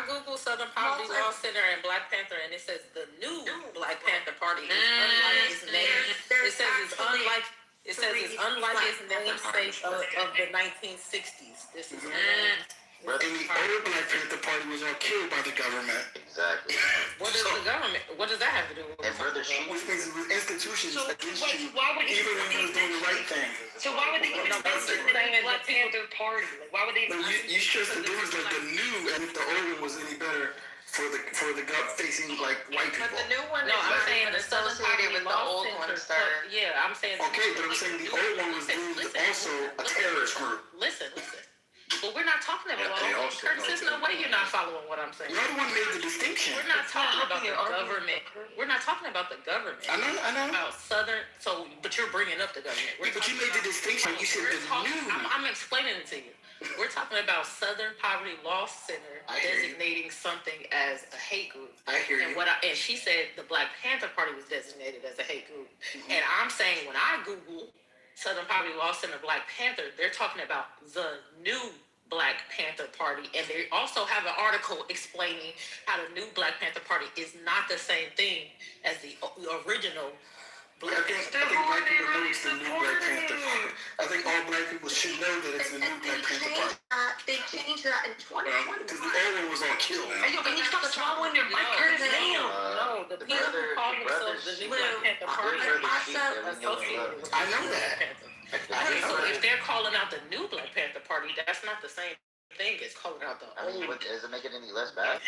Googled Southern Poverty Law Center and Black Panther, and it says the new Black Panther Party is unlike its name. It says it's unlike. It says it's unlike its namesake of the 1960s. This is. And the old Black Panther Party was all killed by the government. Exactly. What does the government? What does that have to do with? And brother, she Which means it was institutions against you, why would even when you was doing the right thing. So why would they even mention the Black Panther Party? Like, why would they? No, you stressed the difference that the new and if the old one was any better for the facing like white people. But the new one, no, I'm saying the Southern Poverty with the old one started. Yeah, I'm saying. Okay, but I'm saying the old one was deemed also a terrorist group. Listen. But we're not talking about Curtis, there's no way you're not following what I'm saying. You're the one who made the distinction. We're not talking about the government. We're not talking about the government. I know. About Southern, but you're bringing up the government. Yeah, but you made the distinction. You said the new. I'm explaining it to you. We're talking about Southern Poverty Law Center designating something as a hate group. I hear you. And she said the Black Panther Party was designated as a hate group. And I'm saying when I Google Southern Poverty Law Center Black Panther, they're talking about the new Black Panther Party, and they also have an article explaining how the new Black Panther Party is not the same thing as the original Black Panther. I think black people know it's the new Black Panther Party. I think all black people should know that it's the new Black Panther Party. They changed that in 2020. Because the old one was all killed. Hey, yo, can you stop swallowing your mic, Curtis? Damn. No, the people who call themselves the new Black Panther Party are associated with I know that. So if they're calling out the new Black Panther Party, that's not the same thing as calling out the old. Does it make it any less bad?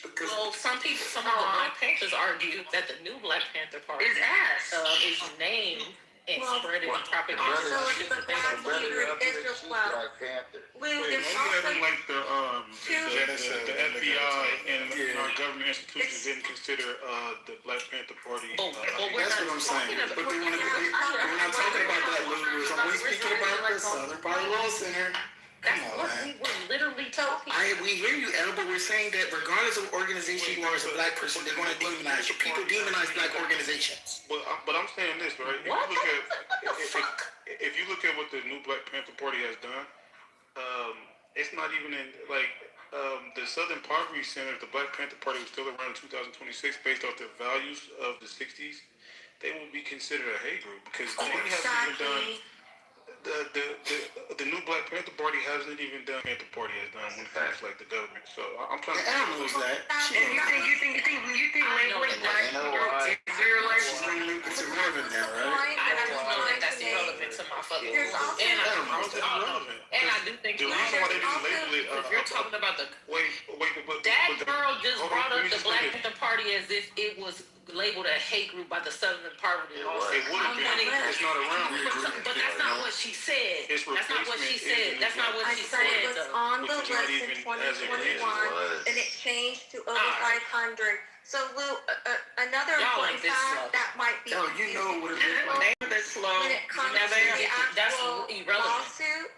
Well, some of the Black Panthers argue that the new Black Panther Party Is ass. Is named and spread and propagated. Also, it's the Black Hebrew Israel. Lou, there's also like the FBI and our government institutions didn't consider the Black Panther Party. That's what I'm saying. But we're not talking about that, Lou. We're only speaking about the Southern Poverty Law Center. Come on, man. We're literally talking. We hear you, El, but we're saying that regardless of organization you are as a black person, they're going to demonize you. People demonize black organizations. But I'm saying this, right? If you look at what the new Black Panther Party has done, it's not even in the Southern Poverty Center. The Black Panther Party was still around in 2026, based off the values of the 60s. They will be considered a hate group because they haven't even done. The new Black Panther Party hasn't even done Panther Party has done when it comes like the government. So I'm trying to lose that. And you think labeling black Israelites it's irrelevant now, right? I don't know that that's irrelevant to my fucking life. And I do think the reason why they didn't label it. If you're talking about the but that girl just brought up the Black Panther Party as if it was labeled a hate group by the Southern Poverty Law Center. It would have been. It's not around. But that's not what she said. That's not what she said. That's not what she said. It was on the list in 2021, and it changed to over 500. So, Lou, another important fact that might be you know what it is like. when it comes to the actual lawsuit.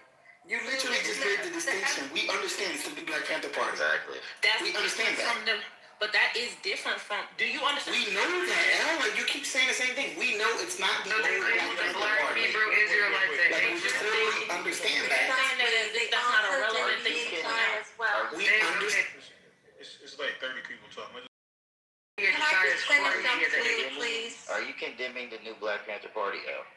You literally just made the distinction. We understand it's the new Black Panther Party. Exactly. We understand that. But that is different from. Do you understand? We know that, El. Like, you keep saying the same thing. We know it's not the old Black Panther Party. Hebrew Israelites that Like, we totally understand that. That's not a relevant thing to well. We understand. It's like 30 people talking. Can I just finish up, please? Are you condemning the new Black Panther Party, El?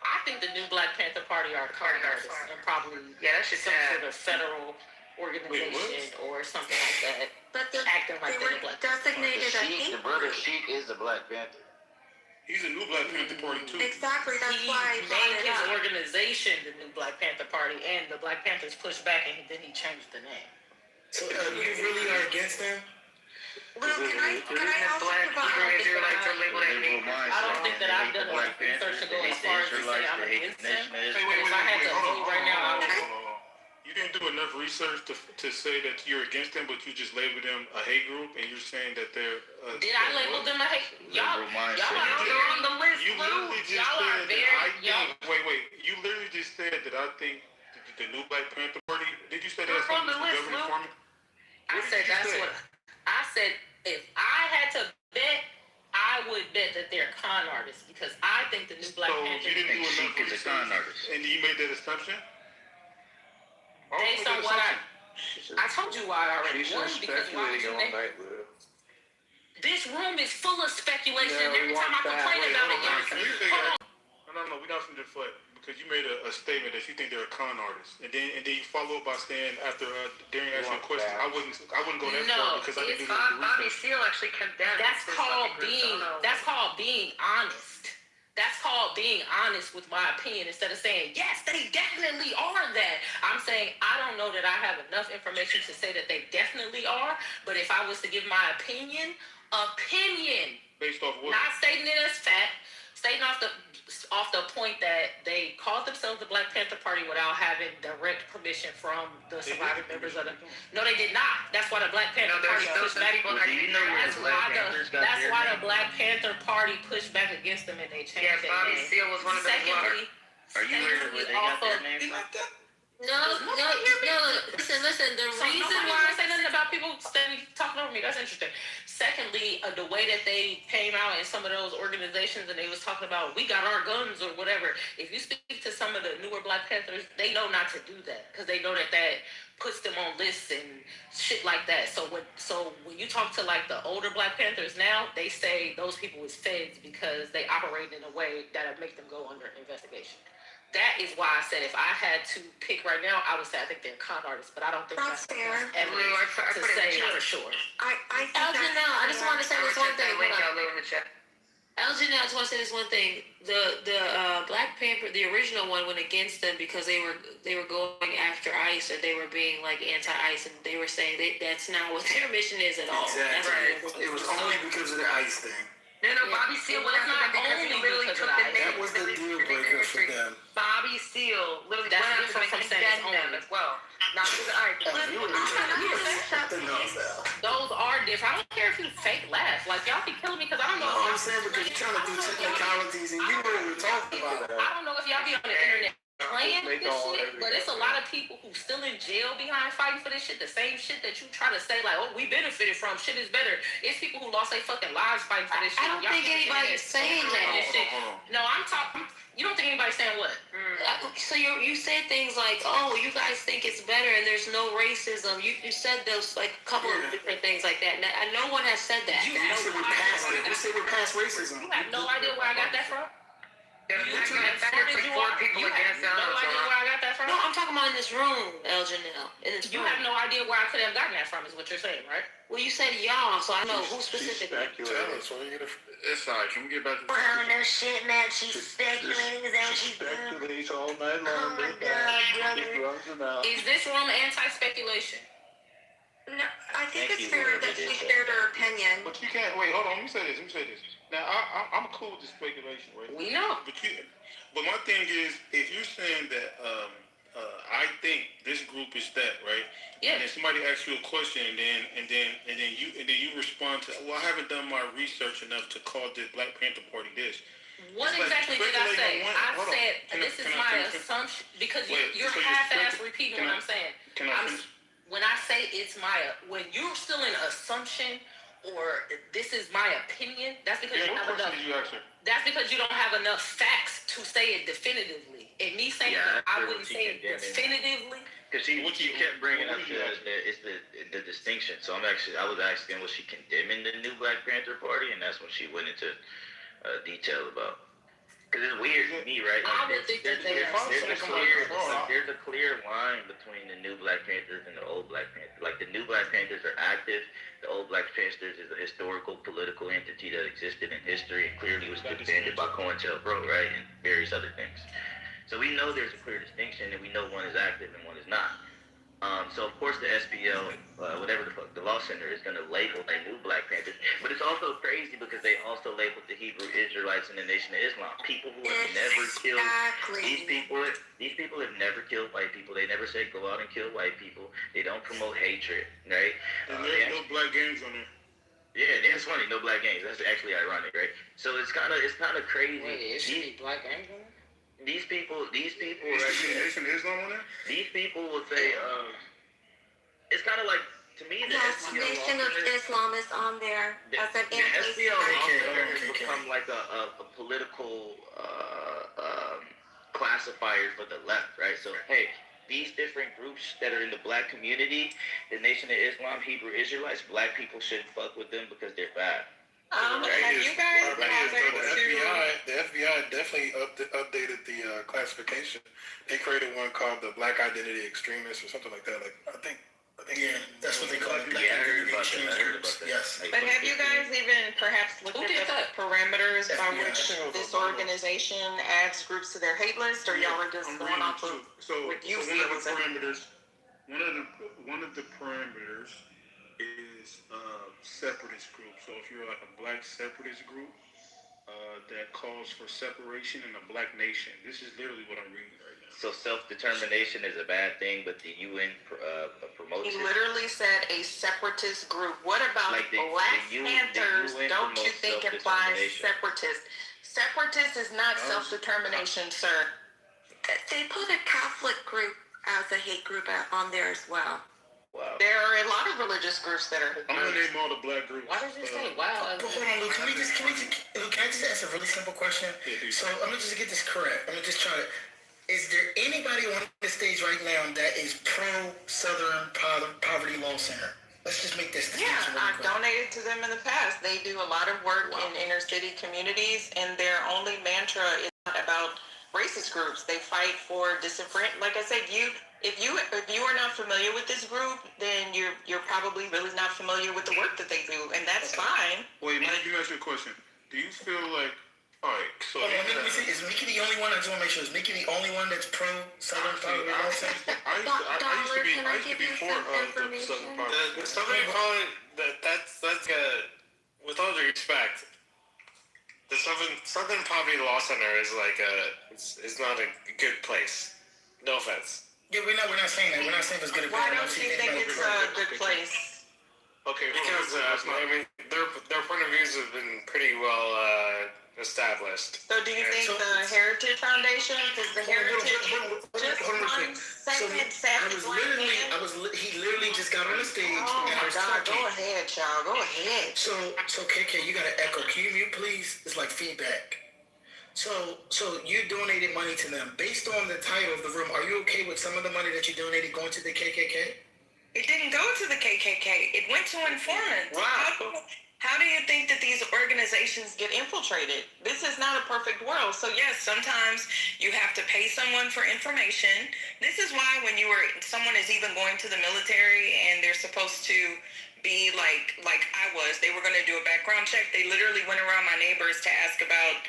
I think the new Black Panther Party are artists and probably that's just some sort of federal organization or something like that. But acting like they were designated a hate The brother group. Sheik is a Black Panther. He's a new Black Panther Party too. Exactly, that's why I brought named it his up. organization the new Black Panther Party, and the Black Panthers pushed back, and then he changed the name. So, you really are against them? Lou, can I also provide I don't think that I've done enough research to go as far as to say I'm against them. If I had to vote right now, I would. You didn't do enough research to say that you're against them, but you just labeled them a hate group, and you're saying that they're. Did I label them a hate? Y'all are on the list, You literally just y'all are said very. that I think. Wait. You literally just said that I think the new Black Panther Party. Did you say that something the government for me? I said that's what I said. If I had to bet said that they're con artists because I think the new Black Panther. You didn't do enough Sheik is a con artist. and you made that assumption? Based on what I told you why I already won because why would you make this room is full of speculation. Every time I complain about it, No, we're not from the foot because you made a statement that you think they're a con artist, and then you follow up by saying after Darren asked you a question, I wouldn't go that far because I didn't do the Bobby research. Seale actually condemned. That's called being honest. That's called being honest with my opinion instead of saying, yes, they definitely are that. I'm saying, I don't know that I have enough information to say that they definitely are, but if I was to give my opinion, based off what? Not stating it as fact, stating off the point that they called themselves the Black Panther Party without having direct permission from the surviving members of the. No, they did not. That's why the Black Panther Party pushed back. That's why the Black Panther Party pushed back against them and they changed their name. Bobby Seale was one of the. Are you aware where they got their name from? No. Listen. The reason why I say nothing about people talking over me, that's interesting. Secondly, the way that they came out in some of those organizations and they was talking about, we got our guns or whatever. If you speak to some of the newer Black Panthers, they know not to do that because they know that puts them on lists and shit like that. So when you talk to like the older Black Panthers now, they say those people is feds because they operate in a way that'll make them go under investigation. That is why I said if I had to pick right now, I would say I think they're con artists, but I don't think that's fair. Evidence to say for sure. Elgin, I just want to say this one thing. Elgin, I just want to say this one thing. The Black Panther, the original one, went against them because they were going after ICE or they were being like anti-ICE, and they were saying that's not what their mission is at all. Exactly. It was only because of the ICE thing. No, Bobby Seale went after them because he literally took the name. That was the deal breaker for them. Bobby Seale literally went after them and condemned them as well. Not because those are different. I don't care if you fake laugh. Like y'all be killing me because I don't know. No, I'm saying because you're trying to do technicalities and you know what we're talking about. I don't know if y'all be on the internet playing with this shit, but it's a lot of people who still in jail behind fighting for this shit. The same shit that you try to say like, oh, we benefited from. Shit is better. It's people who lost their fucking lives fighting for this shit. I don't think anybody's saying that. No, I'm talking. You don't think anybody's saying what? So you said things like, oh, you guys think it's better and there's no racism. You said those like a couple of different things like that. No one has said that. You said we're past racism. You have no idea where I got that from? You have no idea where I got that from? No, I'm talking about in this room, Elgin. You have no idea where I could have gotten that from, is what you're saying, right? Well, you said y'all, so I know who specifically. It's alright. Can we get back to no shit, man. She's speculating. Is that what she's doing? speculates all night long? Oh my God, brother. Is this room anti-speculation? No, I think it's fair that she shared her opinion. But you can't wait. Hold on. Let me say this. Now I'm cool with the speculation, right? We know. But my thing is, if you're saying that I think this group is that, right? Yeah. And then somebody asks you a question, and then you respond to, well, I haven't done my research enough to call the Black Panther Party this. What exactly did I say? I said this is my assumption because you're half-ass repeating what I'm saying. When I say when you're still in assumption or this is my opinion, that's because you don't have enough. That's because you don't have enough facts to say it definitively. And me saying I wouldn't say it definitively. Because what you kept bringing up is the distinction. So I was asking, was she condemning the new Black Panther Party, and that's when she went into detail about. Because it's weird to me, right? Like, there's a clear line between the new Black Panthers and the old Black Panthers. Like the new Black Panthers are active. The old Black Panthers is a historical political entity that existed in history and clearly was defended by COINTELPRO, right, and various other things. So we know there's a clear distinction, and we know one is active and one is not. So of course the SPL, whatever the fuck, the Law Center is going to label a new Black Panthers, but it's also crazy because they also labeled the Hebrew Israelites in the Nation of Islam. People who have never killed these people have never killed white people. They never say go out and kill white people. They don't promote hatred, right? There's no black gangs on there. Yeah, that's funny. No black gangs. That's actually ironic, right? So it's kind of crazy. Wait, it should be black gangs on there? These people right here, Nation of Islam on there? These people will say, it's kind of like To me, the Yes, SBL Nation of Islam is on there as an the in-case SBL factor. has become like a political classifier for the left, right? So, hey, these different groups that are in the black community, the Nation of Islam, Hebrew Israelites, black people shouldn't fuck with them because they're bad. Have you guys bothered The FBI definitely updated the classification. They created one called the Black Identity Extremists or something like that. I think. Yeah, that's what they call it. Black Yeah, I heard Identity about that. I Extremist heard groups. about that. Yes. But have you guys even perhaps looked at the parameters by which this organization adds groups to their hate list, or y'all are just going off of what you see? One of the parameters. One of the parameters is separatist group. So if you're like a black separatist group that calls for separation in a black nation, this is literally what I'm reading right now. So self-determination is a bad thing, but the UN promotes He it. literally said a separatist group. What about Like Black Panthers? UN Don't you promotes think implies self-determination. separatist? Separatist is not self-determination, sir. They put a Catholic group as a hate group on there as well. Wow. There are a lot of religious groups that are. I'm gonna name all the black groups. Why does it say wow? But hold on, Luke. Can I just ask a really simple question? So I'm gonna just get this correct. I'm gonna just try to. Is there anybody on the stage right now that is pro Southern Poverty Law Center? Let's just make this distinction. Yeah, I've donated to them in the past. They do a lot of work in inner city communities, and their only mantra is not about racist groups. They fight for disenfranchised. Like I said, if you are not familiar with this group, then you're probably really not familiar with the work that they do, and that's fine. Wait, let me ask you a question. Do you feel like, all right, so Hold on, let me see. Is Mickey the only one? I just want to make sure. Is Mickey the only one that's pro Southern Poverty Law Center? I used to be for the Southern Poverty. The Southern Poverty, that's with all due respect, the Southern Poverty Law Center is like it's not a good place. No offense. Yeah, we're not saying that. We're not saying it's good. Why don't you think it's a good place? Okay, because I mean their point of views have been pretty well established. So do you think the Heritage Foundation, because the Heritage he literally just got on the stage. Oh my God, go ahead, child, go ahead. So KK, you got to echo. Can you mute, please? It's like feedback. So you donated money to them. Based on the title of the room, are you okay with some of the money that you donated going to the KKK? It didn't go to the KKK. It went to informants. Wow. How do you think that these organizations get infiltrated? This is not a perfect world. So yes, sometimes you have to pay someone for information. This is why when someone is even going to the military and they're supposed to be like I was, they were going to do a background check. They literally went around my neighbors to ask about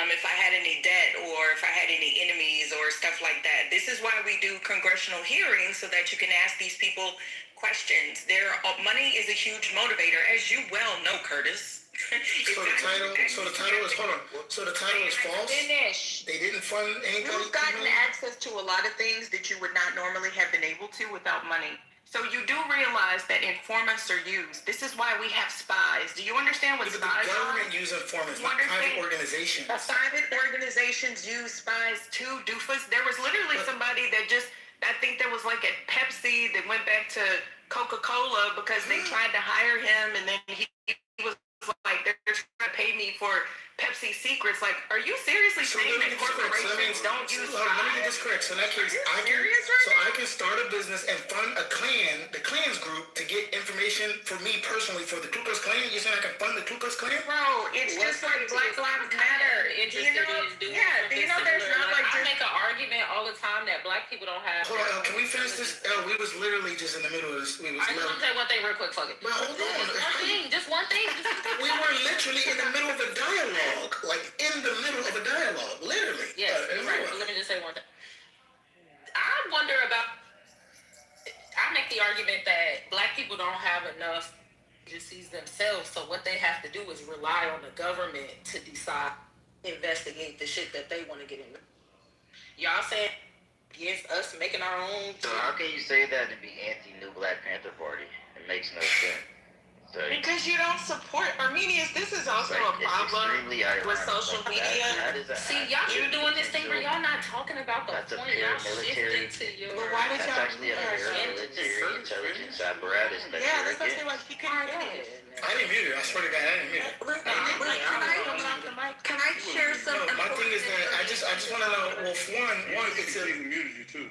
if I had any debt or if I had any enemies or stuff like that. This is why we do congressional hearings, so that you can ask these people questions. Their money is a huge motivator, as you well know, Curtis. So the title is false? Finish. They didn't fund anybody? You've gotten access to a lot of things that you would not normally have been able to without money. So you do realize that informants are used. This is why we have spies. Do you understand what spies are? The government uses informants, not private organizations. Private organizations use spies too, doofus. There was literally somebody that I think there was like at Pepsi that went back to Coca-Cola because they tried to hire him, and then he was like, they're trying to pay me for Pepsi secrets. Like, are you seriously saying that corporations don't use spies? Let me get this correct. So in that case, I can start a business and fund a clan, the Klans group, to get information for me personally for the Ku Klux Klan. You saying I can fund the Ku Klux Klan? Bro, it's just like Black Lives Matter. Do you know there's not like I make an argument all the time that black people don't have. Hold on, can we finish this? We was literally just in the middle of this. I just want to say one thing real quick, fuck it. But hold on. Just one thing. We were literally in the middle of a dialogue. Like, in the middle of a dialogue. Literally. Yes, you're right. Let me just say one thing. I wonder about... I make the argument that black people don't have enough agencies themselves, so what they have to do is rely on the government to decide, investigate the shit that they want to get in. Y'all saying against us making our own... So how can you say that and be anti-New Black Panther Party? It makes no sense. Because you don't support Armenians. This is also a problem with social media. See, y'all keep doing this thing where y'all not talking about the point. Y'all shifting to your. But why would y'all do that? Military intelligence apparatus. Yeah, that's what I said. Like, she couldn't finish. I didn't mute it. I swear to God, I didn't mute it. Can I share some? No, my thing is that I just want to know. Well, for one, it's a muted you too.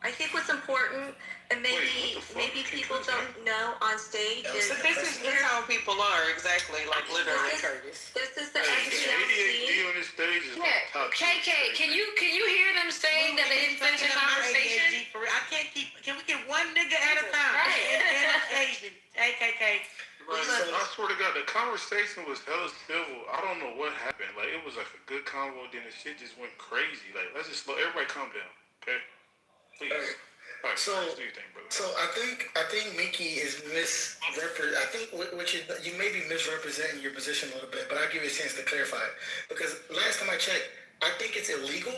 I think what's important, and maybe people don't know on stage is. So this is how people are exactly, like literally, Curtis. This is the ADHD on this stage is KK, can you hear them saying that they didn't finish the conversation? I can't keep. Can we get one nigga at a time? Right. And occasion. KKK. I swear to God, the conversation was hella civil. I don't know what happened. Like, it was like a good convo, then the shit just went crazy. Like, let's just slow. Everybody calm down, okay? Please. All right, So I think Mickey is misrepresenting. I think what you may be misrepresenting your position a little bit, but I'll give you a chance to clarify it. Because last time I checked, I think it's illegal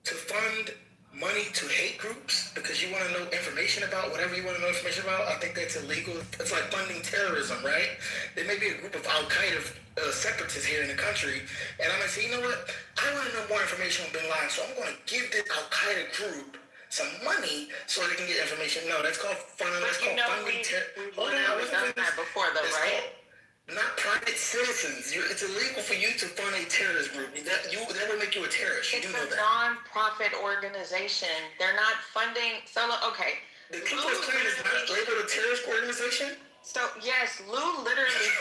to fund money to hate groups because you want to know information about whatever you want to know information about. I think that's illegal. It's like funding terrorism, right? There may be a group of Al-Qaeda separatists here in the country, and I'm going to say, you know what? I want to know more information on Bin Laden, so I'm going to give this Al-Qaeda group some money so they can get information. No, that's called funding. That's called funding terrorism. We've done that before, though, right? Not private citizens. It's illegal for you to fund a terrorist group. That will make you a terrorist. You It's do know a that. non-profit organization. They're not funding. So okay. The Ku Klux Klan is not labeled a terrorist organization. So yes, Lou literally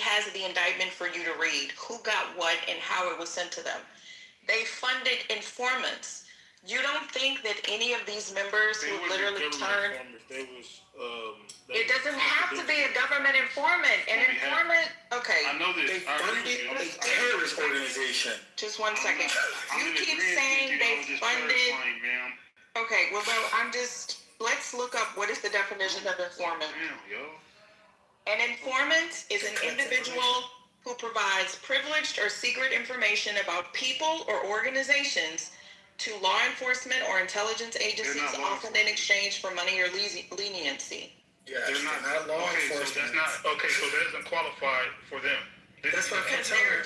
has the indictment for you to read. Who got what and how it was sent to them. They funded informants. You don't think that any of these members who literally turned. It doesn't have to be a government informant. An informant, okay. I know this. They funded a terrorist organization. Just one second. You keep saying they funded. Okay, well, let's look up what is the definition of informant. An informant is an individual who provides privileged or secret information about people or organizations to law enforcement or intelligence agencies, often in exchange for money or leniency. Yeah, they're not law enforcement. So that doesn't qualify for them. That's what I'm telling her.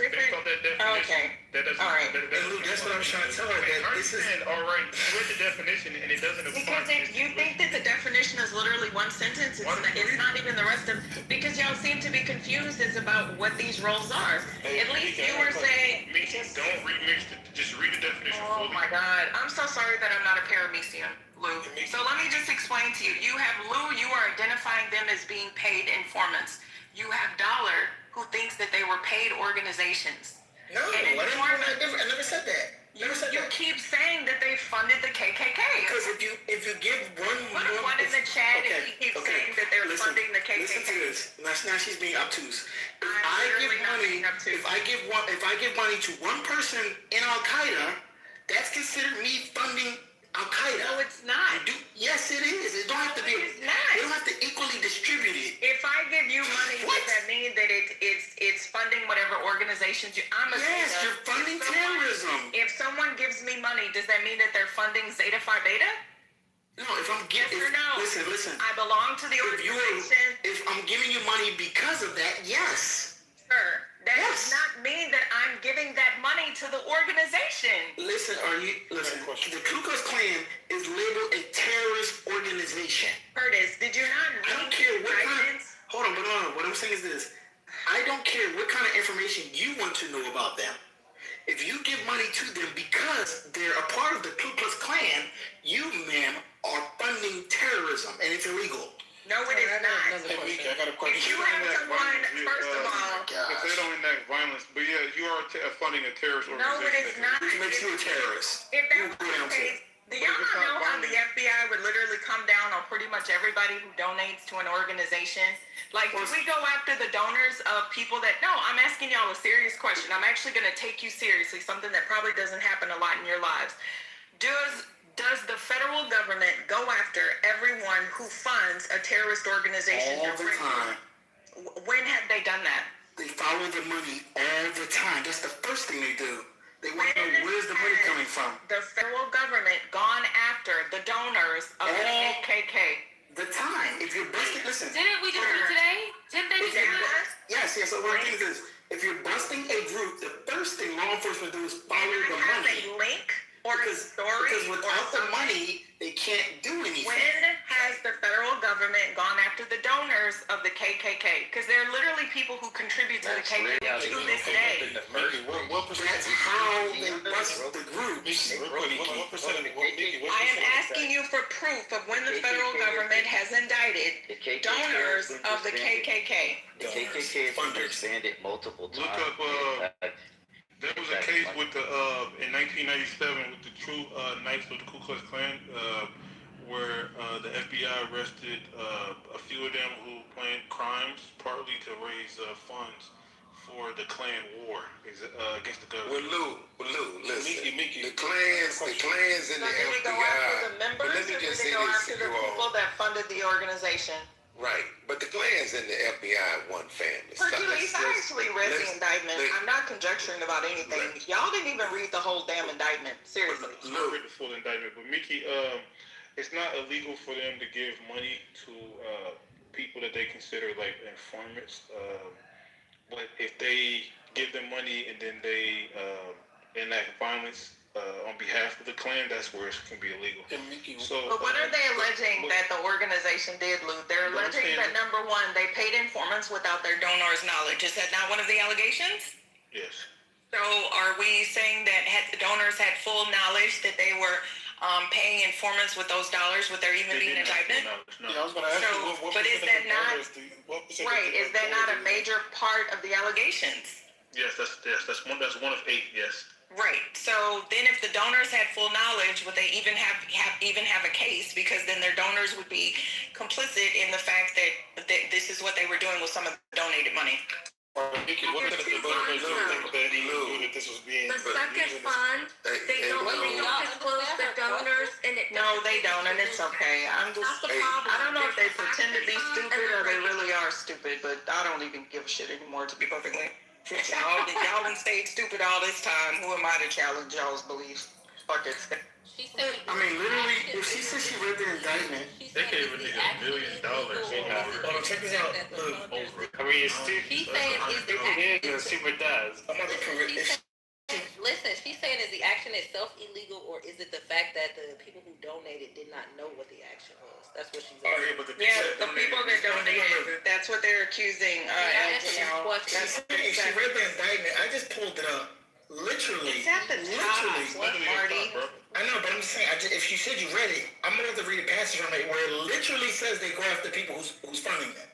Okay. All right. That's what I'm trying to tell her. That this is all right. Read the definition, and it doesn't apply. Because you think that the definition is literally one sentence. It's not even the rest of. Because y'all seem to be confused as about what these roles are. At least you were saying. Don't remix it. Just read the definition. Oh my God! I'm so sorry that I'm not a paramecium, Lou. So let me just explain to you. You have Lou. You are identifying them as being paid informants. You have Dollar, who thinks that they were paid organizations. No, I never said that. You keep saying that they funded the KKK. Because if you give one in the chat, and he keeps saying that they're funding the KKK. Listen to this. Now she's being obtuse. If I give money to one person in Al Qaeda, that's considered me funding Al Qaeda. No, it's not. Yes, it is. It don't have to be. It's not. They don't have to equally distribute it. If I give you money, does that mean that it's funding whatever organizations you? Yes, you're funding terrorism. If someone gives me money, does that mean that they're funding Zeta Phi Beta? No, if I'm giving, listen. I belong to the organization. If I'm giving you money because of that, yes. Sir, that does not mean that I'm giving that money to the organization. Listen. The Ku Klux Klan is labeled a terrorist organization. Curtis, did you not read? I don't care what kind of. Hold on, but no. What I'm saying is this. I don't care what kind of information you want to know about them. If you give money to them because they're a part of the Ku Klux Klan, you, ma'am, are funding terrorism, and it's illegal. No, it is not. I got a question. If you have someone, first of all, if they don't enact violence, but yeah, you are funding a terrorist organization. No, it is not. Which makes you a terrorist. If that was the case, do y'all know how the FBI would literally come down on pretty much everybody who donates to an organization? Like, do we go after the donors of people that... No, I'm asking y'all a serious question. I'm actually going to take you seriously, something that probably doesn't happen a lot in your lives. Does the federal government go after everyone who funds a terrorist organization? All the time. When have they done that? They follow the money all the time. That's the first thing they do. They want to know where's the money coming from. The federal government gone after the donors of the KKK. The time listen. Didn't we just do it today? Didn't they just do it? Yes. So what I think is, if you're busting a group, the first thing law enforcement do is follow the money. A link or a story. Because without the money, they can't do anything. When has the federal government gone after the donors of the KKK? Because they're literally people who contribute to the KKK to this day. That's how they bust the groups. I am asking you for proof of when the federal government has indicted donors of the KKK. The KKK has been expanded multiple times. Look up, there was a case with the in 1997 with the true Knights of the Ku Klux Klan, where the FBI arrested a few of them who planned crimes, partly to raise funds for the Klan war against the government. Well, Lou, listen. Mickey. The clans and the FBI. Go after the members, but let me or just did they say go this after to the you people all. that funded the organization? Right, but the clans and the FBI one family. Hercules, I actually read the indictment. I'm not conjecturing about anything. Y'all didn't even read the whole damn indictment. Seriously. I read the full indictment, but Mickey, it's not illegal for them to give money to people that they consider like informants. But if they give them money and then they enact violence on behalf of the Klan, that's where it can be illegal. So, but what are they alleging that the organization did, Lou? They're alleging that, number one, they paid informants without their donors' knowledge. Is that not one of the allegations? Yes. So are we saying that had the donors had full knowledge that they were paying informants with those dollars, would there even be an indictment? No. Yeah, I was going to ask you, what but is that not right? Is that not a major part of the allegations? Yes, that's one of 8. Yes. Right. So then, if the donors had full knowledge, would they even have a case? Because then their donors would be complicit in the fact that this is what they were doing with some of the donated money. Mickey, what does the voters think that he knew that this was being? The second fund, they don't disclose the donors, and it. No, they don't, and it's okay. I'm just. That's the problem. I don't know if they pretend to be stupid or they really are stupid, but I don't even give a shit anymore, to be perfectly. Y'all done stayed stupid all this time. Who am I to challenge y'all's beliefs? Fuck it. I mean, literally, if she says she read the indictment, they gave a nigga $1 million. Hold on, check this out. Look, I mean, it's stupid. She's saying is the It is, stupid does. I'm about to prove it. Listen, she's saying is the action itself illegal, or is it the fact that the people who donated did not know what the action was? That's what she's saying. Oh, yeah, but the people that donated, that's what they're accusing. If she read the indictment, I just pulled it up. Literally. It's at the top, Marty. I know, but I'm just saying, if you said you read it, I'm going to have to read a passage from it where it literally says they go after people who's funding them.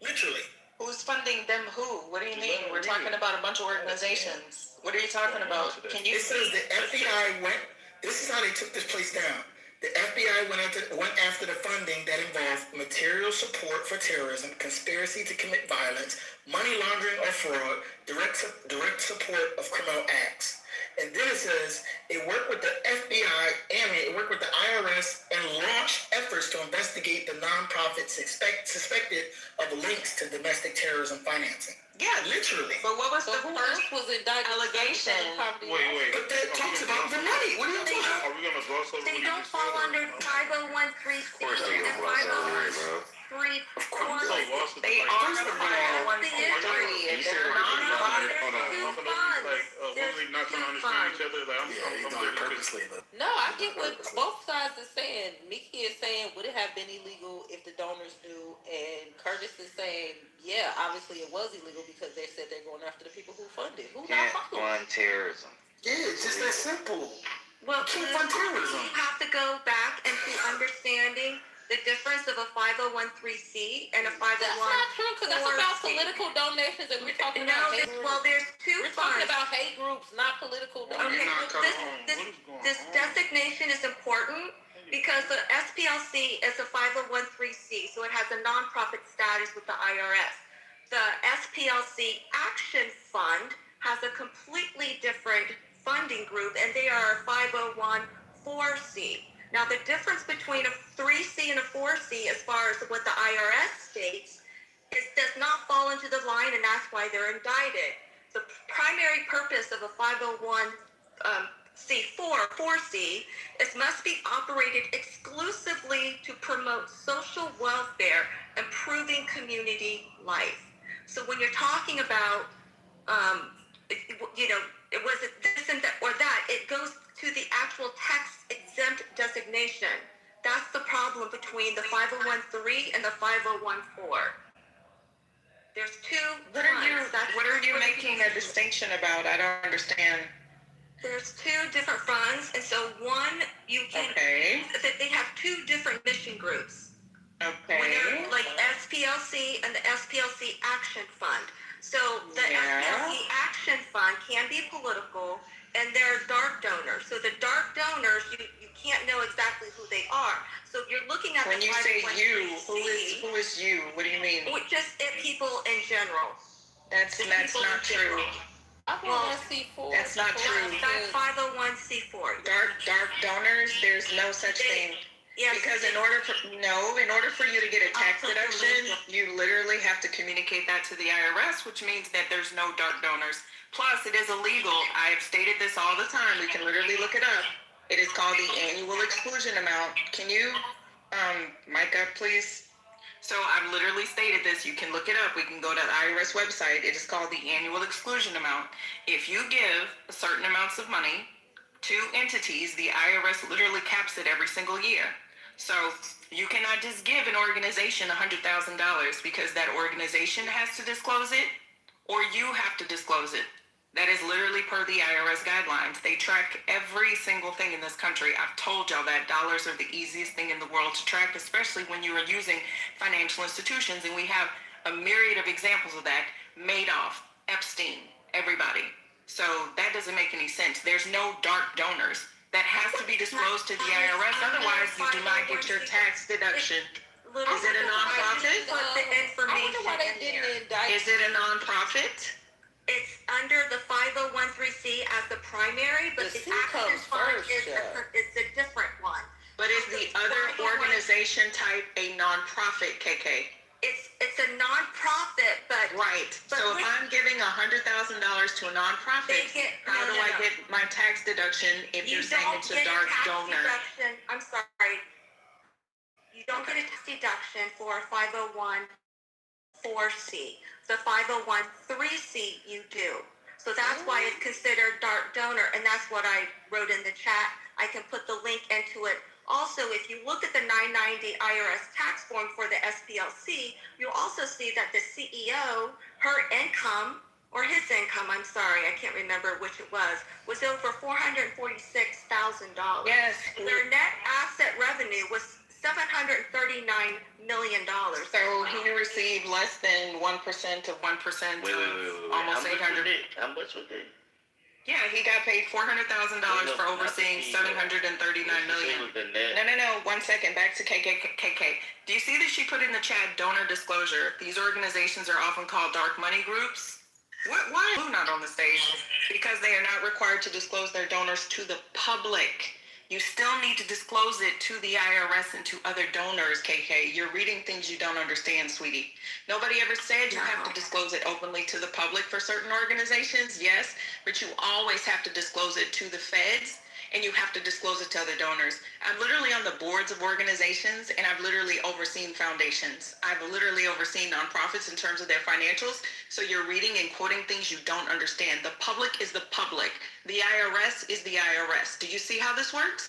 Literally. Who's funding them who? What do you mean? We're talking about a bunch of organizations. What are you talking about? Can you It says the FBI went, this is how they took this place down. The FBI went after the funding that involved material support for terrorism, conspiracy to commit violence, money laundering or fraud, direct support of criminal acts. And then it says it worked with the FBI and it worked with the IRS and launched efforts to investigate the nonprofits suspected of links to domestic terrorism financing. Yeah, literally. But what was the first allegation? Wait. But that talks about the money. What are you talking about? Are we gonna gloss over? They don't fall under 5013C and 5013. Of course they are a 501c3. They're non-profit. Not trying to understand each other. Like, I'm doing it purposely. No, I get what both sides are saying. Mickey is saying, would it have been illegal if the donors knew? And Curtis is saying, yeah, obviously it was illegal because they said they're going after the people who funded. Who Can't not funded? fund terrorism. Yeah, it's just that simple. Well, Can't fund terrorism. you have to go back into understanding the difference of a 5013C and a 501. That's not true, because that's about political donations, and we're talking about hate groups. Well, there's two We're talking about hate groups, not political donations. Okay, this designation is important because the SPLC is a 5013C, so it has a nonprofit status with the IRS. The SPLC Action Fund has a completely different funding group, and they are a 5014C. Now, the difference between a 3C and a 4C, as far as what the IRS states, does not fall into the line, and that's why they're indicted. The primary purpose of a 501c4C must be operated exclusively to promote social welfare and improving community life. So when you're talking about, it wasn't this and that or that, it goes to the actual tax exempt designation. That's the problem between the 501(c) and the 501(c). There's two. What are you making a distinction about? I don't understand. There's two different funds, and so one you can. Okay. They have two different mission groups. Okay. Like SPLC and the SPLC Action Fund. So the SPLC Action Fund can be political, and they're dark donors. So the dark donors, you can't know exactly who they are. So you're looking at when you say you, who is you? What do you mean? Just people in general. That's not true. Well, that's not true. That's 501(c)(4). Dark donors, there's no such thing. Yes, because in order for you to get a tax deduction, you literally have to communicate that to the IRS, which means that there's no dark donors. Plus, it is illegal. I have stated this all the time. We can literally look it up. It is called the annual exclusion amount. Can you, mic up, please? So I've literally stated this. You can look it up. We can go to the IRS website. It is called the annual exclusion amount. If you give certain amounts of money to entities, the IRS literally caps it every single year. So you cannot just give an organization $100,000 because that organization has to disclose it, or you have to disclose it. That is literally per the IRS guidelines. They track every single thing in this country. I've told y'all that dollars are the easiest thing in the world to track, especially when you are using financial institutions. And we have a myriad of examples of that. Madoff, Epstein, everybody. So that doesn't make any sense. There's no dark donors. That has to be disclosed to the IRS. Otherwise, you do not get your tax deduction. Is it a nonprofit? Is it a nonprofit? It's under the 501(c) as the primary, but the Action Fund is a different one. But is the other organization type a nonprofit, KK? It's a nonprofit, but right. So if I'm giving $100,000 to a nonprofit, how do I get my tax deduction if you're saying it's a dark donor? I'm sorry. You don't get a tax deduction for a 501(c). The 501(c) you do. So that's why it's considered dark donor, and that's what I wrote in the chat. I can put the link into it. Also, if you look at the 990 IRS tax form for the SPLC, you'll also see that the CEO, her income, or his income, I'm sorry, I can't remember which it was over $446,000. Yes. Their net asset revenue was $739 million. So he received less than 1% of 1%, almost 800. How much was it? Yeah, he got paid $400,000 for overseeing $739 million. No. 1 second. Back to KK. Do you see that she put in the chat donor disclosure? These organizations are often called dark money groups. Why is Blue not on the stage? Because they are not required to disclose their donors to the public. You still need to disclose it to the IRS and to other donors, KK. You're reading things you don't understand, sweetie. Nobody ever said you have to disclose it openly to the public for certain organizations, yes, but you always have to disclose it to the feds, and you have to disclose it to other donors. I'm literally on the boards of organizations, and I've literally overseen foundations. I've literally overseen nonprofits in terms of their financials, so you're reading and quoting things you don't understand. The public is the public. The IRS is the IRS. Do you see how this works?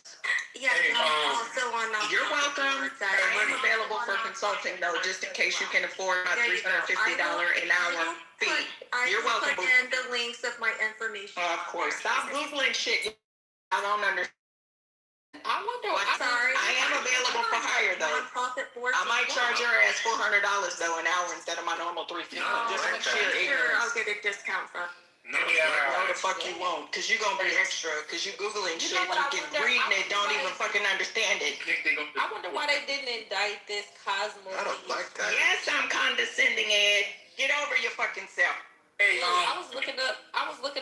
Yes, I'm also on nonprofit. You're welcome. I am available for consulting, though, just in case you can afford my $350 an hour fee. You're welcome. Put in the links of my information. Of course. Stop Googling shit. I don't understand. I wonder. I am available for hire, though. I might charge your ass $400 though an hour instead of my normal $350. Just sure I'll get a discount from. No, the fuck you won't, cause you gonna be extra, cause you googling shit, you can reading it, don't even fucking understand it. I wonder why they didn't indict this Cosmo. I don't like that. Yes, I'm condescending, Ed. Get over your fucking self. Hey, I was looking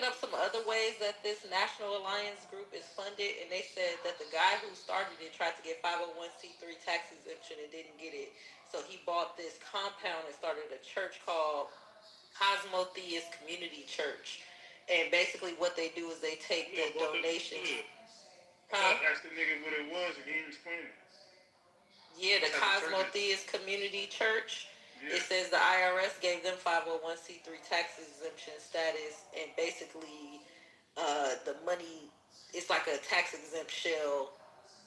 up some other ways that this National Alliance group is funded, and they said that the guy who started it tried to get 501(c)(3) tax exemption and didn't get it. So he bought this compound and started a church called Cosmotheist Community Church. And basically what they do is they take the donations. Ask the nigga what it was and he didn't explain it. Yeah, the Cosmotheist Community Church. It says the IRS gave them 501c3 tax exemption status, and basically, the money, it's like a tax exempt shell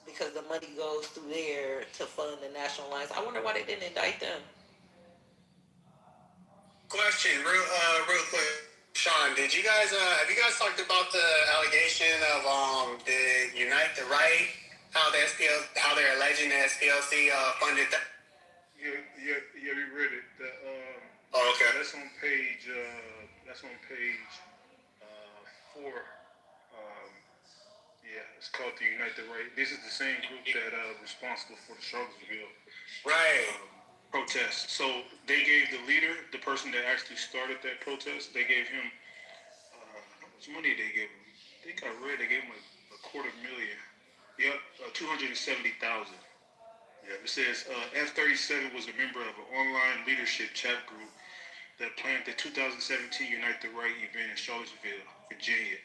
because the money goes through there to fund the national lines. I wonder why they didn't indict them. Question, real quick, Sean. Did you guys have you guys talked about the allegation of the Unite the Right? How they're alleging the SPLC funded that? Yeah, we read it. Okay. That's on page 4. Yeah, it's called the Unite the Right. This is the same group that responsible for the Charlottesville protest. So they gave the leader, the person that actually started that protest, they gave him how much money they gave him? I think I read they gave him a $250,000. Yep, 270,000. Yeah, it says F-37 was a member of an online leadership chat group that planned the 2017 Unite the Right event in Charlottesville, Virginia,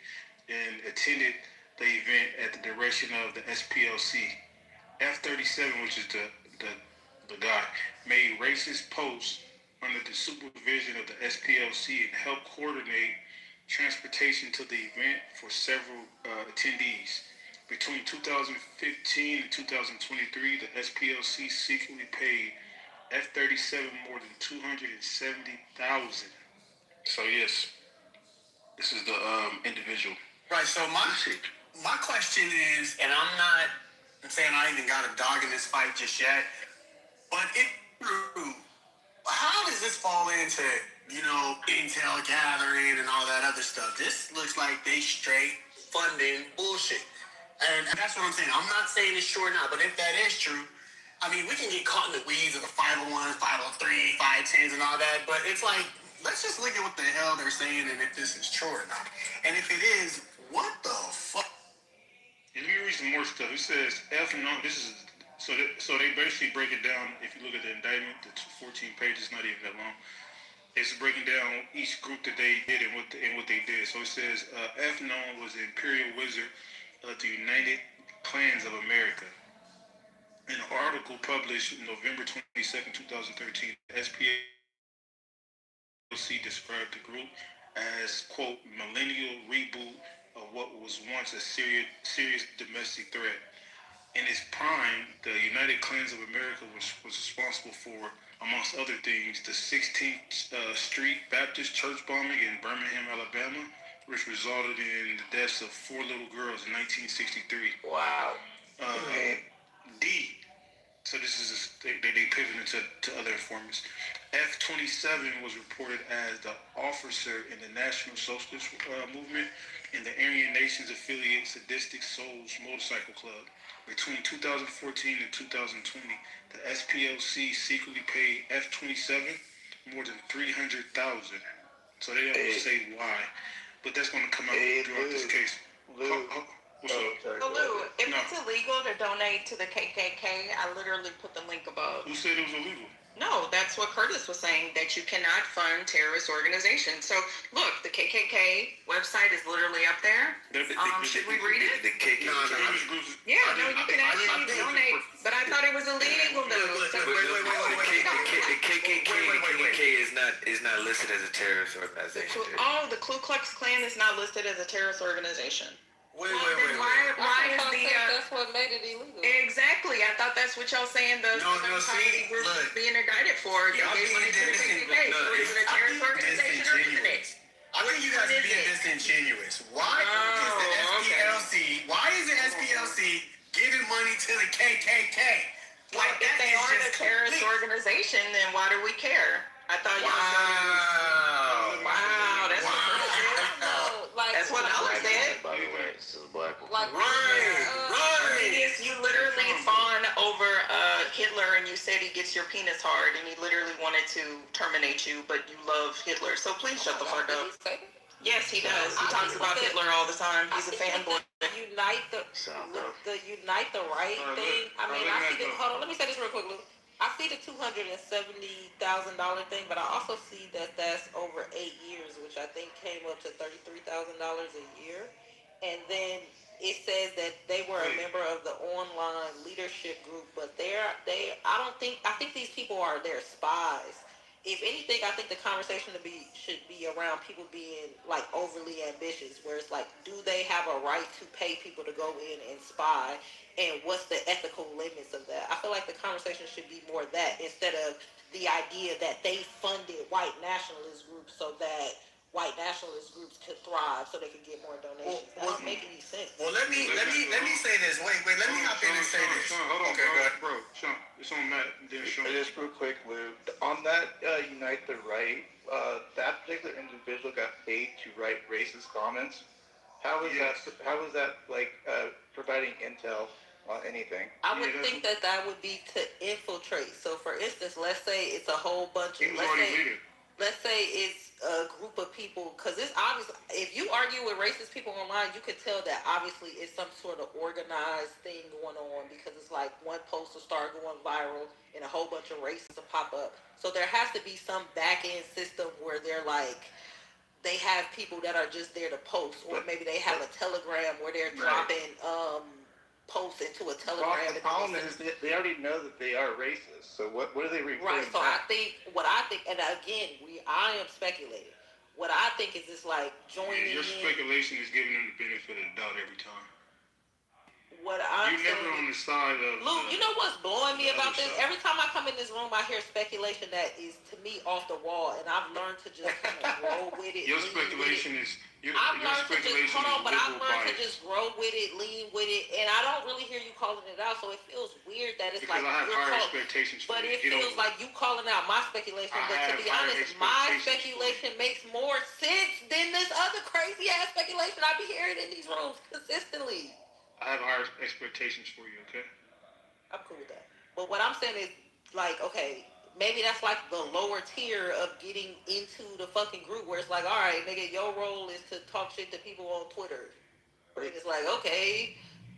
and attended the event at the direction of the SPLC. F-37, which is the guy, made racist posts under the supervision of the SPLC and helped coordinate transportation to the event for several attendees. Between 2015 and 2023, the SPLC secretly paid F-37 more than 270,000. So yes, this is the individual. Right. So my question is, and I'm saying I ain't even got a dog in this fight just yet, but how does this fall into intel gathering and all that other stuff? This looks like they straight funding bullshit. And that's what I'm saying. I'm not saying it's true or not, but if that is true, I mean, we can get caught in the weeds of the 501s, 503, 510s and all that, but it's like, let's just look at what the hell they're saying and if this is true or not. And if it is, what the fuck? Let me read some more stuff. It says so they basically break it down. If you look at the indictment, the 14 pages, not even that long. It's breaking down each group that they did and what they did. So it says F-known was the Imperial Wizard of the United Clans of America. In an article published November 22nd, 2013, the SPLC described the group as, quote, millennial reboot of what was once a serious domestic threat. In its prime, the United Clans of America was responsible for, amongst other things, the 16th Street Baptist Church bombing in Birmingham, Alabama, which resulted in the deaths of 4 little girls in 1963. Wow. D. So this is they pivoted to other informants. F-27 was reported as the officer in the National Socialist Movement in the Aryan Nations affiliate Sadistic Souls Motorcycle Club. Between 2014 and 2020, the SPLC secretly paid F-27 more than 300,000. So they don't say why, but that's going to come out throughout this case. So Lou, if it's illegal to donate to the KKK, I literally put the link above. Who said it was illegal? No, that's what Curtis was saying, that you cannot fund terrorist organizations. So, look, the KKK website is literally up there. Should we read it? The KKK. Yeah, no, you can actually donate. But I thought it was illegal, though. The KKK is not listed as a terrorist organization. The Ku Klux Klan is not listed as a terrorist organization. Why is that's what made it illegal? Exactly. I thought that's what y'all saying the society group is being indicted for. They gave money to the KKK. So is it a terrorist organization or isn't it? I think you guys are being disingenuous. Why is the SPLC giving money to the KKK? Like, if they are a terrorist organization, then why do we care? I thought y'all said wow, that's what Alex said. By the way, this is a black one. Right. You literally fawn over Hitler, and you said he gets your penis hard, and he literally wanted to terminate you, but you love Hitler. So please shut the fuck up. Yes, he does. He talks about Hitler all the time. He's a fanboy. Unite the Right thing. I mean, I see hold on. Let me say this real quick, Lou. I see the $270,000 thing, but I also see that that's over 8 years, which I think came up to $33,000 a year. And then it says that they were a member of the online leadership group, but I think these people are their spies. if anything, I think the conversation should be around people being like overly ambitious, where it's like, do they have a right to pay people to go in and spy, and what's the ethical limits of that? I feel like the conversation should be more that, instead of the idea that they funded white nationalist groups so that white nationalist groups could thrive, so they could get more donations. That don't make any sense. Well, let me say this. Wait, let me hop in and say this. Sean, hold on, Okay, bro. Sean, it's on Matt. Then Sean. Just real quick, Lou. On that Unite the Right, that particular individual got paid to write racist comments. How was that like providing intel on anything? I would think that would be to infiltrate. So, for instance, let's say it's a whole bunch of let's say it's a group of people, because it's obvious. If you argue with racist people online, you could tell that obviously it's some sort of organized thing going on, because it's like one post will start going viral and a whole bunch of racists will pop up. So there has to be some back end system where they're like, they have people that are just there to post, or maybe they have a Telegram where they're dropping posts into a Telegram. The problem is they already know that they are racist. So what are they reporting? Right. So I think, and again, I am speculating. What I think is, it's like joining. Your speculation is giving them the benefit of the doubt every time. What I'm You're never on the side of. Luke, you know what's blowing me about this? Every time I come in this room, I hear speculation that is, to me, off the wall, and I've learned to just kind of roll with it. Your speculation is. I've learned to just grow with it, lean with it, and I don't really hear you calling it out. So it feels weird that it's because like I have higher expectations. But it feels like you calling out my speculation. But to be honest, my speculation makes more sense than this other crazy ass speculation I be hearing in these rooms consistently. I have higher expectations for you, okay? I'm cool with that. But what I'm saying is, like, okay, maybe that's like the lower tier of getting into the fucking group, where it's like, all right, nigga, your role is to talk shit to people on Twitter. And it's like, okay,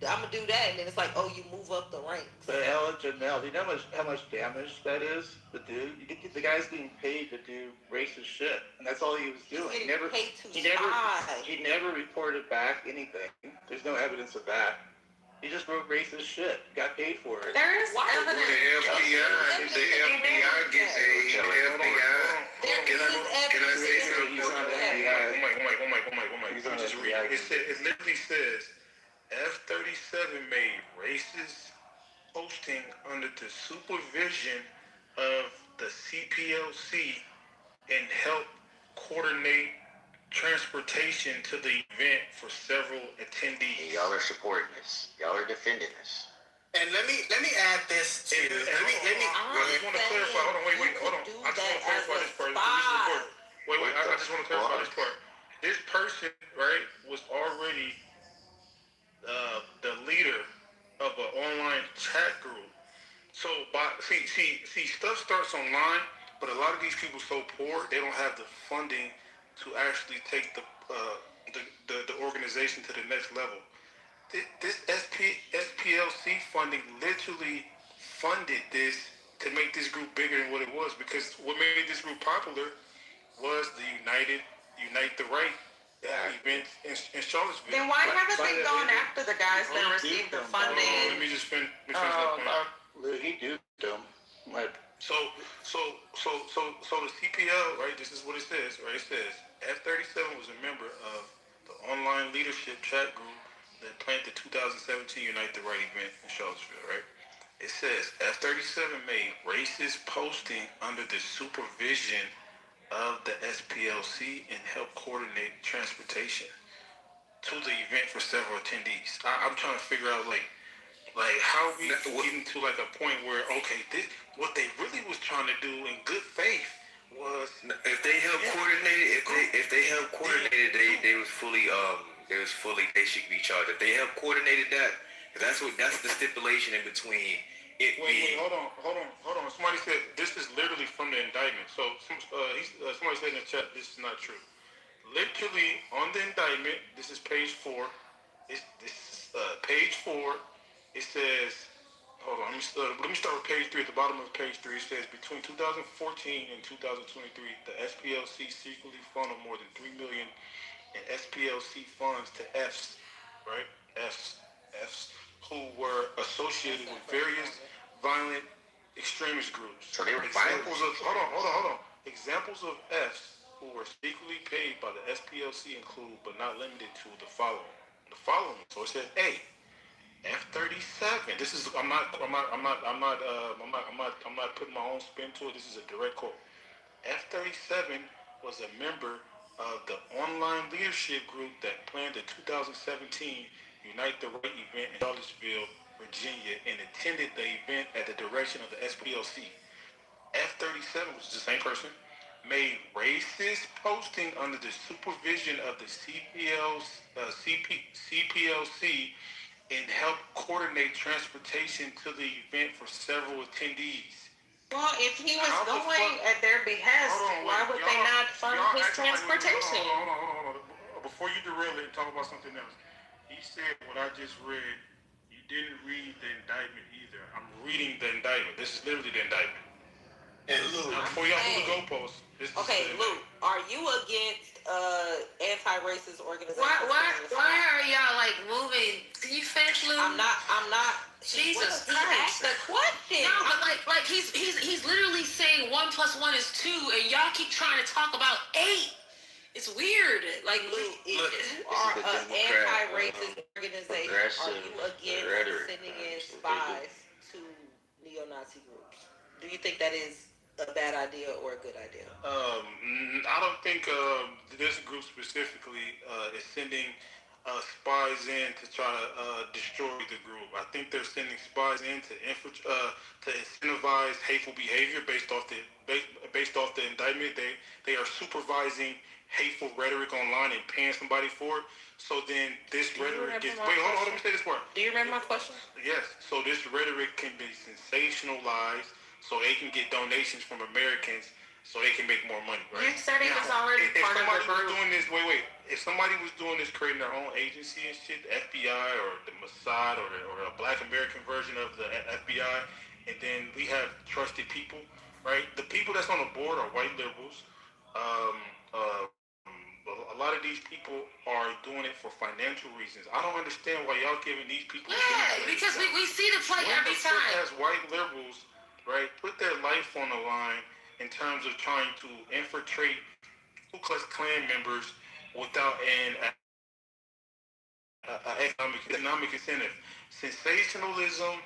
I'm gonna do that, and then it's like, oh, you move up the ranks. But Ellen Janelle, do you know how much damage that is to do? The guy's getting paid to do racist shit, and that's all he was doing. He never reported back anything. There's no evidence of that. He just wrote racist shit. Got paid for it. There is evidence. The FBI gets paid. Can I say something? Oh my. Just read it. It literally says, F-37 made racist posting under the supervision of the CPLC and helped coordinate transportation to the event for several attendees. Y'all are supporting this. Y'all are defending this. And let me add this to. I just want to clarify. Hold on. I just want to clarify this part. I just want to clarify this part. This person, right, was already the leader of an online chat group. So, see, stuff starts online, but a lot of these people so poor they don't have the funding to actually take the organization to the next level. This SPLC funding literally funded this to make this group bigger than what it was, because what made this group popular was the Unite the Right event in Charlottesville. Then why haven't they gone after the guys that received the funding? Let me just finish that point. He duped them. So the CPL, right, this is what it says, right? It says F-37 was a member of the online leadership chat group that planned the 2017 Unite the Right event in Charlottesville, right? It says F-37 made racist posting under the supervision of the SPLC and helped coordinate transportation to the event for several attendees. I'm trying to figure out, like how we getting to like a point where, okay, what they really was trying to do in good faith was, if they helped coordinate it, if they helped coordinate it, they should be charged. If they helped coordinated that, that's the stipulation in between it being. Hold on. Somebody said this is literally from the indictment. So somebody said in the chat this is not true. Literally on the indictment, this is page 4. Page 4. It says, hold on, let me start with page 3. At the bottom of page 3, it says, between 2014 and 2023, the SPLC secretly funneled more than $3 million in SPLC funds to Fs, right? Fs, who were associated with various violent extremist groups. So they were Examples of, hold on. Examples of Fs who were secretly paid by the SPLC include, but not limited to, the following. So it says A, F-37. This is I'm not putting my own spin to it. This is a direct quote. F-37 was a member of the online leadership group that planned the 2017 Unite the Right event in Charlottesville, Virginia, and attended the event at the direction of the SPLC. F-37, which is the same person, made racist posting under the supervision of the CPLC and helped coordinate transportation to the event for several attendees. Well, if he was going at their behest, why would they not fund his transportation? Hold on. Before you derail it and talk about something else, he said what I just read, you didn't read the indictment either. I'm reading the indictment. This is literally the indictment. And Lou, before y'all move the goalposts, okay, Lou, are you against anti-racist organizations? Why are y'all like moving? Can you finish, Lou? I'm not. Jesus Christ. He asked the question. No, but like he's literally saying 1 + 1 is 2, and y'all keep trying to talk about 8. It's weird. Like, Lou, if you are an anti-racist organization, are you against sending in spies to neo-Nazi groups? Do you think that is a bad idea or a good idea? I don't think this group specifically is sending spies in to try to destroy the group. I think they're sending spies in to incentivize hateful behavior based off the indictment. They are supervising hateful rhetoric online and paying somebody for it. So then this rhetoric gets... Wait, hold on, let me say this part. Do you remember my question? Yes. So this rhetoric can be sensationalized so they can get donations from Americans so they can make more money, right? You said he was already part of the group. If somebody was doing this, creating their own agency and shit, the FBI or the Mossad or a Black American version of the FBI, and then we have trusted people, right? The people that's on the board are white liberals. A lot of these people are doing it for financial reasons. I don't understand why y'all giving these people... Yeah, because we see the play every time. As white liberals, right, put their life on the line in terms of trying to infiltrate Ku Klux Klan members without an economic incentive. Sensationalism,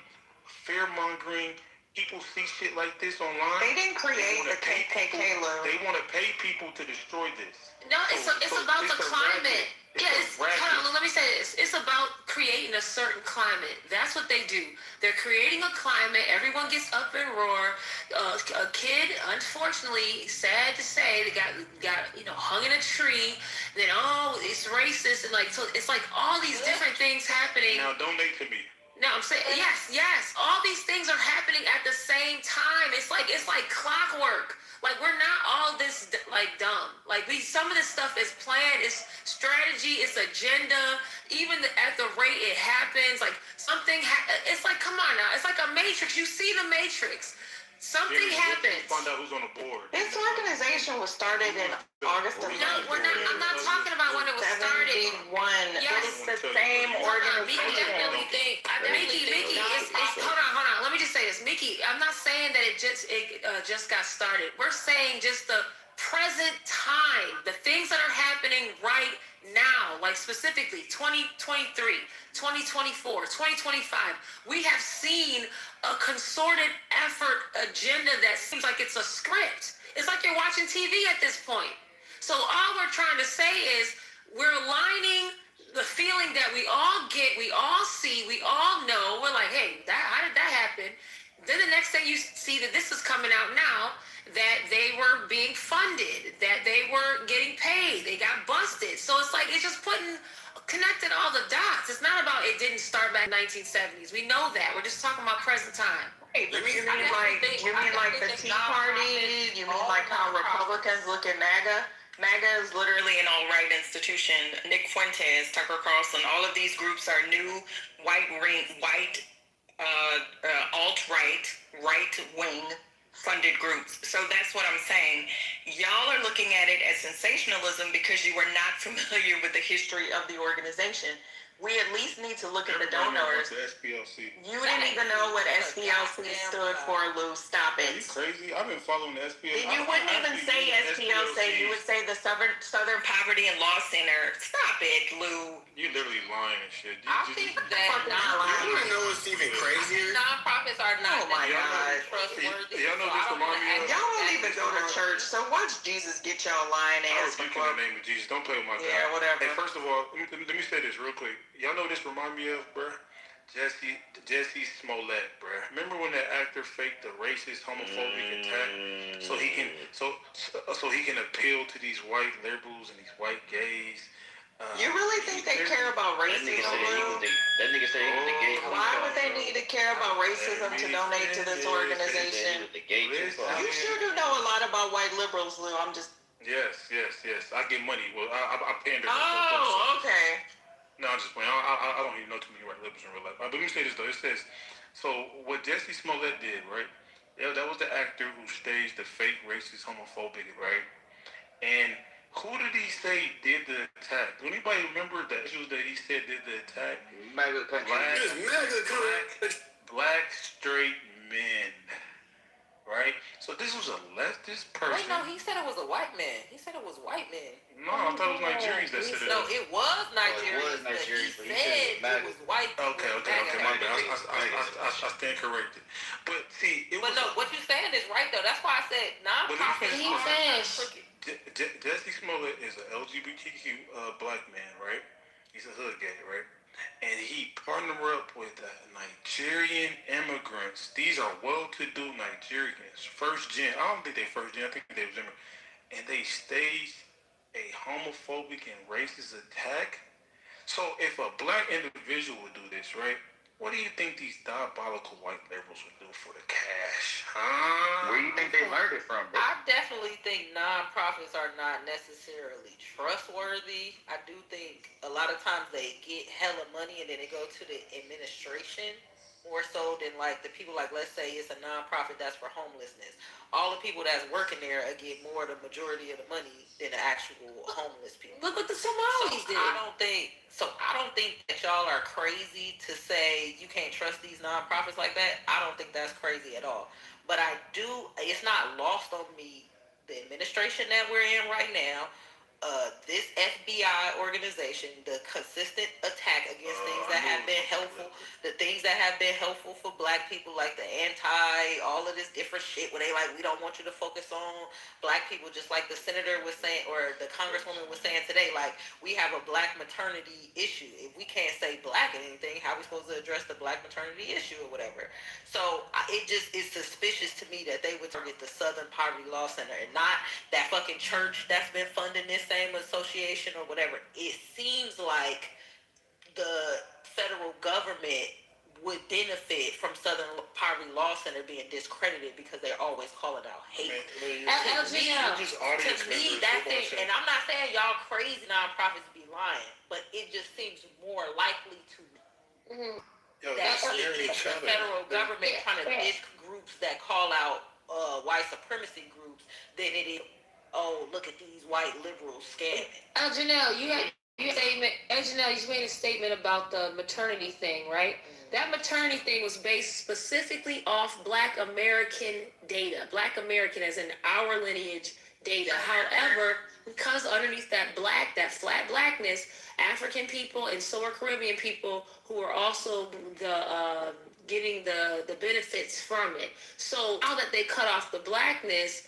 fear-mongering, people see shit like this online. They didn't create the KKK, Lou. They want to pay people to destroy this. No, it's about the climate. Hold on, let me say this. It's about creating a certain climate. That's what they do. They're creating a climate. Everyone gets up and roar. A kid, unfortunately, sad to say, they got hung in a tree. Then it's racist and so it's like all these different things happening. Now donate to me. No, I'm saying yes. All these things are happening at the same time. It's like clockwork. Like we're not all this dumb. Some of this stuff is planned. It's strategy. It's agenda. Even at the rate it happens, it's like come on now. It's like a matrix. You see the matrix. Something happens. Find out who's on the board. This organization was started in August of... No, we're not. I'm not talking about when it was started. Yes, it's the same organization. Mickey, hold on. Let me just say this, Mickey. I'm not saying that it just got started. We're saying just the present time, the things that are happening right now, like specifically 2023, 2024, 2025. We have seen a concerted effort agenda that seems like it's a script. It's like you're watching TV at this point. So all we're trying to say is we're aligning the feeling that we all get, we all see, we all know. We're like, hey, how did that happen? Then the next thing you see that this is coming out now, that they were being funded, that they were getting paid, they got busted. So it's like it's just connected all the dots. It's not about it didn't start back in the 1970s. We know that. We're just talking about present time. You mean like the Tea Party? You mean like how Republicans look at MAGA? MAGA is literally an alt-right institution. Nick Fuentes, Tucker Carlson, all of these groups are new alt-right, right-wing funded groups. So that's what I'm saying. Y'all are looking at it as sensationalism because you are not familiar with the history of the organization. we at least need to look at the donors. The SPLC. You didn't even know what SPLC stood for, Lou. Stop Are it. you crazy? I've been following the SPLC. Then you wouldn't even say SPLC. You would say the Southern Poverty and Law Center. Stop it, Lou. You literally lying and shit. I think that You wanna know what's even crazier? nonprofits are not Oh my God. trustworthy. Y'all know this remind me of. Y'all don't even go to church, so watch Jesus get y'all lying I ass rebuke in the name of Jesus. Don't play with my God. Yeah, whatever. Hey, first of all, let me say this real quick. Y'all know what this remind me of, bruh? Jesse Smollett, bruh. Remember when that actor faked the racist, homophobic attack so he can appeal to these white liberals and these white gays? You really think they care about racism, Lou? That nigga said he was the gay. Why would they need to care about racism to donate to this organization? You sure do know a lot about white liberals, Lou. I'm just... Yes. I get money. Well, I pander. Oh, okay. No, I'm just playing. I don't even know too many white liberals in real life. But let me say this, though. It says, so what Jesse Smollett did, right? Yeah, that was the actor who staged the fake racist homophobic, right? And who did he say did the attack? Do anybody remember the issues that he said did the attack? Black straight men. Right? So this was a leftist person. Wait, no, he said it was a white man. He said it was white men. No, I thought it was Nigerians that said it. No, it was Nigerians, but he said it was white people. Okay, my bad. I stand corrected. But see, But no, what you're saying is right, though. That's why I said non-profit. He said Jesse Smollett is an LGBTQ black man, right? He's a hood gay, right? And he partnered up with Nigerian immigrants. These are well-to-do Nigerians. First gen. I don't think they first gen. I think they was immigrants. And they staged a homophobic and racist attack. So if a black individual would do this, right? What do you think these diabolical white liberals would do for the cash? Where do you think they learned it from, bro? I definitely think non-profits are not necessarily trustworthy. I do think a lot of times they get hella money and then they go to the administration more so than like the people, like let's say it's a non-profit that's for homelessness. All the people that's working there get more the majority of the money than the actual homeless people. Look what the Somalis did. I don't think that y'all are crazy to say you can't trust these nonprofits like that. I don't think that's crazy at all. But I do. It's not lost on me the administration that we're in right now. This FBI organization, the consistent attack against things that have been helpful, the things that have been helpful for black people, like the all of this different shit where they like, we don't want you to focus on black people, just like the senator was saying, or the congresswoman was saying today, like, we have a black maternity issue. If we can't say black in anything, how are we supposed to address the black maternity issue or whatever? So it just is suspicious to me that they would target the Southern Poverty Law Center and not that fucking church that's been funding this same association or whatever. It seems like the federal government would benefit from Southern Poverty Law Center being discredited because they're always calling out hate. To me, that thing, and I'm not saying y'all crazy nonprofits be lying, but it just seems more likely to me that it's the federal government trying to diss groups that call out white supremacy groups than it is, oh, look at these white liberals scamming. Janelle, you made a statement about the maternity thing, right? That maternity thing was based specifically off Black American data. Black American as in our lineage data. However, because underneath that flat blackness, African people and so are Caribbean people who are also getting the benefits from it. So now that they cut off the blackness,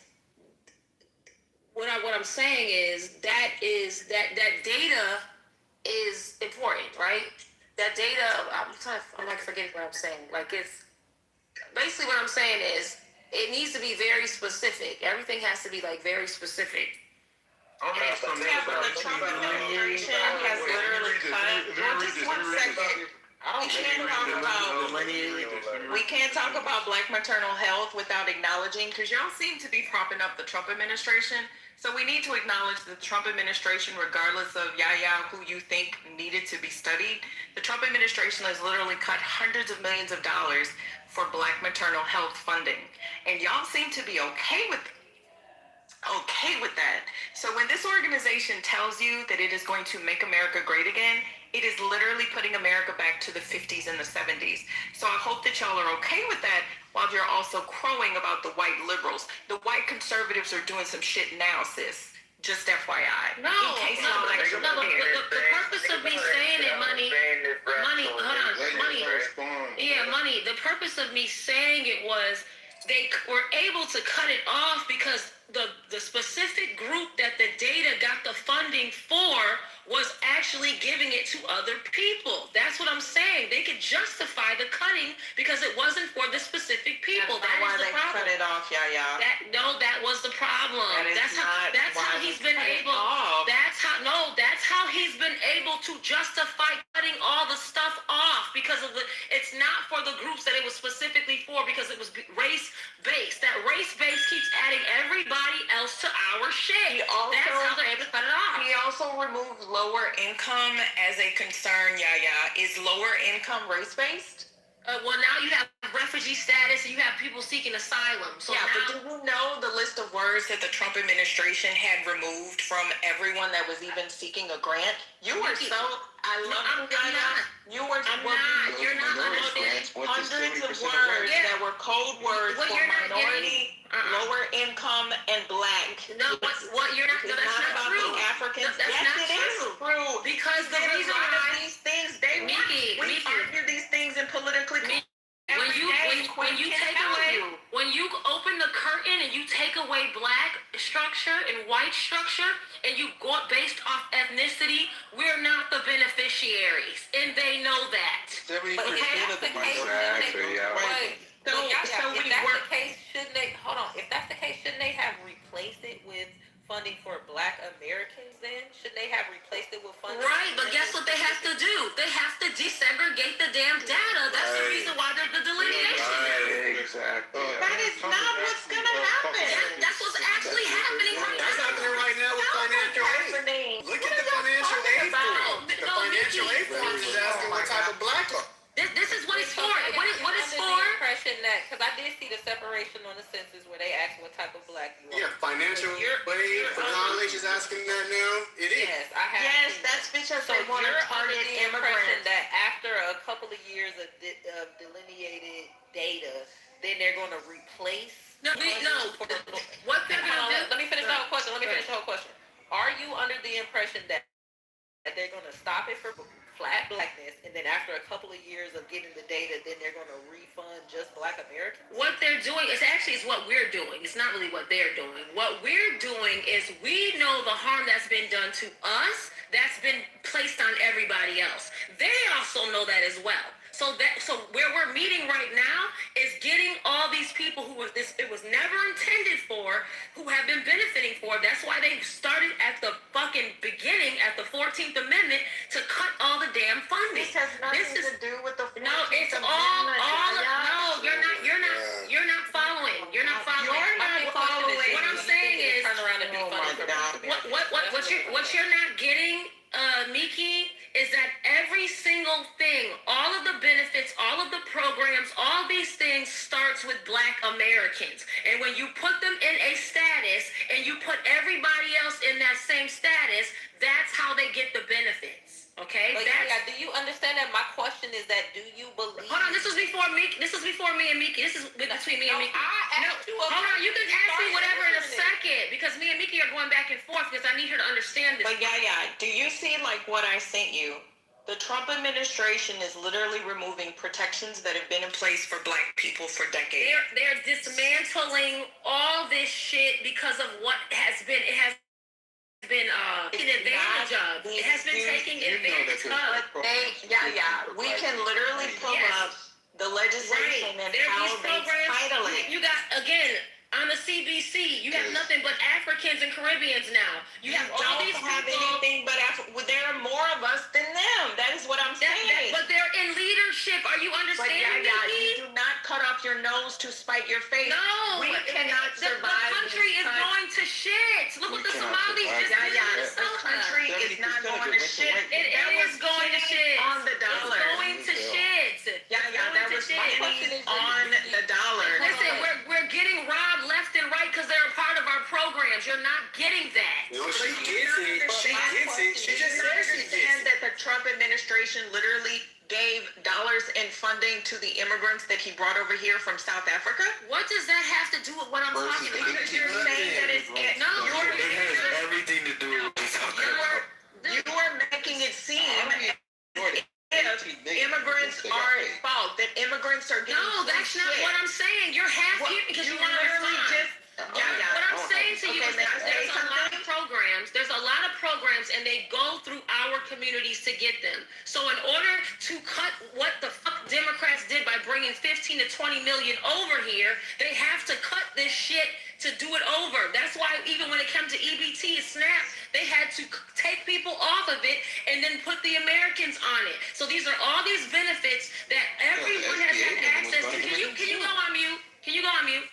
what I'm saying is that data is important, right? That data, I'm like forgetting what I'm saying. Like, it's basically what I'm saying is it needs to be very specific. Everything has to be like very specific. The Trump administration has literally cut. Just 1 second. We can't talk about black maternal health without acknowledging, because y'all seem to be propping up the Trump administration. So we need to acknowledge the Trump administration, regardless of who you think needed to be studied. The Trump administration has literally cut hundreds of millions of dollars for black maternal health funding. And y'all seem to be okay with that. So when this organization tells you that it is going to make America great again, It is literally putting America back to the 50s and the 70s. So I hope that y'all are okay with that while you're also crowing about the white liberals. The white conservatives are doing some shit now, sis. Just FYI. No, the purpose of me saying it, money. The purpose of me saying it was they were able to cut it off because the specific group that the data got the funding for was actually giving it to other people. That's what I'm saying. They could justify the cutting because it wasn't for the specific people. That's why they cut it off, That was the problem. That's how he's been able. That's how he's been able to justify cutting all the stuff off because of it's not for the groups that it was specifically for because it was race based. That race based keeps adding everybody else to our shit. That's how they're able to cut it off. He also removed lower income as a concern, Is lower income race-based? Well, now you have refugee status and you have people seeking asylum. So but do you know the list of words that the Trump administration had removed from everyone that was even seeking a grant? You were so... I'm not. You were... You're not understanding. Hundreds of words that were code words for minority, lower income, and black. No, what you're not... That's not about true. the Africans. That's not true. Because the reason why... these things, we argue these things in politically... When you open the curtain and you take away black structure and white structure and you go based off ethnicity, we're not the beneficiaries, and they know that. 70% of the If that's the case, shouldn't they have replaced it with funding for Black Americans then? Shouldn't they have replaced it with funding? Right, but guess what they have to do? They have to desegregate the damn data. That's the reason why there's the delineation. Exactly. That is not what's going to happen. That's what's actually happening right now. That's happening right now with financial aid. Look at the financial aid form. The financial aid form is asking what type of black are. This is what it's for. What it's for? The impression that, because I did see the separation on the census where they asked what type of black you are. Yeah, financial aid for college is asking that now. It is. Yes, I have. Yes, that's because they want to target immigrants. That after a couple of years of delineated data, then they're going to replace. What they're going to do? Let me finish the whole question. Are you under the impression that they're going to stop it for flat blackness, and then after a couple of years of getting the data, then they're going to refund just Black Americans? What they're doing is what we're doing. It's not really what they're doing. What we're doing is we know the harm that's been done to us, that's been placed on everybody else. They also know that as well. So where we're meeting right now is getting all these people who it was never intended for, who have been benefiting for. That's why they started at the fucking beginning, at the 14th Amendment, to cut all the damn funding. This has nothing to do with the 14th Amendment. You're not following. You're not following. What I'm saying is, turn around and be funny. What you're not getting, Miki, is that every single thing, all of the benefits, all of the programs, all these things starts with Black Americans. And when you put them in a status and you put everybody else in that same status, that's how they get the benefits. Okay? Do you understand that? My question is that, do you believe... Hold on, this was before me and Miki. This is between me and Miki. Hold on, you can ask me whatever in a second, because me and Miki are going back and forth because I need her to understand this. But do you see like what I sent you? The Trump administration is literally removing protections that have been in place for Black people for decades. They're dismantling all this shit because of what has been... It has been taken advantage of. It has been taken advantage of. We can literally pull up the legislation and how they title it. You got, again, on the CBC, you have nothing but Africans and Caribbeans now. You have all these people. Anything but there are more of us than them. That is what I'm saying. But they're in leadership. Are you understanding me? You do not cut off your nose to spite your face. No. We cannot survive. The country is going to shit. Look what the Somalis just did. The country is not going to shit. It is going to shit. On the dollar. It's going to shit. That was on the dollar. Listen, we're getting robbed left and right because they're a part of our program. programs. You're not getting that. No, she gets it. She gets it. She just says she gets it. That the Trump administration literally gave dollars in funding to the immigrants that he brought over here from South Africa? What does that have to do with what I'm talking about? Because you're saying that it's no. It has everything to do with what we're talking about. You are making it seem if immigrants are at fault, that immigrants are getting No, that's not what I'm saying. You're half here because you want to respond. What I'm saying to you is that there's a lot of programs. There's a lot of programs, and they go through our communities to get them. So in order to cut what the fuck Democrats did by bringing 15 to 20 million over here, they have to cut this shit to do it over. That's why even when it comes to EBT and SNAP, they had to take people off of it and then put the Americans on it. So these are all these benefits that everyone has had access to. Can you go on mute? Can you go on mute?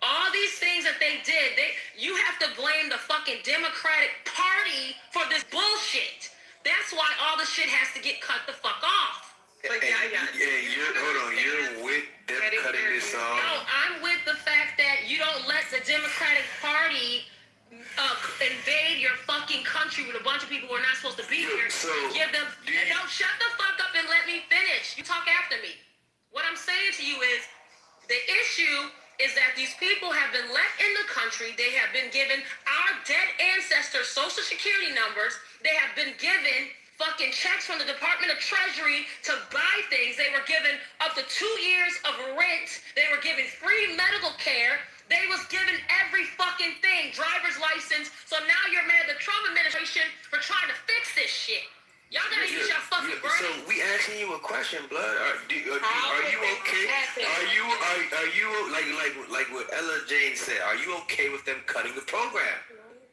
All these things that they did, you have to blame the fucking Democratic Party for this bullshit. That's why all the shit has to get cut the fuck off. Hold on, you're with them cutting this off? No, I'm with the fact that you don't let the Democratic Party invade your fucking country with a bunch of people who are not supposed to be here. Give them, don't shut the fuck up and let me finish. You talk after me. What I'm saying to you is, the issue is that these people have been let in the country. They have been given our dead ancestors' social security numbers. They have been given fucking checks from the Department of Treasury to buy things. They were given up to 2 years of rent. They were given free medical care. They was given every fucking thing, driver's license. So now you're mad at the Trump administration for trying to fix this shit. Y'all gotta use your fucking brain. So we asking you a question, blood. Are you okay? Are you like what Ella Jane said? Are you okay with them cutting the program?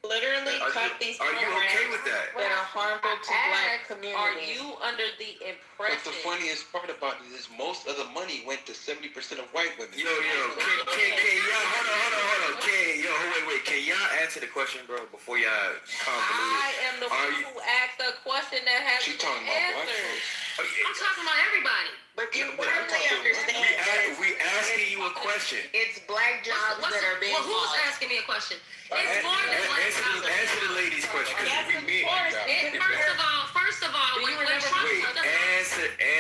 Literally cut these programs. Are you okay with that? That are harmful to black communities. Are you under the impression? But the funniest part about it is most of the money went to 70% of white women. Can y'all hold on. Wait. Can y'all answer the question, bro, before y'all convolute? I am the one who asked the question that has She talking about black folks. I'm talking about everybody. But you clearly understand we asking you a question. It's black jobs that are being who's asking me a question? It's more than black jobs. Answer the lady's question. First of all, when Trump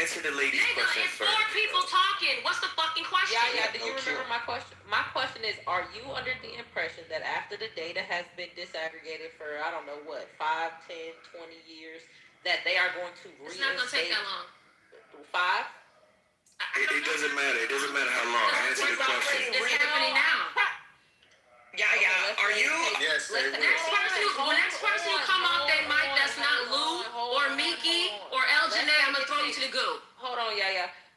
answer the lady's question it's first. four people talking. What's the fucking question? Do you remember my question? My question is, are you under the impression that after the data has been disaggregated for, I don't know what, 5, 10, 20 years, that they are going to reinstate? It's not going to take that long. 5? It doesn't matter. It doesn't matter how long. Answer the question. It's happening now. Are you? Yes, they will. Next person who come off their mic that's not Lou or Miki or El Janae, I'm going to throw you to the goo. Hold on,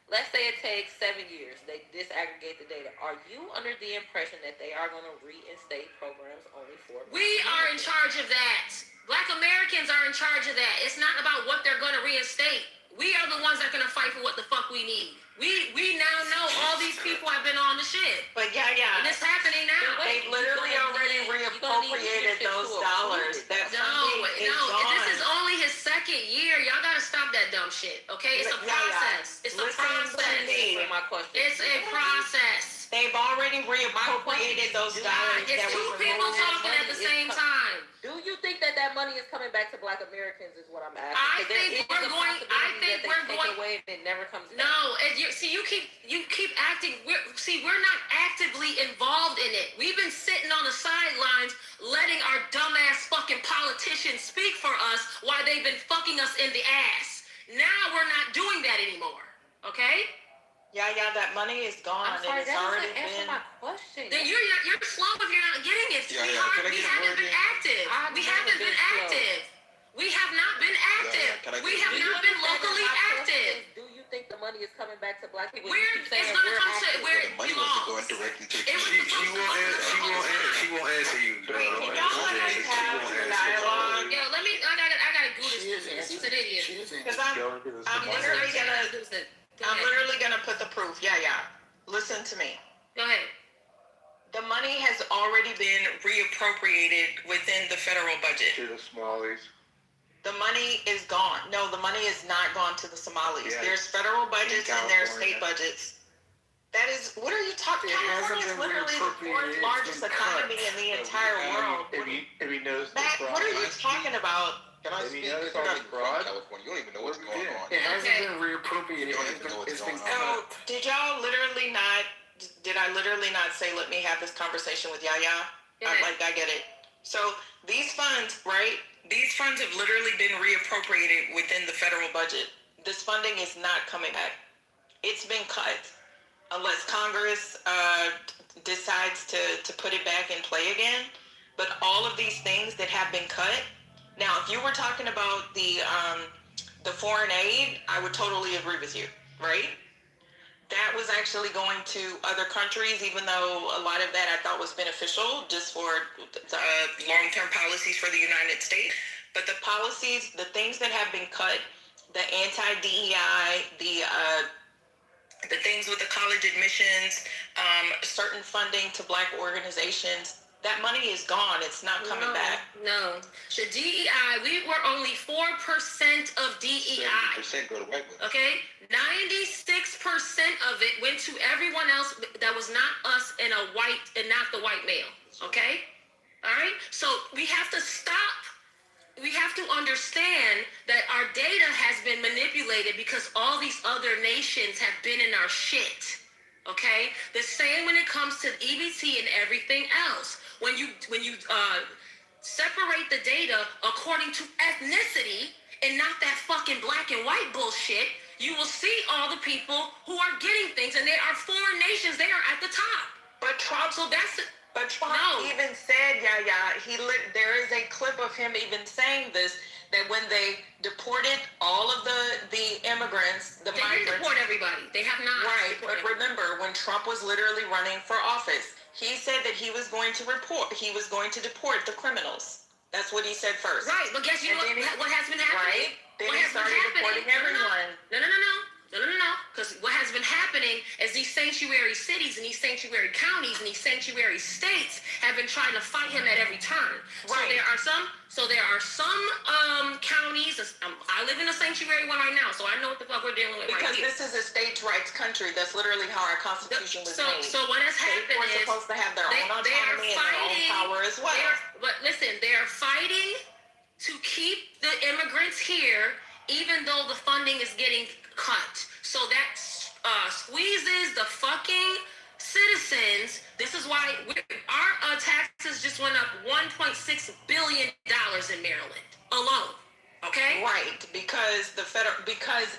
Let's say it takes 7 years. They disaggregate the data. Are you under the impression that they are going to reinstate programs only for? We are in charge of that. Black Americans are in charge of that. It's not about what they're going to reinstate. We are the ones that are going to fight for what the fuck we need. We now know all these people have been on the shit. But and it's happening now. They literally already reappropriated those dollars. That funding is gone. This is only his second year. Y'all gotta stop that dumb shit, okay? It's a process. It's a process. It's a process. They've already reappropriated those dollars. It's two people talking at the same time. Do you think that money is coming back to black Americans is what I'm asking? I think we're going away and it never comes back. No, you keep acting. We're not actively involved in it. We've been sitting on the sidelines letting our dumbass fucking politicians speak for us while they've been fucking us in the ass. Now we're not doing that anymore. Okay? That money is gone. I'm sorry, and it's already answer been. my question. Then you're slow if you're not getting it. We haven't been active. We haven't been active. We have not been active. We have not been locally active. Do you think the money is coming back to black people? It's going to come to where it money belongs. wasn't going directly to She won't answer you. Can y'all let us have some dialogue? Yeah, I gotta do this. He's an idiot. Because I'm literally gonna put the proof. Listen to me. Go ahead. The money has already been reappropriated within the federal budget. To the Somalis. The money is gone. No, the money is not gone to the Somalis. Yeah. There's federal budgets and there's state budgets That is, what are you talking about? California is literally the fourth largest economy in the entire world. If he knows Matt, what are you talking about? Can I speak? Because I'm from California. You don't even know what's going on. It hasn't been reappropriated. You don't even know what's going on. So, did I literally not say, let me have this conversation with Yaya? I get it. So, these funds, right? These funds have literally been reappropriated within the federal budget. This funding is not coming back. It's been cut. Unless Congress decides to put it back in play again. But all of these things that have been cut. Now, if you were talking about the foreign aid, I would totally agree with you, right? That was actually going to other countries, even though a lot of that I thought was beneficial just for long-term policies for the United States. But the policies, the things that have been cut, the anti-DEI, the things with the college admissions, certain funding to Black organizations, that money is gone. It's not coming back. No. The DEI, we were only 4% of DEI. 70% go to white women. Okay? 96% of it went to everyone else that was not us and not the white male. Okay? All right? So we have to stop. We have to understand that our data has been manipulated because all these other nations have been in our shit. Okay? The same when it comes to EBT and everything else. When you separate the data according to ethnicity and not that fucking black and white bullshit, you will see all the people who are getting things, and they are foreign nations. They are at the top. But Trump, But Trump even said, there is a clip of him even saying this, that when they deported all of the immigrants, they didn't deport everybody. They have not. Right, but remember, when Trump was literally running for office, he said that he was going to deport the criminals. That's what he said first. Right, but guess what has been happening? Right, then he started deporting everyone. No. Because what has been happening is these sanctuary cities and these sanctuary counties and these sanctuary states have been trying to fight him at every turn. Right. So there are some counties. I live in a sanctuary one right now, so I know what the fuck we're dealing with. Because this is a states' rights country. That's literally how our Constitution was made. So what has happened is they're supposed to have their own autonomy and their own power as well. But listen, they are fighting to keep the immigrants here, even though the funding is getting cut. So that squeezes the fucking citizens. This is why our taxes just went up $1.6 billion in Maryland alone. Okay? Right, because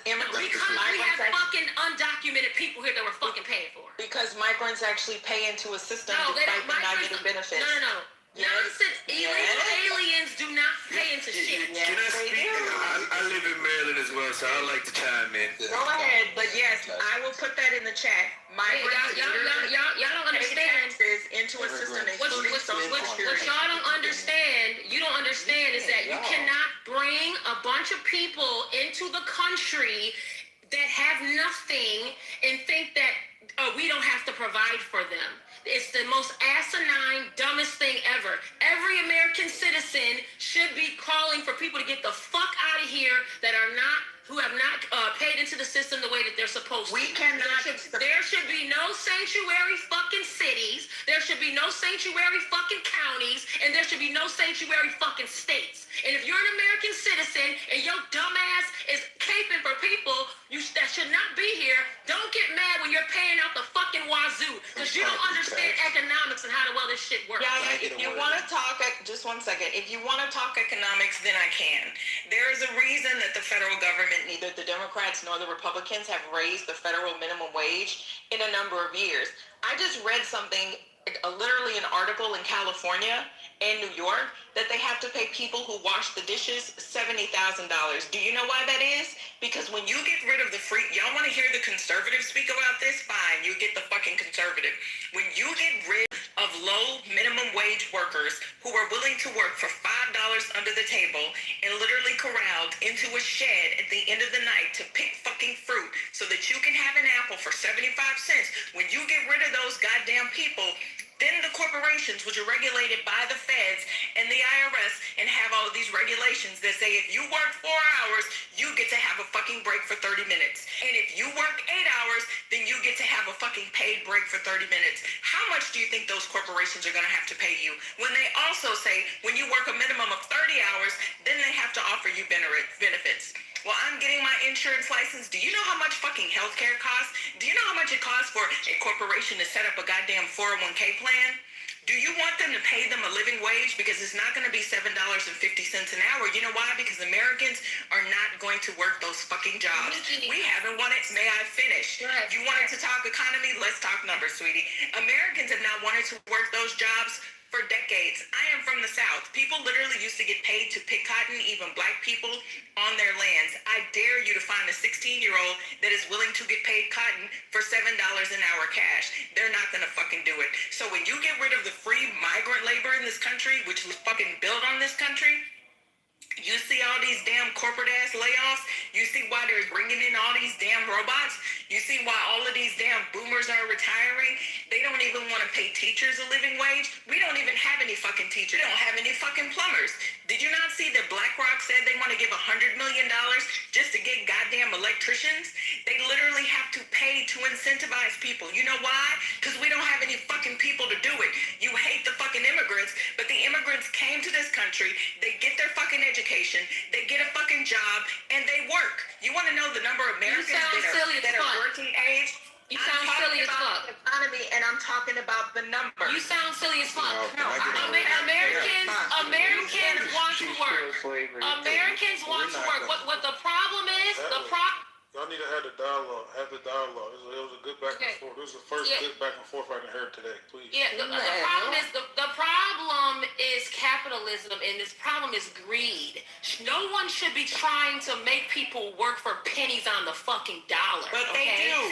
immigrants, we have fucking undocumented people here that we're fucking paying for. Because migrants actually pay into a system despite them not getting benefits. No. Nonsense. Illegal aliens do not pay into shit. Can I speak? I live in Maryland as well, so I like to chime in. Go ahead, but yes, I will put that in the chat. Migrants y'all don't understand. Into a system What y'all don't understand, you don't understand is that you cannot bring a bunch of people into the country that have nothing and think that we don't have to provide for them. It's the most asinine, dumbest thing ever. Every American citizen should be calling for people to get the fuck out of here who have not paid into the system the way that they're supposed to. There should be no sanctuary fucking cities. There should be no sanctuary fucking counties. And there should be no sanctuary fucking states. And if you're an American citizen and your dumbass is caping for people that should not be here, don't get mad when you're paying out the fucking wazoo. Because you don't understand economics and how well this shit works. If you want to talk, just 1 second. If you want to talk economics, then I can. There is a reason that the federal government, neither the Democrats nor the Republicans, have raised the federal minimum wage in a number of years. I just read something, literally an article in California and New York, that they have to pay people who wash the dishes $70,000. Do you know why that is? Because when you get rid of the y'all want to hear the conservative speak about this? Fine, you get the fucking conservative. When you get rid of low minimum wage workers who are willing to work for $5 under the table and literally corralled into a shed at the end of the night to pick fucking fruit so that you can have an apple for 75 cents, when you get rid of those goddamn people, Then the corporations, which are regulated by the feds and the IRS, and have all of these regulations that say if you work 4 hours, you get to have a fucking break for 30 minutes. And if you work 8 hours, then you get to have a fucking paid break for 30 minutes. How much do you think those corporations are going to have to pay you? When they also say when you work a minimum of 30 hours, then they have to offer you benefits. Well, I'm getting my insurance license. Do you know how much fucking healthcare costs? Do you know how much it costs for a corporation to set up a goddamn 401k plan? Do you want them to pay them a living wage? Because it's not going to be $7.50 an hour. You know why? Because Americans are not going to work those fucking jobs. We haven't wanted. May I finish? You wanted to talk economy? Let's talk numbers, sweetie. Americans have not wanted to work those jobs for decades. I am from the South. People literally used to get paid to pick cotton, even black people, on their lands. I dare you to find a 16-year-old that is willing to get paid cotton for $7 an hour cash. They're not gonna fucking do it. So when you get rid of the free migrant labor in this country, which was fucking built on this country, you see all these damn corporate ass layoffs. You see why they're bringing in all these damn robots. You see why all of these damn boomers are retiring. They don't even want to pay teachers a living wage. We don't even have any fucking teachers. We don't have any fucking plumbers. Did you not see that BlackRock said they want to give $100 million just to get goddamn electricians? They literally have to pay to incentivize people. You know why? Because we don't have any fucking people to do it. You hate the fucking immigrants, but the immigrants came to this country. They get their fucking education, they get a fucking job, and they work. You want to know the number of Americans that are working age? You sound silly as fuck. Economy, and I'm talking about the number. You sound silly as fuck. No, Americans want to work. Americans want to work. What the problem is? Y'all need to have the dialogue. It was a good back and forth. This is the first good back and forth I heard today. Please. Yeah. The problem is capitalism, and this problem is greed. No one should be trying to make people work for pennies on the fucking dollar. But they do.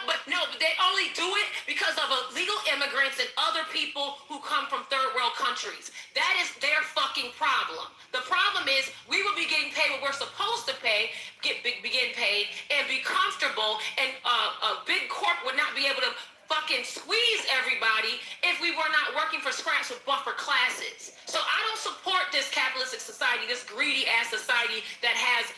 But they only do it because of illegal immigrants and other people who come from third world countries. That is their fucking problem. The problem is we will be getting paid what we're supposed to pay, be getting paid, and be comfortable, and a big corp would not be able to fucking squeeze everybody if we were not working for scraps with buffer classes. So I don't support this capitalistic society, this greedy ass society that has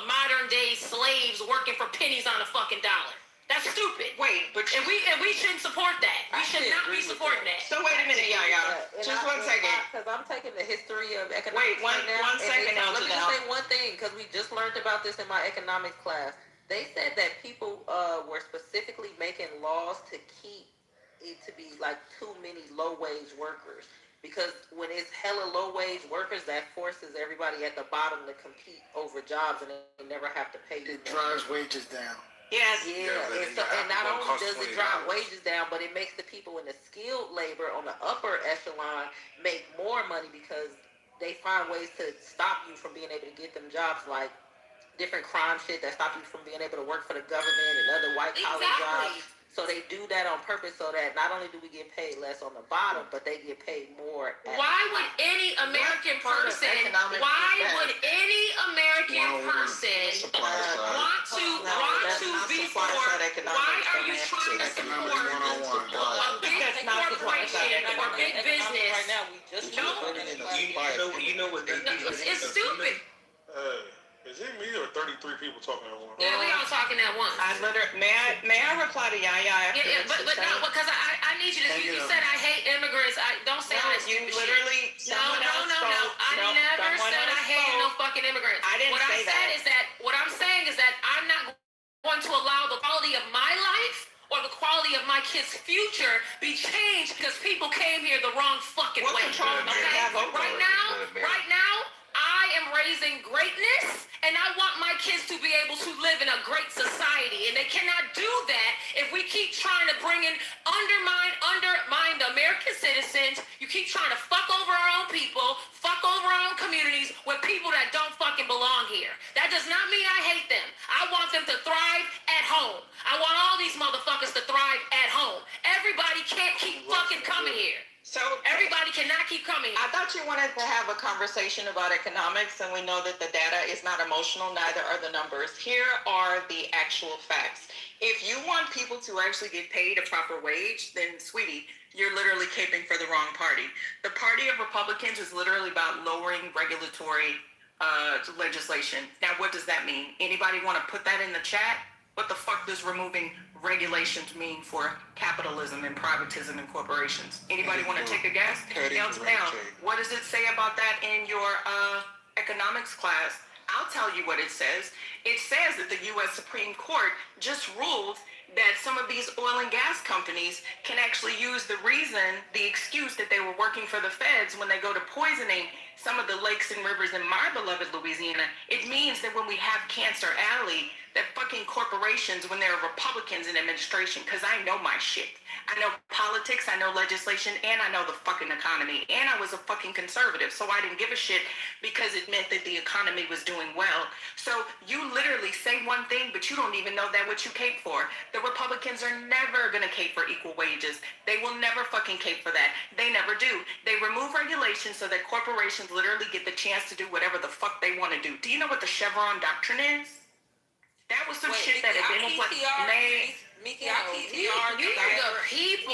modern day slaves working for pennies on a fucking dollar. That's stupid. Wait, but we shouldn't support that. We should not be supporting that. So wait a minute, Yaya. Just 1 second. Because I'm taking the history of economics. Wait, one second now. Let me just say one thing, because we just learned about this in my economics class. They said that people were specifically making laws to keep it to be like too many low-wage workers. Because when it's hella low-wage workers, that forces everybody at the bottom to compete over jobs, and they never have to pay you. It drives wages down. Yes. And not only does it drive wages down, but it makes the people in the skilled labor on the upper echelon make more money because they find ways to stop you from being able to get them jobs, like different crime shit that stop you from being able to work for the government and other white-collar jobs. So they do that on purpose so that not only do we get paid less on the bottom, but they get paid more. Why would any American person want to be for? Why are you trying to support a big corporation or big business? You know what they do? It's stupid. Is it me or 33 people talking at once? Yeah, we all talking at once. May I reply to Yaya? But no, because I need you to. You said I hate immigrants. Don't say that. You literally. No. I never said I hated no fucking immigrants. I didn't say that. What I'm saying is that I'm not going to allow the quality of my life or the quality of my kids' future be changed because people came here the wrong fucking way. Right now, I am raising greatness, and I want my kids to be able to live in a great society, and they cannot do that if we keep trying to undermine the American citizens. You keep trying to fuck over our own people, fuck over our own communities with people that don't fucking belong here. That does not mean I hate them. I want them to thrive at home. I want all these motherfuckers to thrive at home. Everybody can't keep fucking coming here. So everybody cannot keep coming. I thought you wanted to have a conversation about economics, and we know that the data is not emotional, neither are the numbers. Here are the actual facts. If you want people to actually get paid a proper wage, then sweetie, you're literally caping for the wrong party. The party of Republicans is literally about lowering regulatory legislation. Now, what does that mean? Anybody want to put that in the chat? What the fuck does removing regulations mean for capitalism and privatism and corporations? Anybody want to take a guess? Now, what does it say about that in your economics class? I'll tell you what it says. It says that the U.S. Supreme Court just ruled that some of these oil and gas companies can actually use the excuse that they were working for the feds when they go to poisoning some of the lakes and rivers in my beloved Louisiana. It means that when we have Cancer Alley, that fucking corporations, when there are Republicans in administration, because I know my shit. I know politics, I know legislation, and I know the fucking economy. And I was a fucking conservative, so I didn't give a shit because it meant that the economy was doing well. So you literally say one thing, but you don't even know that what you cape for. The Republicans are never going to cape for equal wages. They will never fucking cape for that. They never do. They remove regulations so that corporations literally get the chance to do whatever the fuck they want to do. Do you know what the Chevron doctrine is? That was some shit that had been in place. Mickey, our PTR. We the people.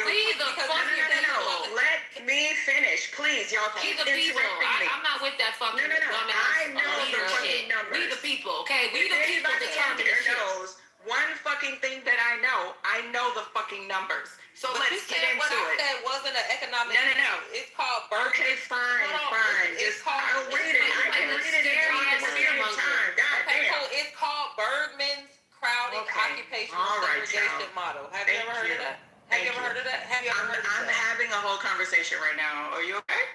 We the fucking people. Let me finish, please. Y'all keep interrupting me. I'm not with that fucking I know the fucking numbers. We the people, okay? We the people determine the shit. Knows one fucking thing that I know the fucking numbers. So but let's get into what it. I said wasn't an economic. No. It's called Bergman. Okay, fine. It's called. I'll read it. I can read it in time. God damn. Cool. It's called Bergman's crowded occupational segregation model. Have you ever heard of that? I'm having a whole conversation right now. Are you okay?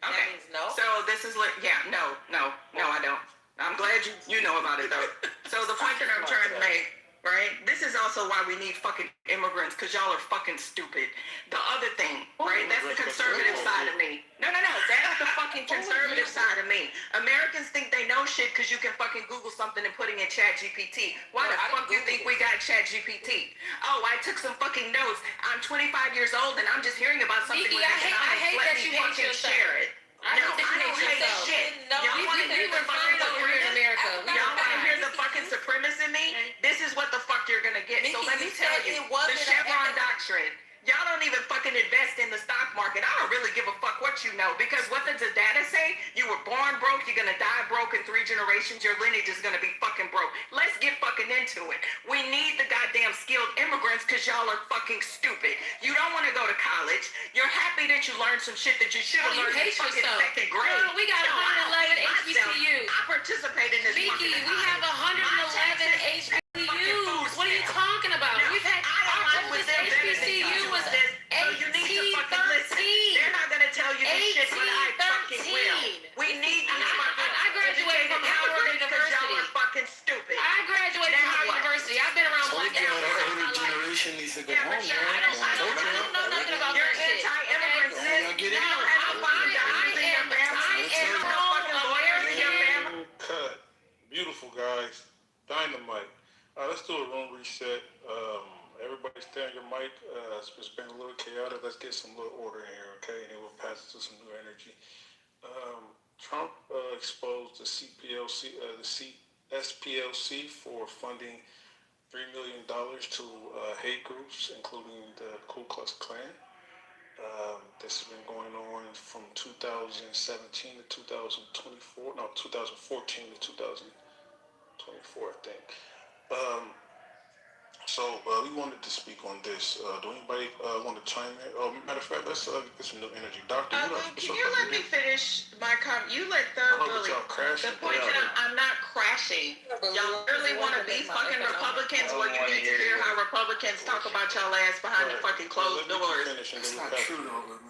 Okay. That means no. So this is no, I don't. I'm glad you know about it though. So the point that I'm trying to make, right? This is also why we need fucking immigrants, because y'all are fucking stupid. The other thing, right? That's the conservative side of me. No. That's the fucking conservative side of me. Americans think they know shit because you can fucking Google something and put it in Chat GPT. Why the fuck you think we got Chat GPT? Oh, I took some fucking notes. I'm 25 years old and I'm just hearing about something with economics. I hate Let that me you hate fucking yourself. share it. I don't hate shit. Y'all want to hear the fucking America? Y'all want to hear the fucking supremacy in me? This is what the fuck you're gonna get. So let me tell you, the Chevron doctrine. Y'all don't even fucking invest in the stock market. I don't really give a fuck what you know, because what does the data say? You were born broke, you're gonna die broke in 3 generations, your lineage is gonna be fucking broke. Let's get fucking into it. We need the goddamn skilled immigrants because y'all are fucking stupid. You don't want to go to college. You're happy that you learned some shit that you should have learned in fucking second grade. Girl, we got 111 HBCUs. I participate in this. Mickey, we have 111 HBCUs. What are you talking about? We've had our oldest HBCU was 1813. They're not gonna tell you this shit, but I fucking will. We need these fucking. I graduated from Howard University. Y'all are fucking stupid. I graduated from Howard University. I've been around black older generation needs to go home. I don't know nothing about You're that shit. anti-immigrants. Get it? Cut. Beautiful, guys. Dynamite. Let's do a room reset. Everybody stay on your mic. It's been a little chaotic. Let's get some little order in here, okay? And then we'll pass it to some new energy. Trump exposed the SPLC for funding $3 million to hate groups, including the Ku Klux Klan. This has been going on from 2017 to 2024. No, 2014 to 2024, I think. So we wanted to speak on this. Do anybody want to chime in? Matter of fact, let's get some new energy. Doctor, can you let me finish my comment? You let Thug bully. The point that I'm not crashing. Y'all really want to be fucking Republicans? Well, you need to hear how Republicans talk about y'all ass behind the fucking closed doors. It's not true though,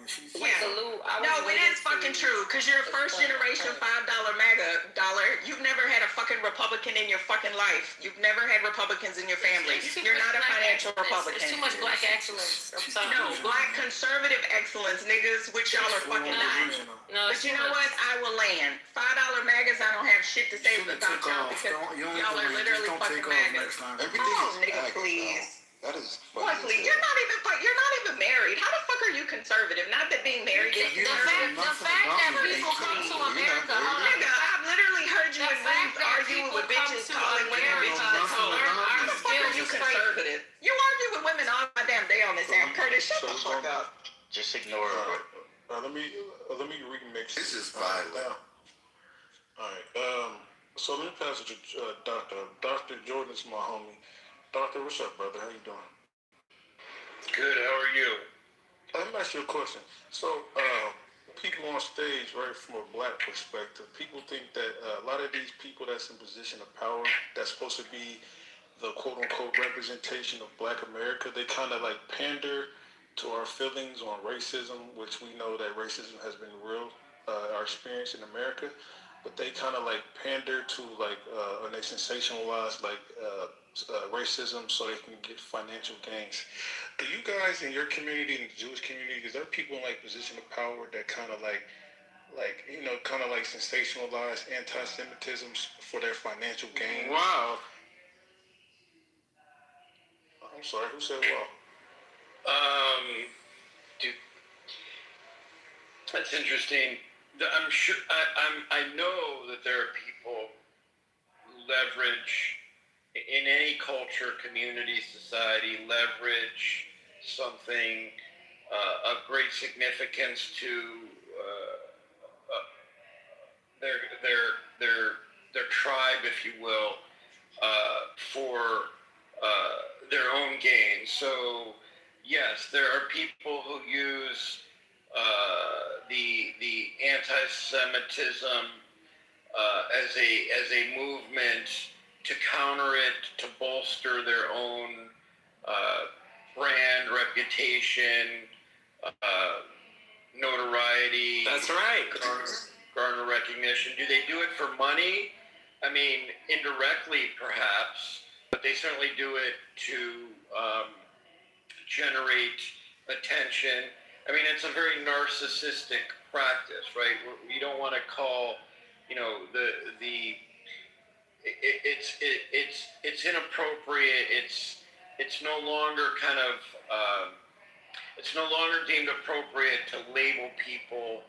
No, it is fucking true, because you're a first generation $5 MAGA dollar. You've never had a fucking Republican in your fucking life. You've never had Republicans in your family. You're not a financial Republican. It's too much black excellence. I'm sorry. No, black conservative excellence, niggas, which y'all are fucking not. No, but you know what? I will land. $5 MAGAs, I don't have shit to say about y'all because y'all are literally fucking MAGAs. Oh, nigga, please. That is what, please? You're not even married. How the fuck are you conservative? Not that being married is the fact that people come to America. Nigga, I've literally heard you in rooms arguing with bitches calling women bitches and hoes. How the fuck are you conservative? You argue with women all my damn day on this app, Curtis. Shut the Just ignore it. Let me remix. This is violent. All right. So let me pass it to Doctor. Dr. Jordan's my homie. Doctor, what's up, brother? How you doing? Good. How are you? Let me ask you a question. So, people on stage, right, from a black perspective, people think that a lot of these people that's in position of power, that's supposed to be the quote-unquote representation of black America, they kind of like pander to our feelings on racism, which we know that racism has been real, our experience in America, but they kind of like pander to like, and they sensationalize like racism so they can get financial gains. Do you guys in your community, in the Jewish community, is there people in like position of power that kind of like kind of like sensationalize anti-Semitism for their financial gains? Wow. I'm sorry, who said wow? Dude, that's interesting. I'm sure. I know that there are people who leverage in any culture, community, society, leverage something of great significance to their tribe, if you will, for their own gain. So yes, there are people who use the anti-Semitism as a movement to counter it, to bolster their own brand, reputation, notoriety. That's right. Garner recognition. Do they do it for money? I mean, indirectly perhaps, but they certainly do it to generate attention. I mean, it's a very narcissistic practice, right? You don't want to call, it's inappropriate. It's no longer kind of it's no longer deemed appropriate to label people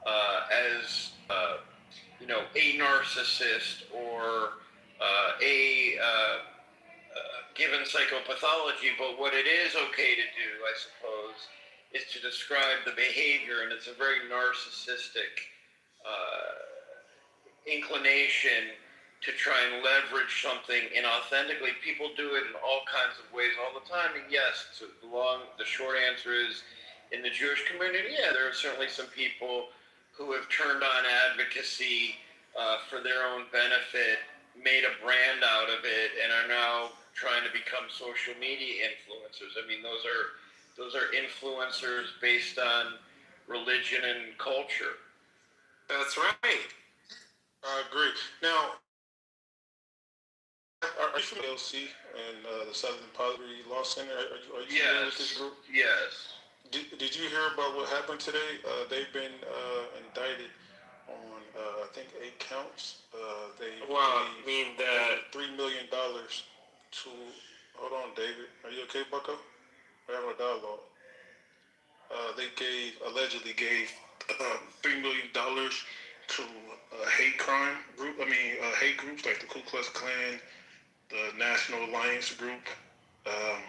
as a narcissist or a given psychopathology. But what it is okay to do, I suppose, is to describe the behavior, and it's a very narcissistic inclination to try and leverage something inauthentically. People do it in all kinds of ways all the time, and yes, the short answer is, in the Jewish community, yeah, there are certainly some people who have turned on advocacy for their own benefit, made a brand out of it, and are now trying to become social media influencers. I mean, those are influencers based on religion and culture. That's right. I agree. Now, are you from LC and the Southern Poverty Law Center? Are you familiar with this group? Yes. Did you hear about what happened today? They've been indicted on I think 8 counts. $3 million to. Hold on, David. Are you okay, Bucko? We're having a dialogue. They allegedly gave $3 million to hate groups like the Ku Klux Klan, the National Alliance Group. That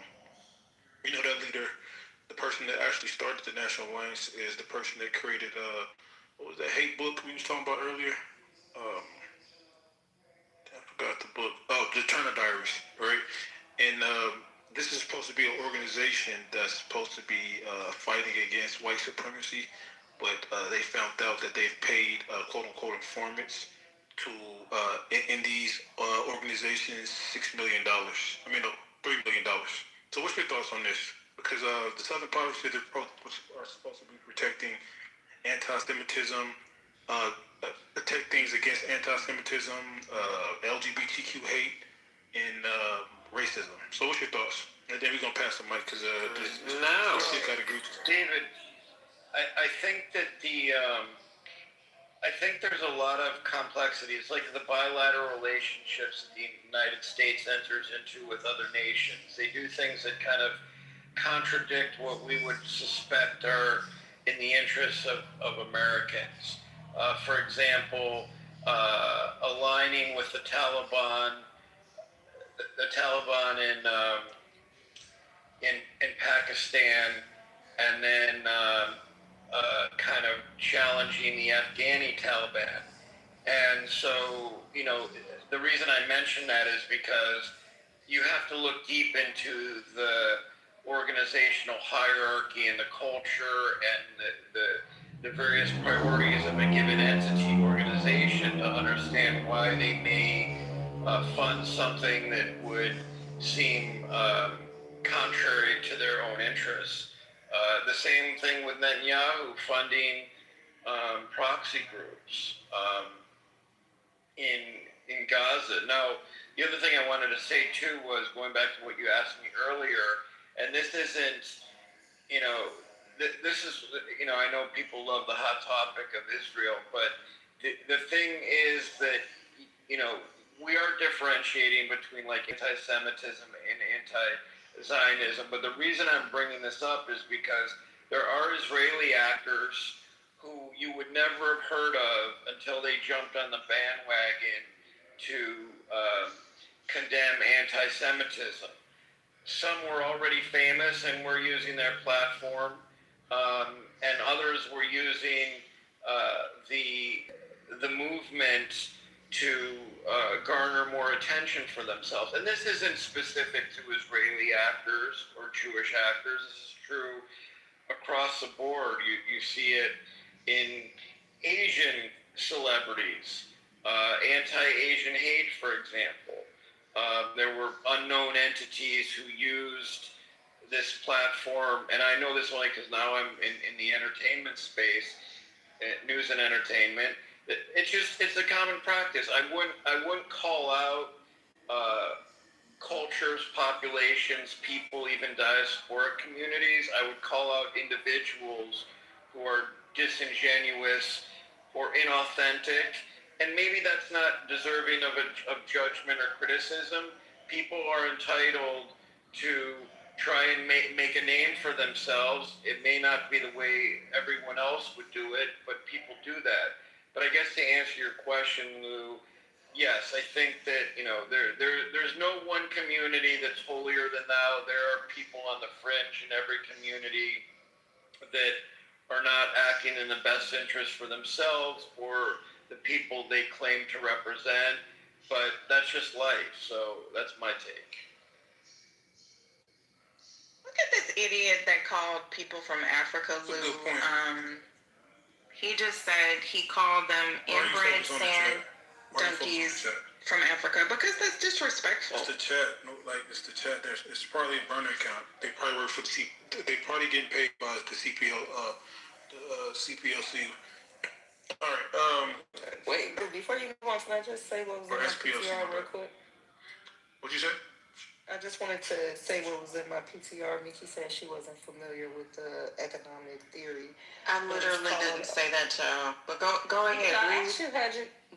leader, the person that actually started the National Alliance, is the person that created what was that hate book we was talking about earlier? I forgot the book. Oh, the Turner Diaries, right? And this is supposed to be an organization that's supposed to be fighting against white supremacy, but they found out that they've paid quote-unquote informants to in these organizations $6 million. $3 million. So what's your thoughts on this? Because the Southern Poverty Center are supposed to be protecting anti-Semitism, protect things against anti-Semitism, LGBTQ hate, and racism. So what's your thoughts? And then we're going to pass the mic because David, I think that I think there's a lot of complexity. It's like the bilateral relationships that the United States enters into with other nations. They do things that kind of contradict what we would suspect are in the interests of Americans. For example, aligning with the Taliban in Pakistan and then kind of challenging the Afghani Taliban. And so, the reason I mention that is because you have to look deep into the organizational hierarchy and the culture and the various priorities of a given entity organization to understand why they may fund something that would seem contrary to their own interests. The same thing with Netanyahu funding proxy groups in Gaza. Now, the other thing I wanted to say too was going back to what you asked me earlier, and this isn't, this is, I know people love the hot topic of Israel, but the thing is that, we are differentiating between like anti-Semitism and anti-Zionism, but the reason I'm bringing this up is because there are Israeli actors who you would never have heard of until they jumped on the bandwagon to condemn anti-Semitism. Some were already famous and were using their platform, and others were using the movement to garner more attention for themselves. And this isn't specific to Israeli actors or Jewish actors. This is true across the board. You see it in Asian celebrities, anti-Asian hate, for example. There were unknown entities who used this platform, and I know this only because now I'm in the entertainment space, news and entertainment. It's a common practice. I wouldn't call out cultures, populations, people, even diasporic communities. I would call out individuals who are disingenuous or inauthentic, and maybe that's not deserving of judgment or criticism. People are entitled to try and make a name for themselves. It may not be the way everyone else would do it, but people do that. But I guess to answer your question, Lou, yes, I think that, there's no one community that's holier than thou. There are people on the fringe in every community that are not acting in the best interest for themselves or the people they claim to represent. But that's just life. So that's my take. Look at this idiot that called people from Africa, Lou. He just said he called them inbred sand donkeys from Africa because that's disrespectful. It's the chat. No, it's the chat. It's probably a burner account. They probably work for they probably getting paid by the CPLC. All right. Wait, before you move on, can I just say what was in my PTR real quick? What'd you say? I just wanted to say what was in my PTR. Mickey said she wasn't familiar with the economic theory. I literally didn't say that, child. But go ahead,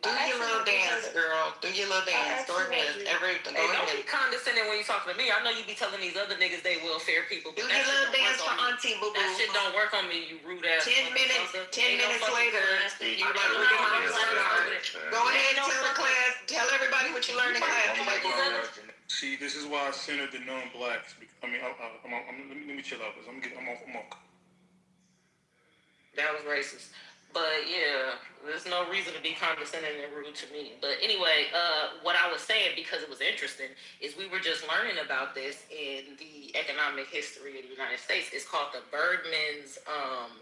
do your little dance, girl. Do your little dance. Go ahead. Don't be condescending when you talking to me. I know you be telling these other niggas they welfare people. Do your little dance for Auntie Boo Boo. That shit don't work on me, you rude ass. 10 minutes later, you like looking at my sweater. Go ahead and tell everybody what you learned in class. See, this is why I centered the non-blacks. I mean, let me chill out, because I'm off. That was racist. But yeah, there's no reason to be condescending and rude to me. But anyway, what I was saying, because it was interesting, is we were just learning about this in the economic history of the United States. It's called the Bergman's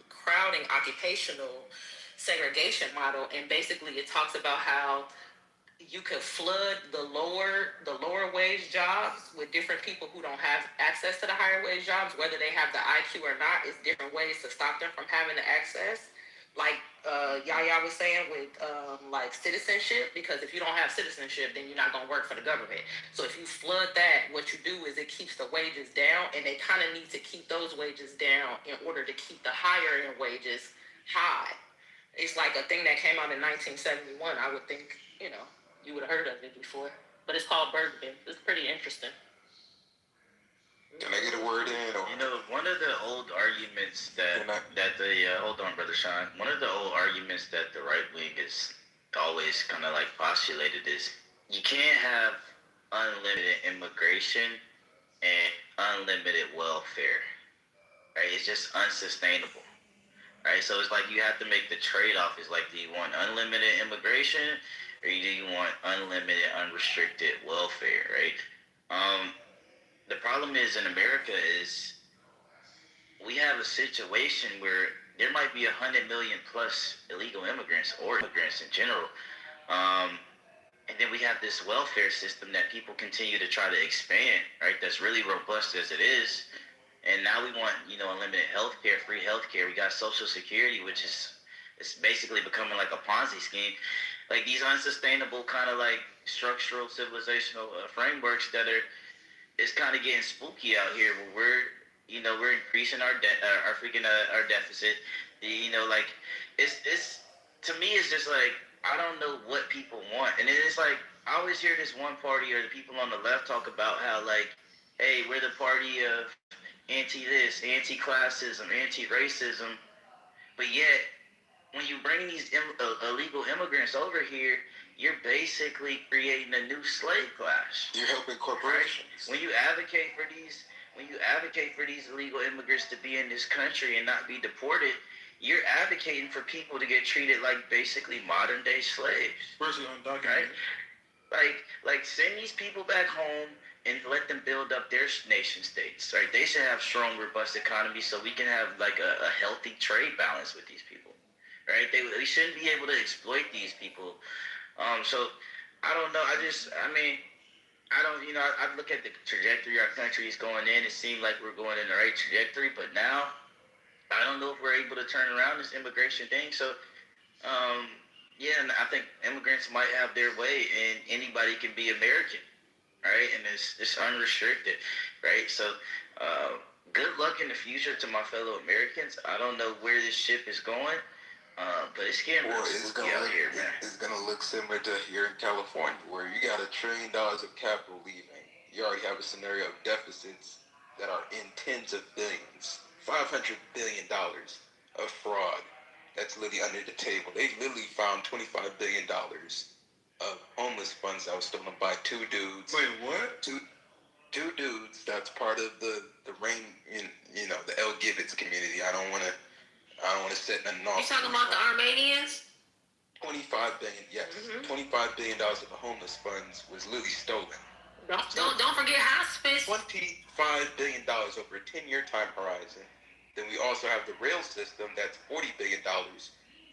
crowding occupational segregation model. And basically it talks about how you could flood the lower wage jobs with different people who don't have access to the higher wage jobs, whether they have the IQ or not. It's different ways to stop them from having the access. Like Yaya was saying with like citizenship, because if you don't have citizenship, then you're not going to work for the government. So if you flood that, what you do is it keeps the wages down, and they kind of need to keep those wages down in order to keep the higher end wages high. It's like a thing that came out in 1971. I would think, you would have heard of it before. But it's called Bergman. It's pretty interesting. Can I get a word in? Or? One of the old arguments hold on, Brother Sean. One of the old arguments that the right wing is always kind of like postulated is you can't have unlimited immigration and unlimited welfare, right? It's just unsustainable, right? So it's like you have to make the trade-off. It's like, do you want unlimited immigration, or do you want unlimited, unrestricted welfare, right? The problem is in America is we have a situation where there might be 100 million plus illegal immigrants or immigrants in general. And then we have this welfare system that people continue to try to expand, right? That's really robust as it is. And now we want, unlimited healthcare, free healthcare. We got Social Security, which is it's basically becoming like a Ponzi scheme. Like these unsustainable kind of like structural civilizational frameworks that are, it's kind of getting spooky out here where we're increasing our debt, our deficit. It's to me, it's just like, I don't know what people want. And then it's like, I always hear this one party or the people on the left talk about how like, hey, we're the party of anti-this, anti-classism, anti-racism. But yet, when you bring these illegal immigrants over here, you're basically creating a new slave class. You're helping corporations. Right? When you advocate for these illegal immigrants to be in this country and not be deported, you're advocating for people to get treated like basically modern day slaves. Especially undocumented. Right? Like send these people back home and let them build up their nation states. Right? They should have strong, robust economies so we can have like a healthy trade balance with these people. Right? We shouldn't be able to exploit these people. So I don't know. I look at the trajectory our country is going in. It seemed like we're going in the right trajectory, but now I don't know if we're able to turn around this immigration thing. So, and I think immigrants might have their way, and anybody can be American, right? And it's unrestricted, right? So, good luck in the future to my fellow Americans. I don't know where this ship is going, but it's getting real spooky out here, man. It's going to look similar to here in California, where you got $1 trillion of capital leaving. You already have a scenario of deficits that are in tens of billions. $500 billion of fraud that's literally under the table. They literally found $25 billion of homeless funds that was stolen by two dudes. Wait, what? Two dudes that's part of the the El Gibbets community. I don't want to set nothing off. You talking about the Armenians? $25 billion, yes. $25 billion of the homeless funds was literally stolen. Don't forget hospice. $25 billion over a 10-year time horizon. Then we also have the rail system that's $40 billion,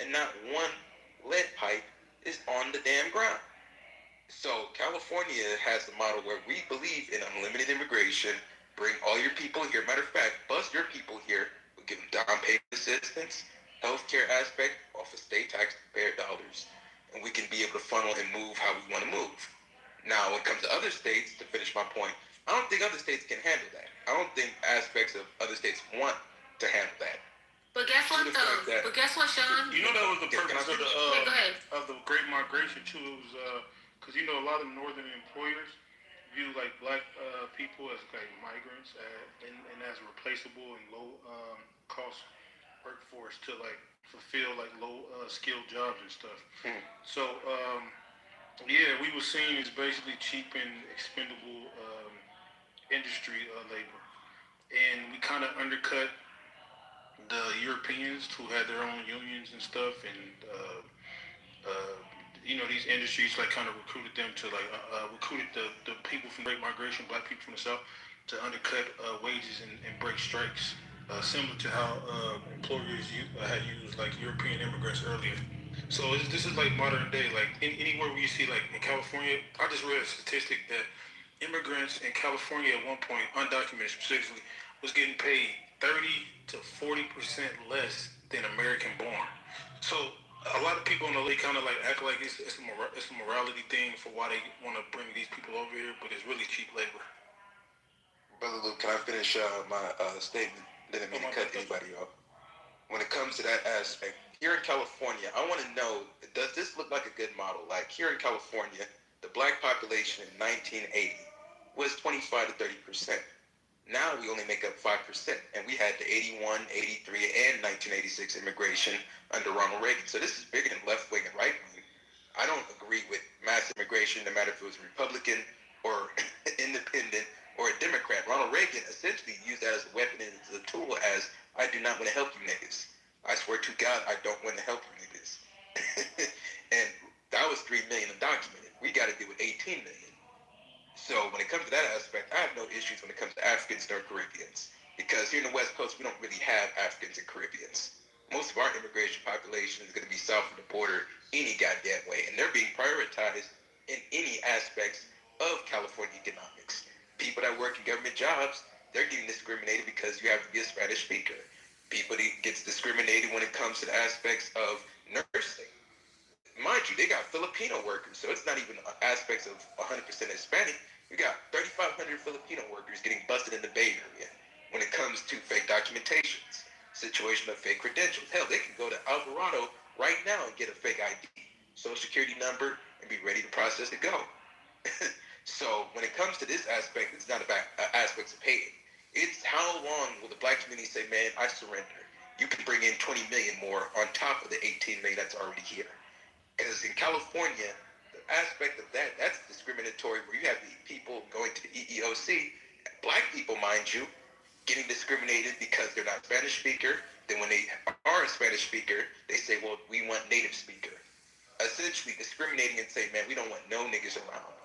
and not one lead pipe is on the damn ground. So California has a model where we believe in unlimited immigration, bring all your people here. Matter of fact, bus your people here. We give them down payment assistance, healthcare aspect off of state taxpayer dollars, and we can be able to funnel and move how we want to move. Now, when it comes to other states, to finish my point, I don't think other states can handle that. I don't think aspects of other states want to handle that. But guess what, though? But guess what, Sean? You know that was the purpose of the Great Migration too. It was because a lot of northern employers view like black people as like migrants and as replaceable and low cost workforce to like fulfill like low skilled jobs and stuff. So we were seen as basically cheap and expendable industry labor, and we kind of undercut the Europeans who had their own unions and stuff, and these industries like kind of recruited them to like recruited the people from Great Migration, black people from the South, to undercut wages and break strikes, similar to how employers had used like European immigrants earlier. So this is like modern day, like anywhere where you see like in California. I just read a statistic that immigrants in California at one point, undocumented specifically, was getting paid 30 to 40% less than American born. So a lot of people in the lake kind of like act like it's a morality thing for why they want to bring these people over here, but it's really cheap labor. Brother Luke, can I finish my statement? Didn't mean to cut anybody off. When it comes to that aspect, here in California, I want to know, does this look like a good model? Like here in California, the black population in 1980 was 25 to 30%. Now we only make up 5%, and we had the 81, 83, and 1986 immigration under Ronald Reagan. So this is bigger than left wing and right wing. I don't agree with mass immigration, no matter if it was Republican or independent or a Democrat. Ronald Reagan essentially used that as a weapon and as a tool as, I do not want to help you niggas. I swear to God, I don't want to help you niggas. And that was 3 million undocumented. We got to deal with 18 million. So when it comes to that aspect, I have no issues when it comes to Africans or Caribbeans. Because here in the West Coast, we don't really have Africans and Caribbeans. Most of our immigration population is going to be south of the border any goddamn way. And they're being prioritized in any aspects of California economics. People that work in government jobs, they're getting discriminated because you have to be a Spanish speaker. People that gets discriminated when it comes to the aspects of nursing. Mind you, they got Filipino workers, so it's not even aspects of 100% Hispanic. You got 3,500 Filipino workers getting busted in the Bay Area when it comes to fake documentations, situation of fake credentials. Hell, they can go to Alvarado right now and get a fake ID, social security number, and be ready to process to go. So when it comes to this aspect, it's not about aspects of paying. It's how long will the black community say, man, I surrender. You can bring in 20 million more on top of the 18 million that's already here. Because in California, the aspect of that, that's discriminatory, where you have the people going to the EEOC, black people, mind you, getting discriminated because they're not Spanish speaker. Then when they are a Spanish speaker, they say, well, we want native speaker. Essentially discriminating and say, man, we don't want no niggas around.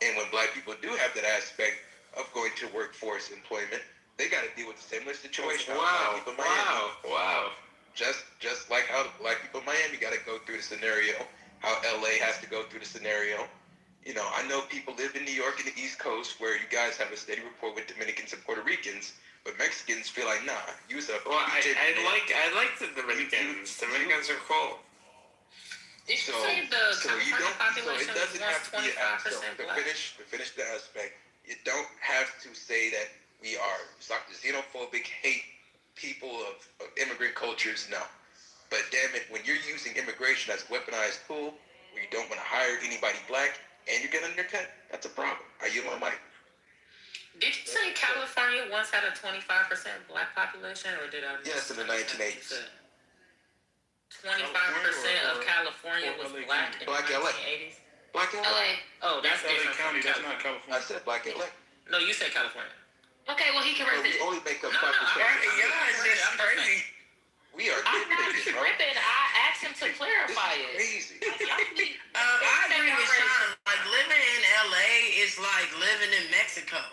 And when black people do have that aspect of going to workforce employment, they got to deal with a similar situation. Wow. Just like how black people in Miami got to go through the scenario, how LA has to go through the scenario. You know, I know people live in New York and the East Coast where you guys have a steady rapport with Dominicans and Puerto Ricans, but Mexicans feel like, nah, use a. Well, I like the Dominicans. Dominicans are cool. Did you say the population it doesn't have to be 25% to black? finish the aspect. You don't have to say that we are xenophobic, hate people of immigrant cultures. No, but damn it, when you're using immigration as a weaponized tool, where you don't want to hire anybody black and you get undercut, that's a problem. I yield my mic. Did you say California once had a 25% black population, or did I? Yes, in the 1980s. 25% of California was black in the 1980s. Black LA. Oh, that's different. County. That's not California. I said black LA. No, you said California. Okay, well he corrected it. We only make up 5%. Y'all is just crazy. We are. I'm not tripping. I asked him to clarify it. Crazy. I agree with Sean. Like living in LA is like living in Mexico.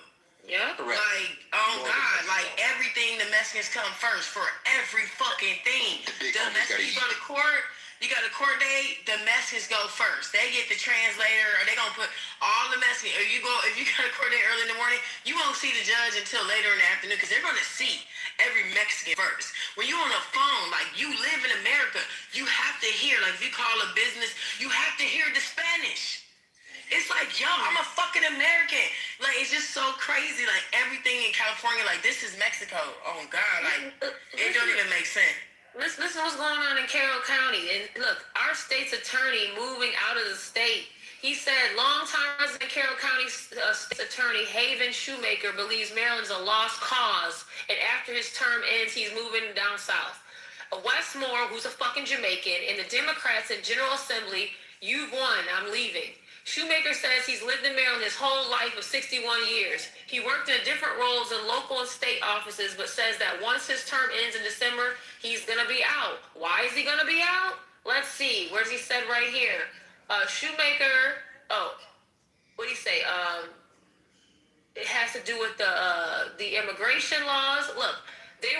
Yeah. Correct. Like, oh God, like everything the Mexicans come first for every fucking thing. The Mexicans go to court. You got a court date, the Mexicans go first. They get the translator, or they gonna put all the Mexicans. If you got a court date early in the morning, you won't see the judge until later in the afternoon, because they're gonna see every Mexican first. When you on the phone, like you live in America, you have to hear, like if you call a business, you have to hear the Spanish. It's like, yo, I'm a fucking American. Like, it's just so crazy. Like, everything in California, like, this is Mexico. Oh, God. Like, it don't even make sense. Listen what's going on in Carroll County. And look, our state's attorney moving out of the state. He said longtime resident Carroll County state's attorney Haven Shoemaker believes Maryland's a lost cause. And after his term ends, he's moving down south. Westmore, who's a fucking Jamaican, and the Democrats in General Assembly, you've won, I'm leaving. Shoemaker says he's lived in Maryland his whole life of 61 years. He worked in different roles in local and state offices, but says that once his term ends in December, he's going to be out. Why is he going to be out? Let's see. Where's he said right here? Shoemaker, what do you say? It has to do with the immigration laws. Look, they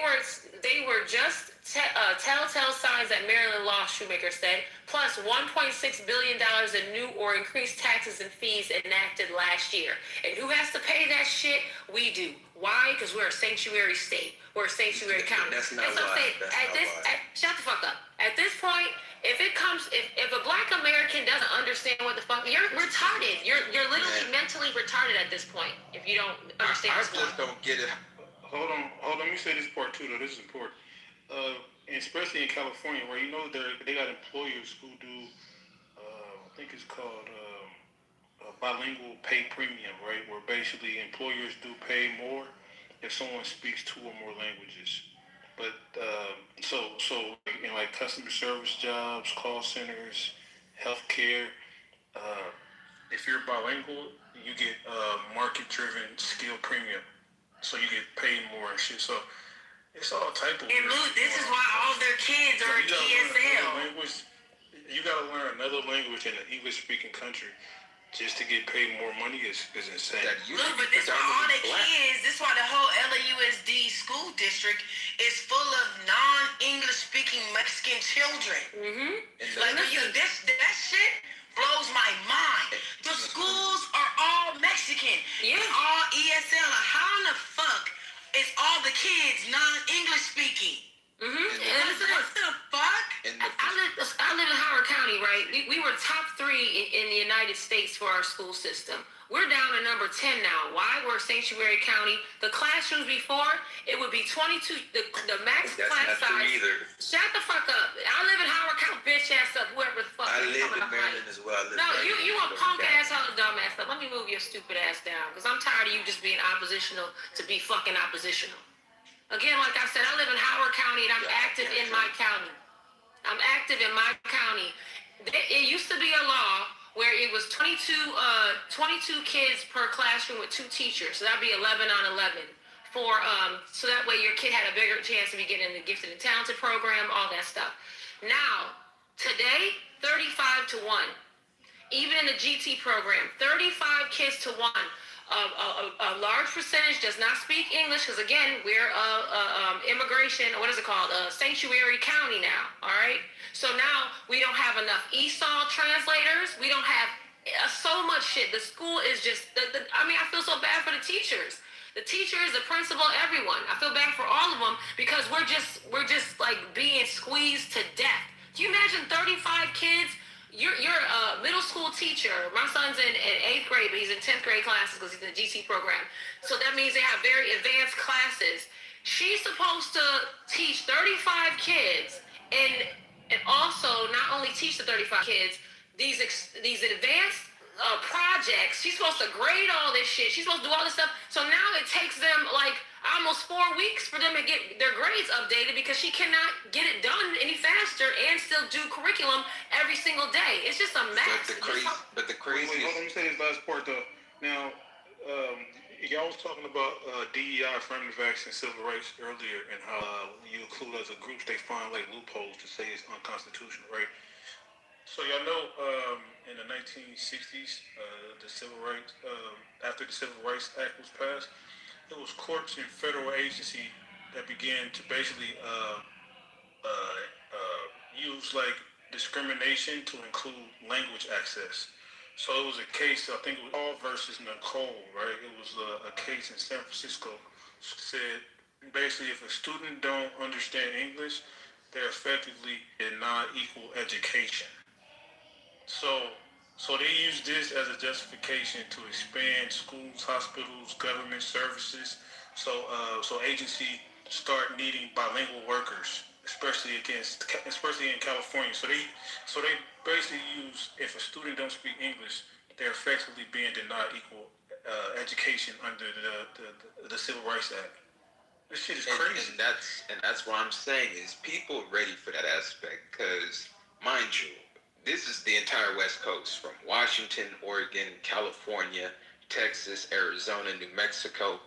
were just telltale signs that Maryland lost, Shoemaker said, plus $1.6 billion in new or increased taxes and fees enacted last year. And who has to pay that shit? We do. Why? Because we're a sanctuary state. We're a sanctuary county. That's not why. Shut the fuck up. At this point, if a black American doesn't understand what the fuck, you're retarded. You're literally mentally retarded at this point if you don't understand I just don't get it. Hold on. Let me say this part too, though. This is important. And especially in California, where you know they got employers who do, I think it's called bilingual pay premium, right? Where basically employers do pay more if someone speaks 2 or more languages. But so in like customer service jobs, call centers, healthcare, if you're bilingual, you get market-driven skill premium, so you get paid more and shit. So it's all type of. And Lou, this is why all their kids are ESL. You gotta learn another language in an English-speaking country just to get paid more money is insane. Look, but this is why all the kids, this is why the whole LAUSD school district is full of non-English speaking Mexican children. Mm-hmm. Like that shit blows my mind. The schools are all Mexican. Yeah. All ESL. Like, how in the fuck is all the kids non-English speaking? Mm-hmm. What the fuck? I live in Howard County, right? We were top 3 in the United States for our school system. We're down to number 10 now. Why? We're Sanctuary County. The classrooms before, it would be 22, the max class size. Shut the fuck up. I live in Howard County, bitch ass up, whoever the fuck. I live in Maryland as well. No, you a punk ass, dumb ass up. Let me move your stupid ass down, because I'm tired of you just being oppositional to be fucking oppositional. Again, like I said, I live in Howard County and I'm active in my county. It used to be a law where it was 22 kids per classroom with 2 teachers. So that'd be 11 on 11. So that way your kid had a bigger chance to be getting in the gifted and talented program, all that stuff. Now, today, 35 to 1. Even in the GT program, 35 kids to 1. A large percentage does not speak English because, again, we're immigration, what is it called? Sanctuary County now, all right? So now we don't have enough ESOL translators. We don't have so much shit. The school is just, I feel so bad for the teachers. The teachers, the principal, everyone. I feel bad for all of them because we're just like being squeezed to death. Do you imagine 35 kids? You're a middle school teacher. My son's in 8th grade, but he's in 10th grade classes because he's in the GT program. So that means they have very advanced classes. She's supposed to teach 35 kids and also not only teach the 35 kids, these advanced projects. She's supposed to grade all this shit. She's supposed to do all this stuff. So now it takes them like almost 4 weeks for them to get their grades updated because she cannot get it done any faster and still do curriculum every single day. It's just a mess. But the crazy. Wait, let me say this last part though. Now, y'all was talking about DEI, affirmative action, civil rights earlier, and how you include as a group they find like loopholes to say it's unconstitutional, right? So y'all know in the 1960s, the civil rights after the Civil Rights Act was passed. It was courts and federal agency that began to basically use like discrimination to include language access. So it was a case, I think it was All versus Nicole, right? It was a case in San Francisco. Said basically if a student don't understand English, they're effectively in non-equal education. So they use this as a justification to expand schools, hospitals, government services. So agency start needing bilingual workers, especially in California. So they basically use if a student don't speak English, they're effectively being denied equal education under the Civil Rights Act. This shit is crazy. And that's what I'm saying is people ready for that aspect because, mind you, this is the entire West Coast from Washington, Oregon, California, Texas, Arizona, New Mexico.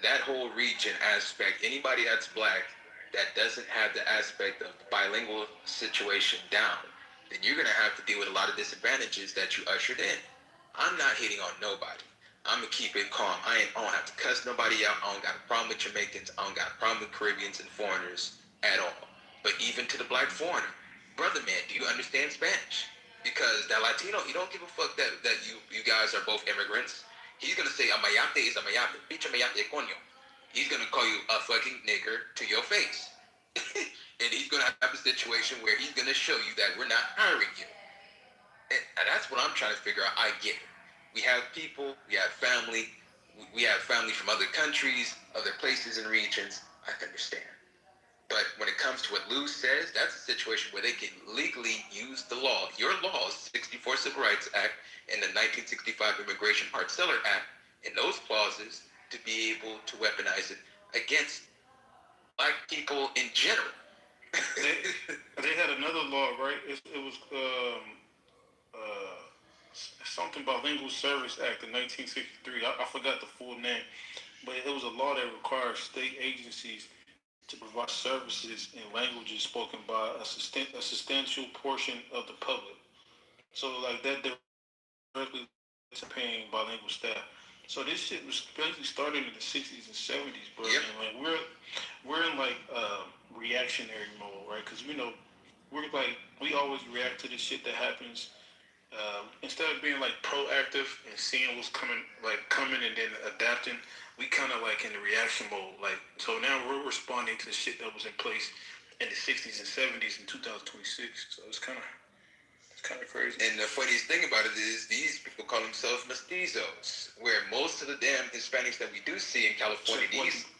That whole region aspect, anybody that's black that doesn't have the aspect of the bilingual situation down, then you're going to have to deal with a lot of disadvantages that you ushered in. I'm not hitting on nobody. I'm going to keep it calm. I don't have to cuss nobody out. I don't got a problem with Jamaicans. I don't got a problem with Caribbeans and foreigners at all. But even to the black foreigner, brother man, do you understand Spanish? Because that Latino, he don't give a fuck that you guys are both immigrants. He's gonna say amayate is amayate, bitch amayate coño. He's gonna call you a fucking nigger to your face. And he's gonna have a situation where he's gonna show you that we're not hiring you. And that's what I'm trying to figure out. I get it. We have people, we have family from other countries, other places and regions. I can understand. But when it comes to what Lou says, that's a situation where they can legally use the law. Your laws, 64 Civil Rights Act and the 1965 Immigration Hart-Celler Act, and those clauses to be able to weaponize it against black people in general. They had another law, right? It was something Bilingual Service Act of 1963. I forgot the full name, but it was a law that requires state agencies to provide services in languages spoken by a substantial portion of the public. So like that directly to paying bilingual staff. So this shit was basically started in the 60s and 70s, bro. Yep. And like we're in like reactionary mode, right? Because we know we always react to the shit that happens. Instead of being like proactive and seeing what's coming and then adapting, we kind of like in the reaction mode. Like so now we're responding to the shit that was in place in the 60s and 70s in 2026. So it's kind of crazy. And the funniest thing about it is these people call themselves mestizos, where most of the damn Hispanics that we do see in California,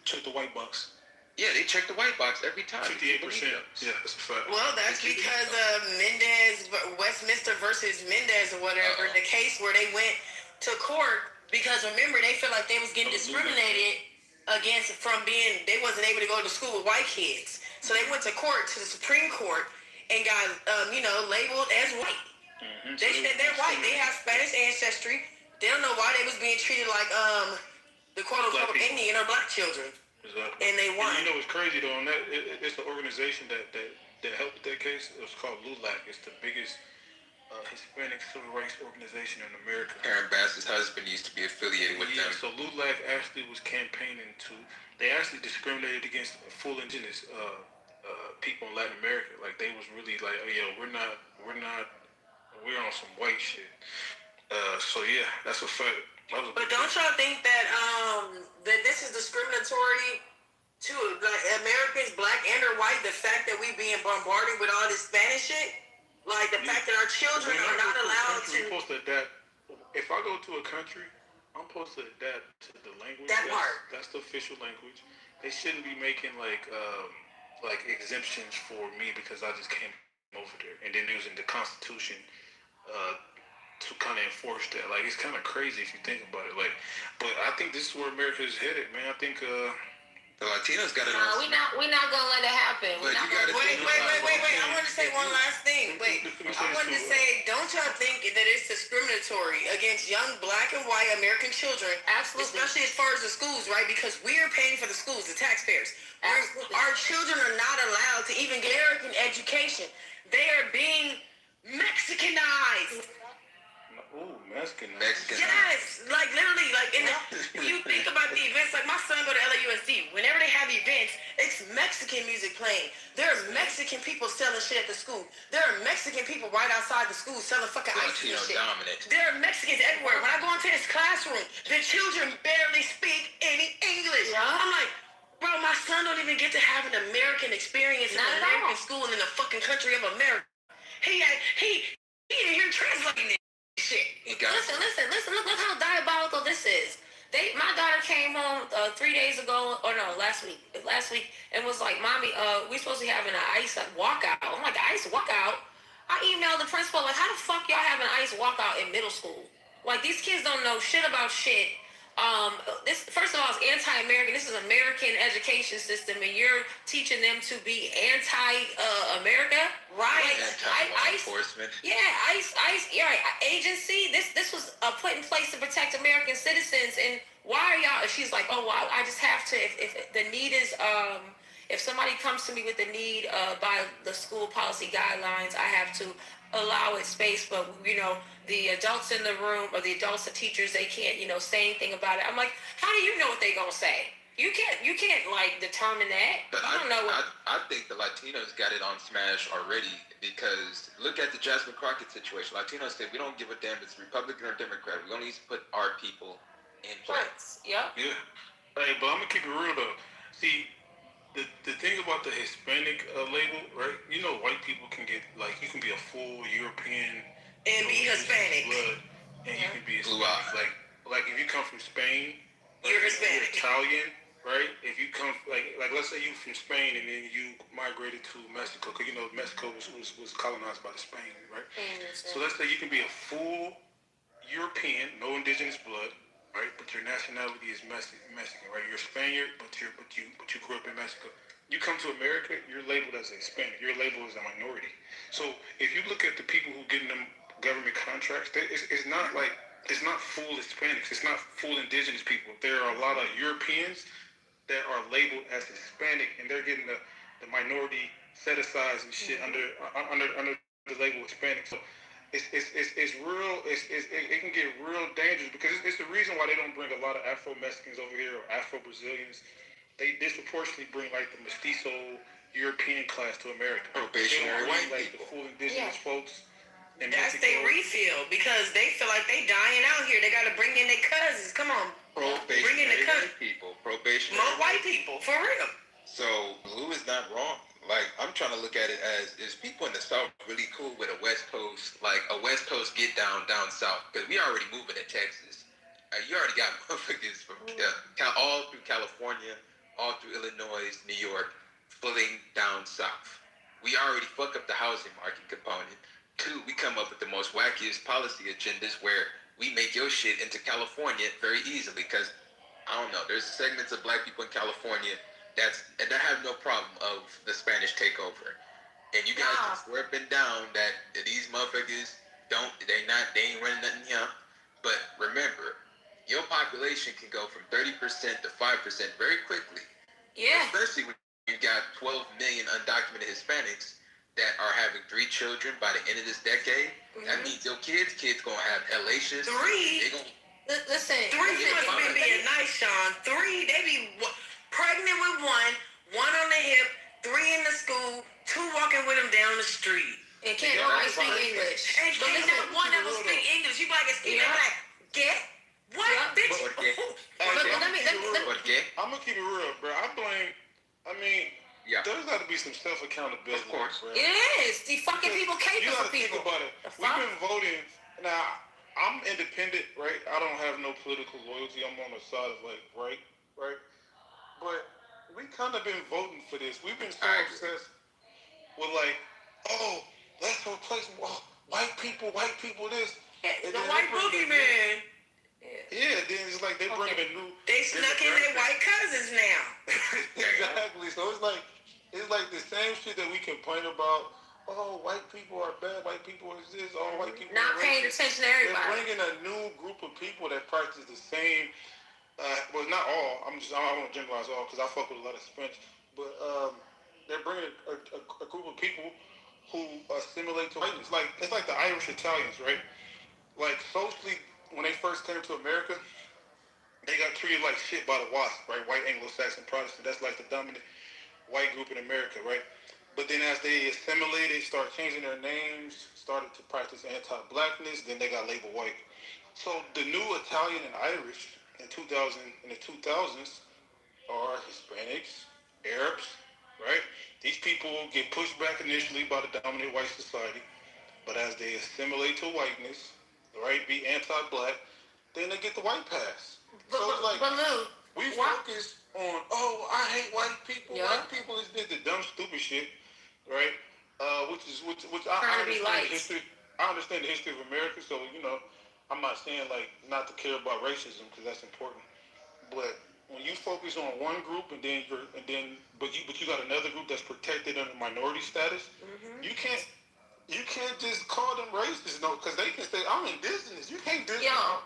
check the white box. Yeah, they check the white box every time. 58%. Yeah, that's a fact. Well, that's because of Mendez, Westminster versus Mendez or whatever, the case where they went to court because remember they felt like they was getting discriminated against they wasn't able to go to school with white kids. So they went to court, to the Supreme Court, and got, labeled as white. Mm-hmm. They said they're white. They have Spanish ancestry. They don't know why they was being treated like the quote-unquote Indian or black children. Exactly. And they won. And what's crazy though on that? It's the organization that helped with that case. It was called LULAC. It's the biggest Hispanic civil rights organization in America. Karen Bass's husband used to be affiliated with them. So LULAC actually was campaigning they actually discriminated against full indigenous people in Latin America. Like they was really like, oh yeah, we're on some white shit. So yeah, that's a fact. But don't y'all think that that this is discriminatory to like Americans, black and or white? The fact that we being bombarded with all this Spanish shit, like the fact that our children are not allowed to. We're supposed to adapt. If I go to a country, I'm supposed to adapt to the language. That's the official language. They shouldn't be making like exemptions for me because I just came over there, and then using the Constitution to kind of enforce that. Like it's kind of crazy if you think about it. Like, but I think this is where America is headed, man. I think the Latinos got it. No, we're not gonna let it happen. Wait. I want to say one last thing. I wanted to say, don't y'all think that it's discriminatory against young black and white American children? Absolutely. Especially as far as the schools, right? Because we're paying for the schools, the taxpayers. Our children are not allowed to even get American education. They are being Mexicanized. Ooh, Mexican. Yes, like literally, like when you think about the events, like my son go to LAUSD. Whenever they have events, it's Mexican music playing. There are Mexican people selling shit at the school. There are Mexican people right outside the school selling fucking ice cream shit. Dominant. There are Mexicans everywhere. When I go into this classroom, the children barely speak any English. Yeah. I'm like, bro, my son don't even get to have an American experience in an American school in the fucking country of America. He in here translating it. Shit. Listen, look how diabolical this is. My daughter came home 3 days ago, or no, last week, and was like, Mommy, we supposed to be having an ice walkout. I'm like, ice walkout? I emailed the principal, like, how the fuck y'all having an ice walkout in middle school? Like, these kids don't know shit about shit. This, first of all, is anti-American. This is American education system, and you're teaching them to be anti-America, right? Enforcement. Yeah, ICE, yeah, agency. This was put in place to protect American citizens. And why are y'all? She's like, oh, well, I just have to. If the need is, if somebody comes to me with the need by the school policy guidelines, I have to allow it space. But the adults in the room, or the adults, the teachers, they can't, say anything about it. I'm like, how do you know what they gonna say? You can't like determine that. But I don't know. I think the Latinos got it on smash already, because look at the Jasmine Crockett situation. Latinos said, we don't give a damn if it's Republican or Democrat. We only need to put our people in place. Yeah. Yeah. Hey, but I'm gonna keep it real though. See, the thing about the Hispanic label, right? White people can get, like, you can be a full European and be Hispanic, blood, and you can be Hispanic. Like if you come from Spain, you're Hispanic. You're Italian, right? If you come like let's say you from Spain and then you migrated to Mexico, because Mexico was colonized by the Spain, right? Mm-hmm. So let's say you can be a full European, no indigenous blood, right? But your nationality is Mexican, right? You're a Spaniard, but you grew up in Mexico. You come to America, you're labeled as a Hispanic. You're labeled as a minority. So if you look at the people who getting them government contracts, it's not like, it's not full Hispanics. It's not full indigenous people. There are a lot of Europeans that are labeled as Hispanic, and they're getting the minority set asides and shit under the label Hispanic. So it's real. It can get real dangerous because it's the reason why they don't bring a lot of Afro Mexicans over here or Afro Brazilians. They disproportionately bring like the mestizo European class to America. Probationary white like people. The full indigenous folks. That's their refill because they feel like they dying out here. They got to bring in their cousins. Come on. Bring in the cousins. Probationary. More white people, for real. So Lou is not wrong. Like, I'm trying to look at it as, is people in the South really cool with a West Coast, like a West Coast get down South? Because we already moving to Texas. You already got motherfuckers from all through California, all through Illinois, New York, filling down South. We already fuck up the housing market component. 2, we come up with the most wackiest policy agendas where we make your shit into California very easily because, I don't know, there's segments of black people in California that have no problem of the Spanish takeover. And you guys just swear up and down that these motherfuckers they ain't running nothing here. But remember, your population can go from 30% to 5% very quickly. Yeah. Especially when you got 12 million undocumented Hispanics that are having 3 children by the end of this decade. That means your kids gonna have hellacious. 3? Listen. 3, you must be being nice, Sean. 3, they be pregnant with 1 on the hip, 3 in the school, 2 walking with them down the street. And can't nobody speak English. And can't not one of them speak English. You like, excuse me, like, get? What, bitch? I'm gonna keep it real, bro. There's got to be some self-accountability. Of course. Bro. It is. The fucking people came for people. You gotta think about it. We've been voting. Now, I'm independent, right? I don't have no political loyalty. I'm on the side of like, right? But we kind of been voting for this. We've been so obsessed with like, oh, let's replace white people this. The white boogeyman. Yeah, then it's like they bringing a new. They snuck in their white cousins now. Exactly. So it's like the same shit that we complain about. Oh, white people are bad. White people is this. All white people not are paying racist. attention to everybody. They're bringing a new group of people that practice the same. Well, not all. I don't want to generalize all because I fuck with a lot of Spanish. But they're bringing a group of people who assimilate to whiteness. It's like the Irish Italians, right? Like socially, when they first came to America, they got treated like shit by the WASP, right? White Anglo-Saxon Protestant. That's like the dominant white group in America, right? But then as they assimilated, started changing their names, started to practice anti-blackness, then they got labeled white. So the new Italian and Irish in the 2000s are Hispanics, Arabs, right? These people get pushed back initially by the dominant white society, but as they assimilate to whiteness, right, be anti-black, then they get the white pass. So it's like, we focus on, I hate white people. Yeah. White people did the dumb, stupid shit, right? Which I understand the history. I understand the history of America, so I'm not saying like not to care about racism because that's important. But when you focus on one group but you got another group that's protected under minority status, you can't just call them racist, because they can say I'm indigenous. You can't do that.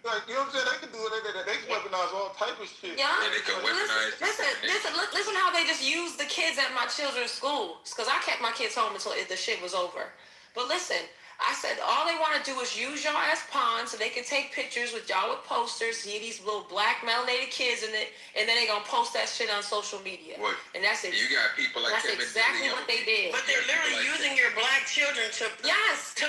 Like, you know what I'm saying? They can do it. They can weaponize all type of shit. Yeah. And they can weaponize. Listen how they just used the kids at my children's school. Because I kept my kids home until the shit was over. But listen, I said all they want to do is use y'all as pawns so they can take pictures with y'all with posters, see these little black melanated kids in it, and then they gonna post that shit on social media. What? And that's it. You got people like that's Kevin exactly what they did. But they're literally using your black children to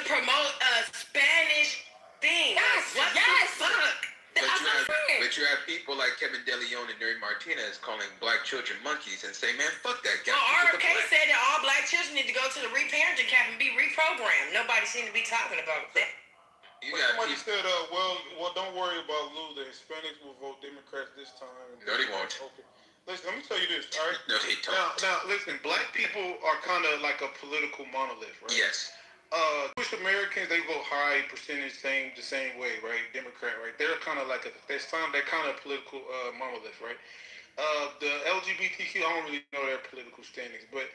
promote a Spanish thing. Yes. What the fuck? But you have people like Kevin De Leon and Neri Martinez calling black children monkeys and say, man, fuck that guy. Well, RFK said that all black children need to go to the reparenting camp and be reprogrammed. Nobody seemed to be talking about that. Somebody said, well, don't worry about Lou. The Hispanics will vote Democrats this time. No, they won't. Okay. Listen, let me tell you this, all right? No, they don't. Now, listen, black people are kind of like a political monolith, right? Yes. Jewish Americans, they vote high percentage, the same way, right? Democrat, right? They're kind of like they're kind of political monolith, right? The LGBTQ, I don't really know their political standings, but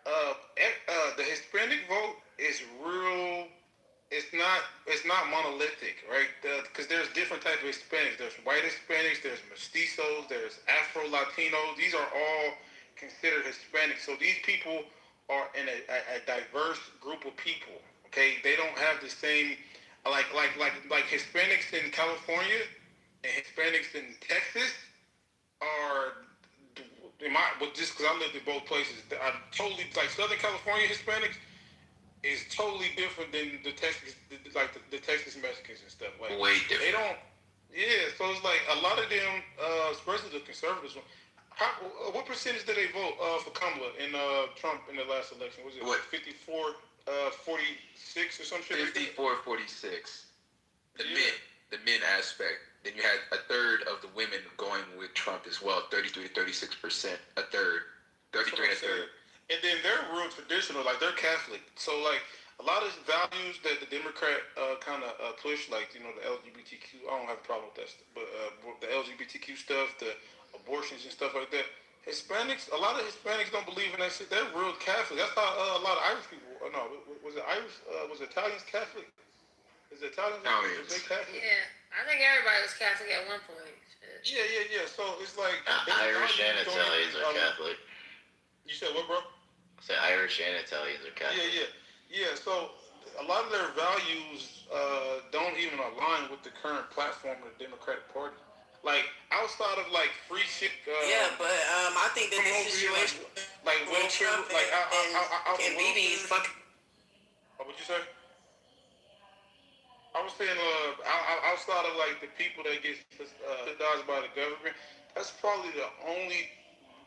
the Hispanic vote is real. It's not it's not monolithic, right? Because there's different types of Hispanics. There's white Hispanics, there's mestizos, there's Afro-Latinos. These are all considered Hispanics. So these people are in a diverse group of people. Okay, they don't have the same like Hispanics in California and Hispanics in Texas are. Just because I lived in both places, I totally like Southern California Hispanics is totally different than the Texas, the Texas Mexicans and stuff. Like way different. They don't. Yeah, so it's like a lot of them, especially the conservatives. What percentage did they vote for Kamala and Trump in the last election? Was it 54, 46 or some shit? 54, 46. The men aspect. Then you had a third of the women going with Trump as well. 33 to 36%. A third. 33 and a third. And then they're real traditional, like they're Catholic. So like a lot of values that the Democrat kind of push, like the LGBTQ. I don't have a problem with that, but the LGBTQ stuff, the abortions and stuff like that. Hispanics, a lot of Hispanics don't believe in that shit. They're real Catholic. That's how a lot of Irish people. No, was it Irish? Was Italians Catholic? Is Italians? Italians. Is they Catholic? Yeah, I think everybody was Catholic at one point. Yeah. So it's like Irish and Italians are Catholic. You said what, bro? I said Irish and Italians are Catholic. Yeah. So a lot of their values don't even align with the current platform of the Democratic Party. Like outside of like free shit. But I think that this situation, like Trump and Bibi is fucking. What'd you say? I was saying, outside of like the people that get subsidized by the government, that's probably the only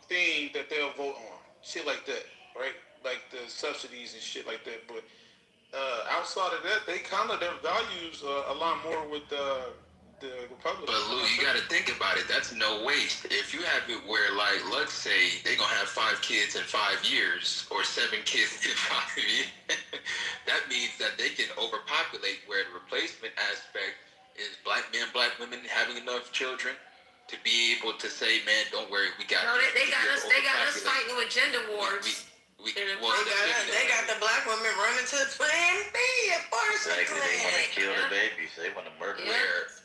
thing that they'll vote on. Shit like that, right? Like the subsidies and shit like that. But outside of that, they kind of their values align more with the Republicans. But Lou, you got to think about it. That's no waste. If you have it where, like, let's say they're gonna have 5 kids in 5 years or 7 kids in 5 years, that means that they can overpopulate. Where the replacement aspect is black men, black women having enough children to be able to say, man, don't worry, we got. No, they got us. They got us fighting with gender wars. They got the black women running to Plan B, abortion Exactly. They want to kill the babies. They want to murder them.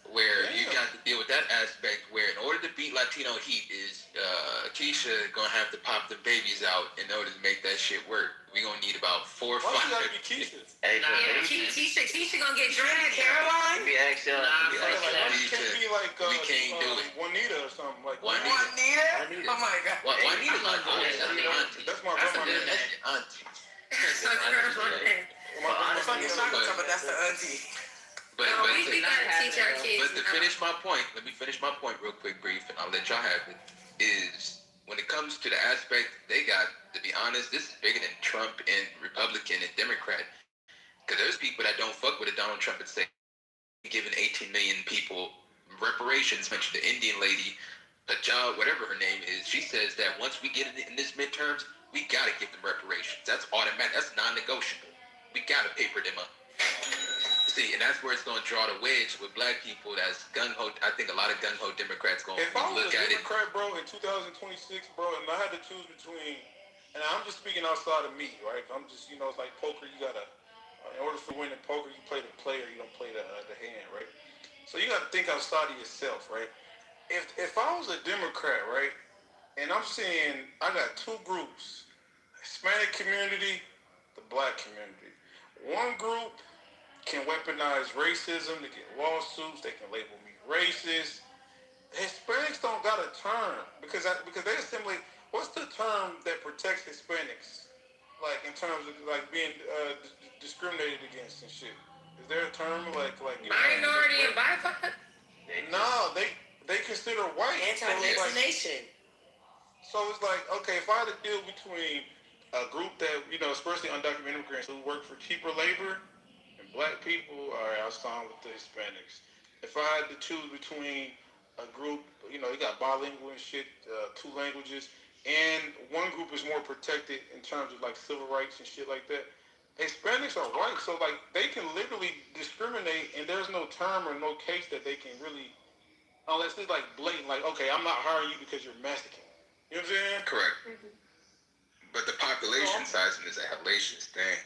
Where you got to deal with that aspect where in order to beat Latino heat is Keisha gonna have to pop the babies out in order to make that shit work. We gonna need about 4 or 5. Why you gotta be Keisha? Keisha gonna get dragged. Caroline? We can't do it. Juanita or something like Juanita? Oh my God. Juanita's not auntie. That's my grandma. Auntie. That's the auntie. But we gotta teach our kids. But to finish my point, let me finish my point real quick, brief, and I'll let y'all have it. Is when it comes to the aspect they got, to be honest, this is bigger than Trump and Republican and Democrat. Because there's people that don't fuck with Donald Trump and say giving 18 million people reparations. Mentioned the Indian lady, Ajal, whatever her name is. She says that once we get in this midterms, we gotta give them reparations. That's automatic. That's non-negotiable. We gotta paper them up. See, and that's where it's going to draw the wedge with black people. That's gung-ho. I think a lot of gung-ho Democrats going to look at it. If I was a Democrat, bro, in 2026, bro, and I had to choose between, and I'm just speaking outside of me, right? I'm just, it's like poker. You got to, in order to win in poker, you play the player, you don't play the hand, right? So you got to think outside of yourself, right? If I was a Democrat, right, and I'm seeing I got 2 groups, Hispanic community, the black community. One group can weaponize racism to get lawsuits. They can label me racist. Hispanics don't got a term because they assimilate. What's the term that protects Hispanics, like in terms of like being discriminated against and shit? Is there a term like minority and BIPOC? No, they consider white anti-vaccination. So it's like, okay, if I had to deal between a group that especially undocumented immigrants who work for cheaper labor. Black people, all right, I'll sign with the Hispanics. If I had to choose between a group, you got bilingual and shit, 2 languages, and one group is more protected in terms of like civil rights and shit like that. Hispanics are white, so like they can literally discriminate, and there's no term or no case that they can really, unless it's like blatant, like, okay, I'm not hiring you because you're Mexican. You know what I'm saying? Correct. Mm-hmm. But the population sizing is a hellacious thing.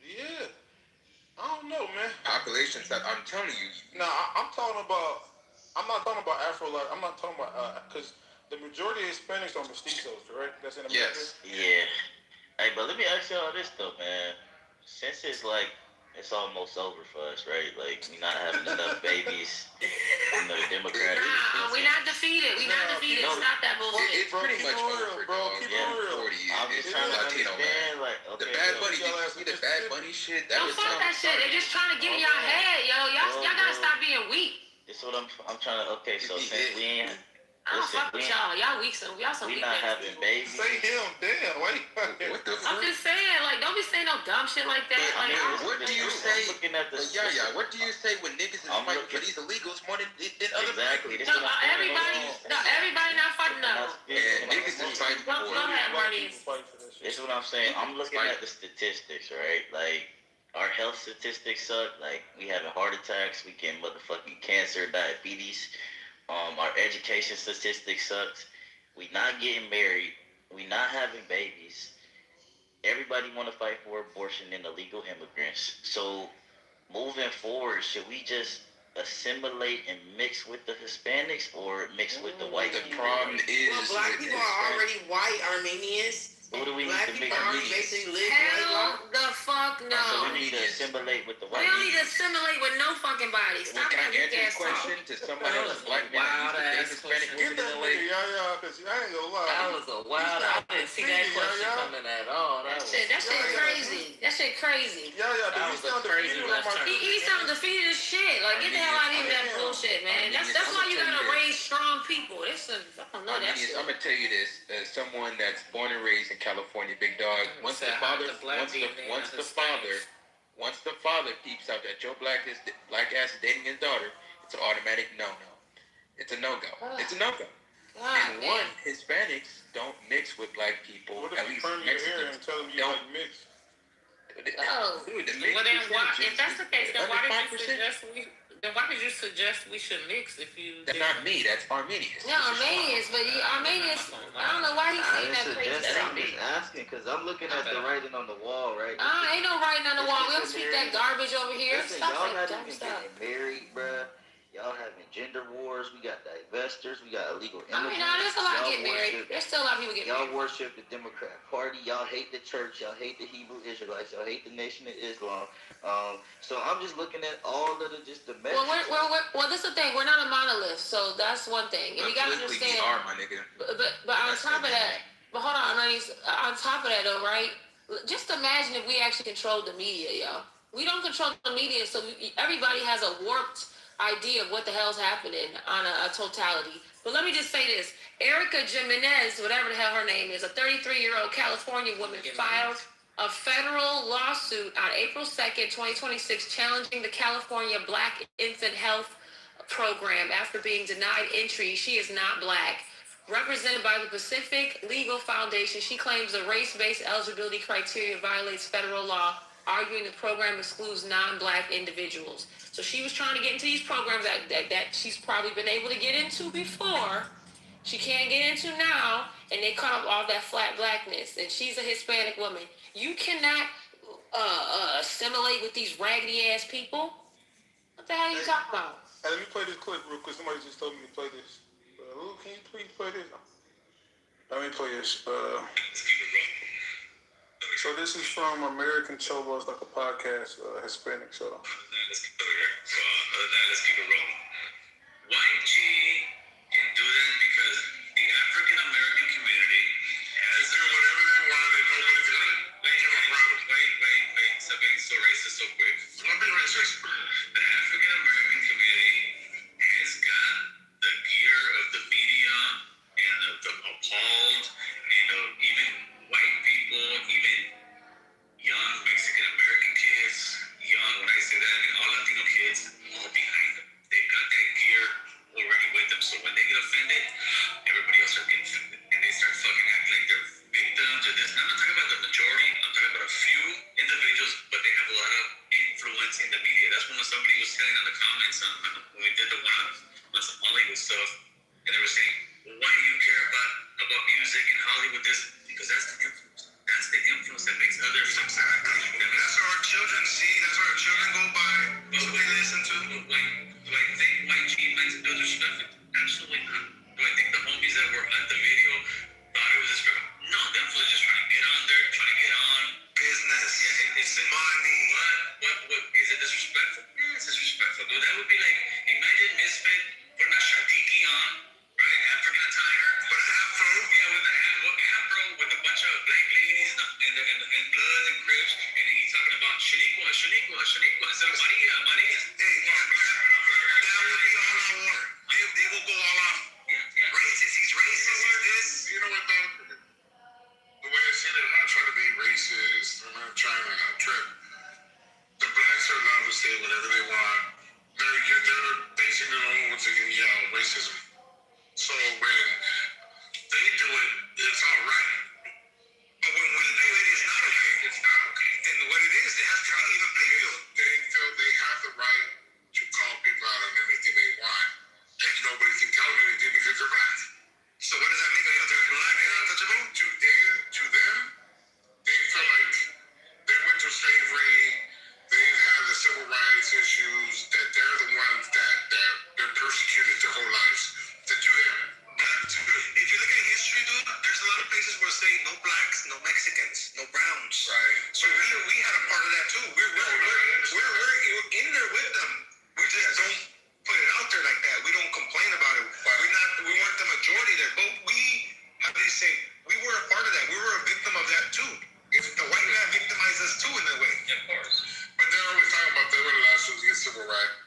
Yeah. I don't know, man. calculations. I'm telling you. No, I'm not talking about Afro. I'm not talking about because the majority of Hispanics are mestizos, right? That's in America. Yes. Yeah. Hey, but let me ask y'all this though, man. Since it's like it's almost over for us, right? Like we're not having enough babies. You know, the Democrats. Nah, we're not defeated. We're not defeated. Stop that bullshit. It's pretty much over, bro. Keep it real. 40 years. I'm just trying to understand, like, okay, the Bad Bunny, the Bad Bunny shit. Don't fuck that shit. They're just trying to get in y'all head, yo. Y'all gotta stop being weak. This is what I'm trying to. Okay, so since we ain't. I don't fuck with y'all. Y'all weak, y'all some we weak not niggas. having babies. Say him, damn. Wait. What the I'm just saying, like, don't be saying no dumb shit like that. But, Like, what do you say? I'm looking at the What do you say when niggas is fighting for these illegals more than other exactly? No, everybody not fighting them. And niggas is fighting for Go ahead, Marties. This is what I'm saying. I'm looking at the statistics, right? Like, our health statistics suck. Like, we having heart attacks. We getting motherfucking cancer, diabetes. Our education statistics sucks. We not getting married. We not having babies. Everybody want to fight for abortion and illegal immigrants. So, moving forward, should we just assimilate and mix with the Hispanics or mix with the white people? The problem is black people are already white Armenians. What do we Black need to people mix? already basically live Hell the fuck no. So we need to assimilate with the We white don't people. need to assimilate with no fucking body. Stop Can I that answer weak the ass question talk. to somebody else? Black man Wild ass Hispanic Get that nigga, y'all, because I ain't gonna lie. That was a wild. I didn't see that question coming at all. That shit crazy. That shit crazy. Yeah, That was a crazy left turn. He sounds defeated as shit. Like, get the hell out of here with that bullshit, man. That's why you gotta raise strong people. I don't know that shit. I'm gonna tell you this, as someone that's born and raised in California, big dog. Once the father peeps out that your black ass is dating his daughter, it's an automatic no. It's a no go. It's a no go. And one, Hispanics don't mix with black people. What if At you least turn your ear and Mexicans tell them you like mix? Oh, Dude, the well then mix why, if that's the case, then why did you 5%? suggest we should mix if you? That's not me. That's Armenians. No, Armenians, but Armenians. I don't know why he's saying that crazy stuff. I'm just asking because I'm looking at the writing on the wall, right? Ain't no writing on the wall. We don't speak that garbage over here. Listen, Stop y'all that not dumb even stuff. getting married, bruh. Y'all having gender wars. We got divestors. We got illegal I immigrants. mean, no, there's a lot getting married. There's still a lot of people getting Y'all married. worship the Democrat Party. Y'all hate the church. Y'all hate the Hebrew Israelites. Y'all hate the Nation of Islam. So I'm just looking at all of the metrics. Well, this is the thing. We're not a monolith, so that's one thing. And you gotta understand. We are, my nigga. But on top of that, hold on, on top of that though, right? Just imagine if we actually controlled the media, yo. We don't control the media, so everybody has a warped idea of what the hell's happening on a totality. But let me just say this. Erica Jimenez, whatever the hell her name is, a 33-year-old California woman, filed a federal lawsuit on April 2nd, 2026, challenging the California Black Infant Health Program after being denied entry. She is not black. Represented by the Pacific Legal Foundation, she claims the race-based eligibility criteria violates federal law, arguing the program excludes non-black individuals. So she was trying to get into these programs that she's probably been able to get into before. She can't get into now, and they cut off all that flat blackness. And she's a Hispanic woman. You cannot assimilate with these raggedy-ass people. What the hell are you talking about? Hey, let me play this clip real quick. Somebody just told me to play this. Lou, can you please play this? Let me play this. So this is from American Chobo. It's like a podcast, Hispanic show. Let's keep it here. So other than that, let's keep it rolling. YG can do that because the African American community has do whatever they want and nobody's gonna give them a problem. Wait. Stop getting so racist so quick. I'm being racist. The African American community has got the gear of the media and of the appalled and of even white people, even young Mexican American kids, when I say that, I mean all Latino kids, all behind them. They've got that gear already with them. So when they get offended, everybody else are getting offended. And they start fucking acting like they're victims or this. I'm not talking about the majority. I'm talking about a few individuals, but they have a lot of influence in the media. That's when somebody was telling on the comments when we did the one on some Hollywood stuff, and they were saying, well, why do you care about music and Hollywood this? Because that's the influence. That's the influence that makes others successful. And that's what our children see. That's what our children go by. Well, who I listen to? Do I think YG likes to do disrespectful? Absolutely not. Do I think the homies that were at the video thought it was disrespectful? No, definitely just trying to get on there, trying to get on. Business. Yeah, it's money. What? Is it disrespectful? Yeah, it's disrespectful, dude. That would be like, imagine Misfit putting a Shadiki on, right? African attire. With an afro? Yeah, with an afro, with a bunch of black ladies and Bloods and Crips, and then he's talking about Shaniqua, instead of Maria. Hey, that would be all I want. They will go all off. Yeah. Racist, he's racist, he's this. You know what, though? The way I see it, I'm not trying to be racist. I'm not trying to trip. The blacks are allowed to say whatever they want. They're basically the only ones that can yell racism. So when they do it, it's all right. But when we do it, it's not okay. It's not okay. And what it is, it has to be even bigger. They feel they have the right to call people out on anything they want. And nobody can tell them anything because they're black. So what does that mean? Because they're black and untouchable? To them, they feel like they went through slavery, they have the civil rights issues, that they're the ones that they're persecuted their whole lives. To them. If you look at history, dude, there's a lot of places where say no blacks, no Mexicans, no browns. Right. So we had a part of that too. We're in there with them. We just don't put it out there like that. We don't complain about it. We weren't the majority there, but how do you say? We were a part of that. We were a victim of that too. If the white man victimized us too in that way. Yeah, of course. But they're always talking about they were the last ones to get civil rights.